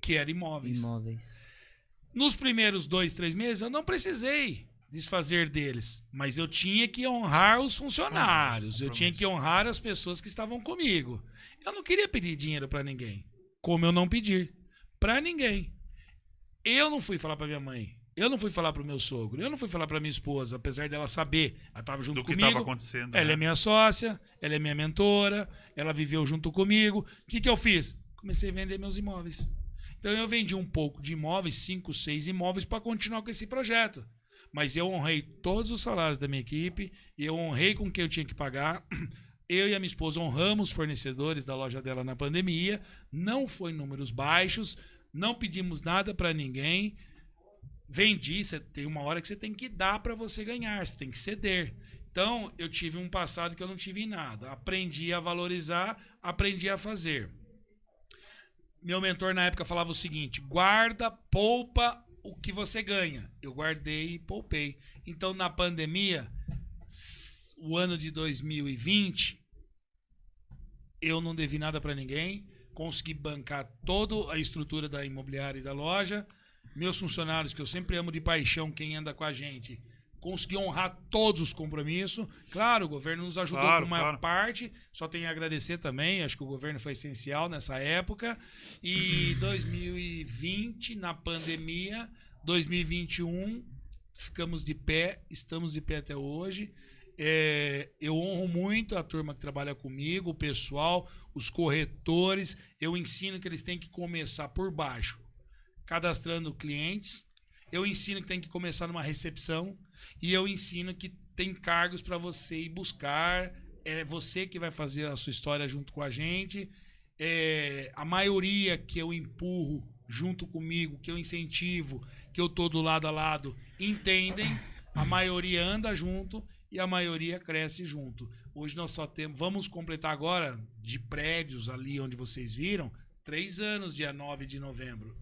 que era imóveis. Nos primeiros 2, 3 meses, eu não precisei desfazer deles, mas eu tinha que honrar os funcionários, eu tinha que honrar as pessoas que estavam comigo. Eu não queria pedir dinheiro para ninguém, como eu não pedi para ninguém. Eu não fui falar para minha mãe, eu não fui falar para o meu sogro, eu não fui falar para minha esposa, apesar dela saber, ela estava junto comigo. Do que estava acontecendo. Ela é minha sócia, ela é minha mentora, ela viveu junto comigo. O que eu fiz? Comecei a vender meus imóveis. Então eu vendi um pouco de imóveis, 5, 6 imóveis, para continuar com esse projeto. Mas eu honrei todos os salários da minha equipe, eu honrei com quem eu tinha que pagar. Eu e a minha esposa honramos fornecedores da loja dela na pandemia, não foi em números baixos, não pedimos nada para ninguém. Vendi, tem uma hora que você tem que dar para você ganhar, você tem que ceder. Então, eu tive um passado que eu não tive em nada. Aprendi a valorizar, aprendi a fazer. Meu mentor na época falava o seguinte, guarda, poupa o que você ganha. Eu guardei e poupei. Então, na pandemia, o ano de 2020, eu não devi nada para ninguém, consegui bancar toda a estrutura da imobiliária e da loja. Meus funcionários, que eu sempre amo de paixão, quem anda com a gente, consegui honrar todos os compromissos. Claro, o governo nos ajudou com uma parte, só tenho a agradecer também, acho que o governo foi essencial nessa época. E 2020, na pandemia, 2021, ficamos de pé, estamos de pé até hoje. Eu honro muito a turma que trabalha comigo, o pessoal, os corretores. Eu ensino que eles têm que começar por baixo, cadastrando clientes. Eu ensino que tem que começar numa recepção. E eu ensino que tem cargos para você ir buscar. É você que vai fazer a sua história junto com a gente. A maioria que eu empurro junto comigo, que eu incentivo, que eu tô do lado a lado, entendem. A maioria anda junto e a maioria cresce junto. Hoje nós só temos... Vamos completar agora, de prédios ali onde vocês viram, 3 anos, dia 9 de novembro.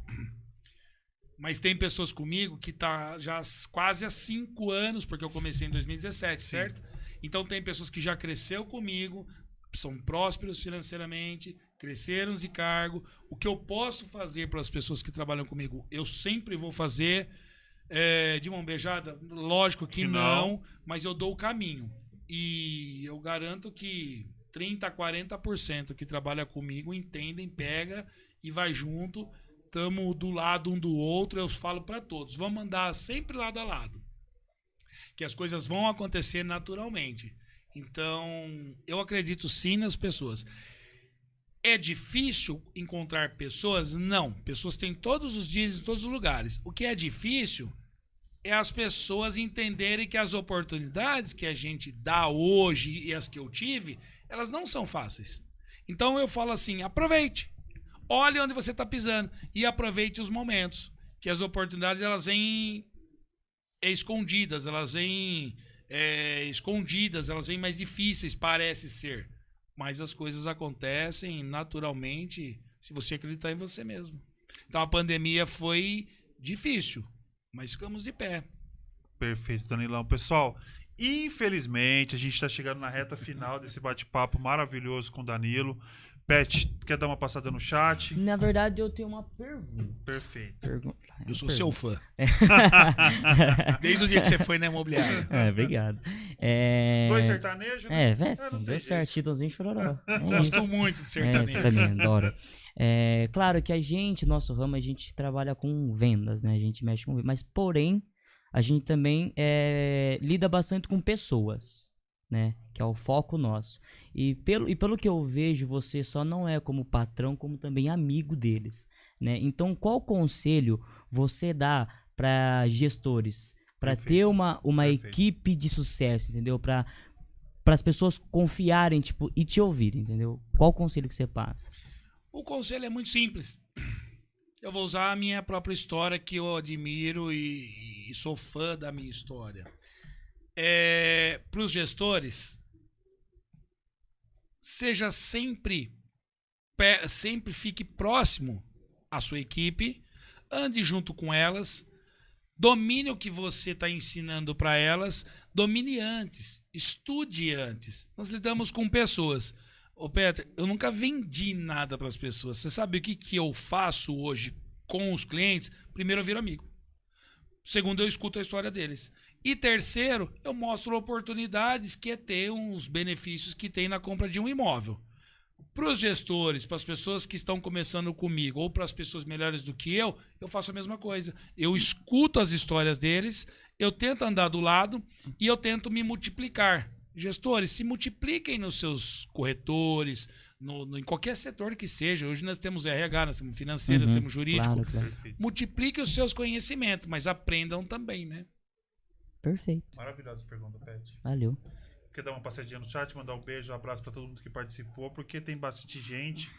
Mas tem pessoas comigo que tá já quase há 5 anos, porque eu comecei em 2017, certo? Então tem pessoas que já cresceu comigo, são prósperos financeiramente, cresceram de cargo. O que eu posso fazer para as pessoas que trabalham comigo, eu sempre vou fazer. De mão beijada? Lógico que não, mas eu dou o caminho. E eu garanto que 30% a 40% que trabalha comigo entendem, pega e vai junto. Estamos do lado um do outro, eu falo para todos, vamos andar sempre lado a lado, que as coisas vão acontecer naturalmente. Então, eu acredito sim nas pessoas. É difícil encontrar pessoas? Não. Pessoas têm todos os dias em todos os lugares. O que é difícil é as pessoas entenderem que as oportunidades que a gente dá hoje e as que eu tive, elas não são fáceis. Então, eu falo assim, aproveite. Olhe onde você está pisando e aproveite os momentos, que as oportunidades elas vêm escondidas, elas vêm mais difíceis, parece ser. Mas as coisas acontecem naturalmente se você acreditar em você mesmo. Então a pandemia foi difícil, mas ficamos de pé. Perfeito, Danilão. Pessoal, infelizmente a gente está chegando na reta final desse bate-papo maravilhoso com o Danilo. Pet, quer dar uma passada no chat? Na verdade, eu tenho uma pergunta. Perfeito. Eu sou seu fã. Desde o dia que você foi na imobiliária. Obrigado. 2 sertanejos, né? Dois certinhozinho chororó. Gosto muito de sertanejo. Você também adora. Claro que nosso ramo, a gente trabalha com vendas, né? A gente mexe com vendas. Mas, porém, a gente também lida bastante com pessoas, né? Que é o foco nosso. E pelo que eu vejo, você só não é como patrão, como também amigo deles, né? Então, qual conselho você dá para gestores, para ter uma equipe de sucesso, entendeu? Para as pessoas confiarem, tipo, e te ouvirem, entendeu? Qual conselho que você passa? O conselho é muito simples. Eu vou usar a minha própria história, que eu admiro e sou fã da minha história. Para os gestores, seja sempre fique próximo à sua equipe, ande junto com elas, domine o que você está ensinando para elas, domine antes, estude antes. Nós lidamos com pessoas. Ô Peter, eu nunca vendi nada para as pessoas. Você sabe o que eu faço hoje com os clientes? Primeiro, eu viro amigo. Segundo, eu escuto a história deles. E terceiro, eu mostro oportunidades que é ter uns benefícios que tem na compra de um imóvel. Para os gestores, para as pessoas que estão começando comigo ou para as pessoas melhores do que eu faço a mesma coisa. Eu escuto as histórias deles, eu tento andar do lado e eu tento me multiplicar. Gestores, se multipliquem nos seus corretores, em qualquer setor que seja. Hoje nós temos RH, nós temos financeiro, nós temos jurídico. Claro. Multipliquem os seus conhecimentos, mas aprendam também, né? Perfeito. Maravilhosa pergunta, Pet. Valeu. Quer dar uma passadinha no chat, mandar um beijo, um abraço para todo mundo que participou, porque tem bastante gente.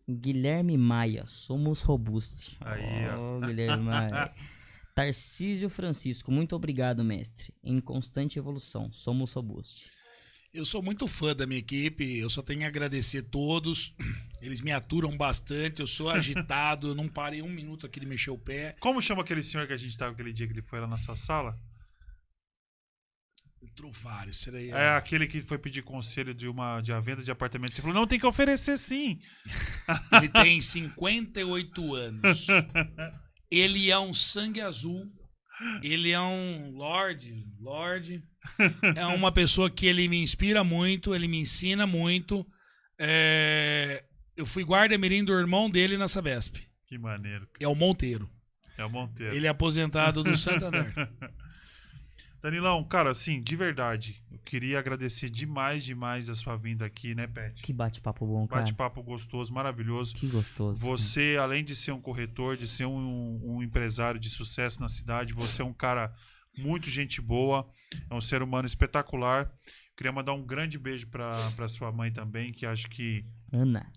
Guilherme Maia, somos robustos. Aí, ó. Guilherme Maia. Tarcísio Francisco, muito obrigado, mestre. Em constante evolução, somos robustos. Eu sou muito fã da minha equipe, eu só tenho a agradecer todos. Eles me aturam bastante, eu sou agitado, eu não parei um minuto aqui de mexer o pé. Como chama aquele senhor que a gente estava aquele dia que ele foi lá na sua sala? Entrou vários, será aí? É aquele que foi pedir conselho de a venda de apartamento. Você falou, não, tem que oferecer sim. Ele tem 58 anos. Ele é um sangue azul. Ele é um lorde. É uma pessoa que ele me inspira muito, ele me ensina muito. Eu fui guarda-mirim do irmão dele na Sabesp. Que maneiro. É o Monteiro. Ele é aposentado do Santander. Danilão, cara, assim, de verdade, eu queria agradecer demais a sua vinda aqui, né, Pet? Que bate-papo bom, cara. Bate-papo gostoso, maravilhoso. Que gostoso. Você, além de ser um corretor, de ser um empresário de sucesso na cidade, você é um cara muito gente boa, é um ser humano espetacular. Queria mandar um grande beijo para sua mãe também, que acho que... Ana.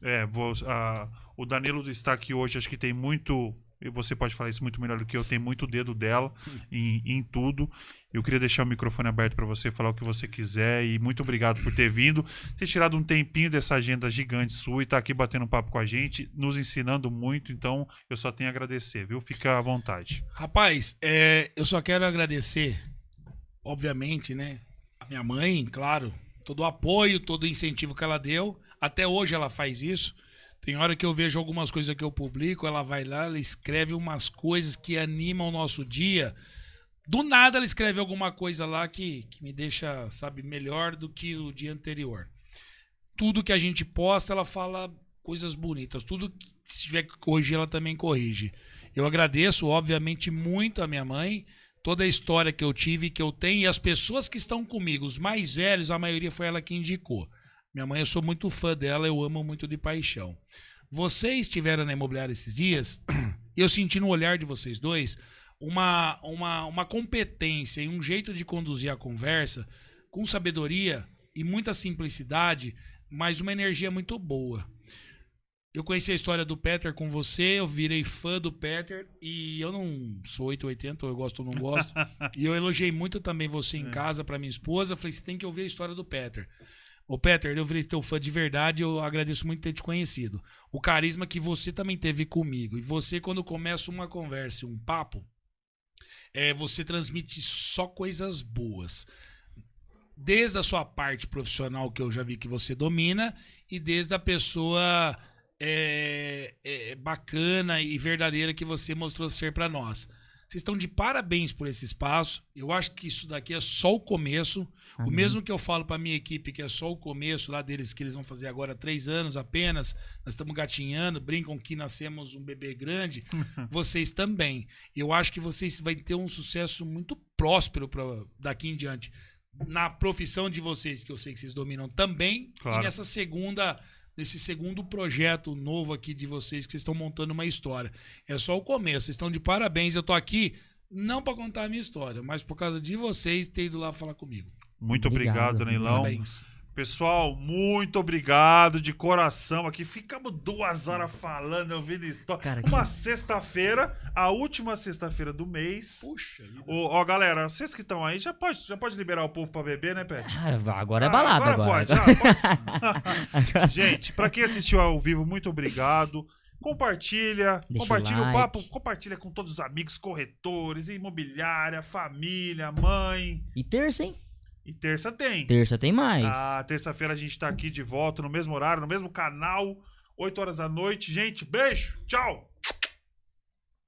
O Danilo está aqui hoje, acho que tem muito... E você pode falar isso muito melhor do que eu, tem muito dedo dela em tudo. Eu queria deixar o microfone aberto para você falar o que você quiser e muito obrigado por ter vindo, ter tirado um tempinho dessa agenda gigante sua e estar aqui batendo um papo com a gente, nos ensinando muito, então eu só tenho a agradecer, viu? Fica à vontade. Rapaz, eu só quero agradecer, obviamente, né, a minha mãe, claro, todo o apoio, todo o incentivo que ela deu, até hoje ela faz isso. Tem hora que eu vejo algumas coisas que eu publico, ela vai lá, ela escreve umas coisas que animam o nosso dia. Do nada ela escreve alguma coisa lá que me deixa, sabe, melhor do que o dia anterior. Tudo que a gente posta, ela fala coisas bonitas. Tudo que se tiver que corrigir, ela também corrige. Eu agradeço, obviamente, muito a minha mãe, toda a história que eu tive, que eu tenho, e as pessoas que estão comigo, os mais velhos, a maioria foi ela que indicou. Minha mãe, eu sou muito fã dela, eu amo muito de paixão. Vocês estiveram na imobiliária esses dias, eu senti no olhar de vocês dois uma competência e um jeito de conduzir a conversa com sabedoria e muita simplicidade, mas uma energia muito boa. Eu conheci a história do Peter com você, eu virei fã do Peter e eu não sou 880, eu gosto ou não gosto. E eu elogiei muito também você em casa para minha esposa, falei, você tem que ouvir a história do Peter. Ô Peter, eu virei teu fã de verdade, eu agradeço muito ter te conhecido. O carisma que você também teve comigo. E você, quando começa uma conversa, um papo, você transmite só coisas boas. Desde a sua parte profissional, que eu já vi que você domina, e desde a pessoa bacana e verdadeira que você mostrou ser para nós. Vocês estão de parabéns por esse espaço. Eu acho que isso daqui é só o começo. Amém. O mesmo que eu falo para minha equipe, que é só o começo lá deles, que eles vão fazer agora 3 anos apenas. Nós estamos gatinhando, brincam que nascemos um bebê grande. Vocês também. Eu acho que vocês vão ter um sucesso muito próspero daqui em diante. Na profissão de vocês, que eu sei que vocês dominam também. Claro. E nesse segundo projeto novo aqui de vocês, que vocês estão montando uma história. É só o começo, vocês estão de parabéns. Eu tô aqui não para contar a minha história, mas por causa de vocês ter ido lá falar comigo. Muito obrigado, Danilão. Parabéns. Pessoal, muito obrigado de coração aqui. Ficamos 2 horas falando, ouvindo história. Cara, Uma sexta-feira, a última sexta-feira do mês. Puxa vida. Ó, galera, vocês que estão aí, já pode liberar o povo pra beber, né, Pet? Agora é balada. Agora pode. Agora. Gente, pra quem assistiu ao vivo, muito obrigado. Compartilha Deixa o like. papo, compartilha com todos os amigos, corretores, imobiliária, família, mãe. E terça, hein? E terça tem. Terça tem mais. Ah, terça-feira a gente tá aqui de volta no mesmo horário, no mesmo canal, 8 horas da noite. Gente, beijo, tchau!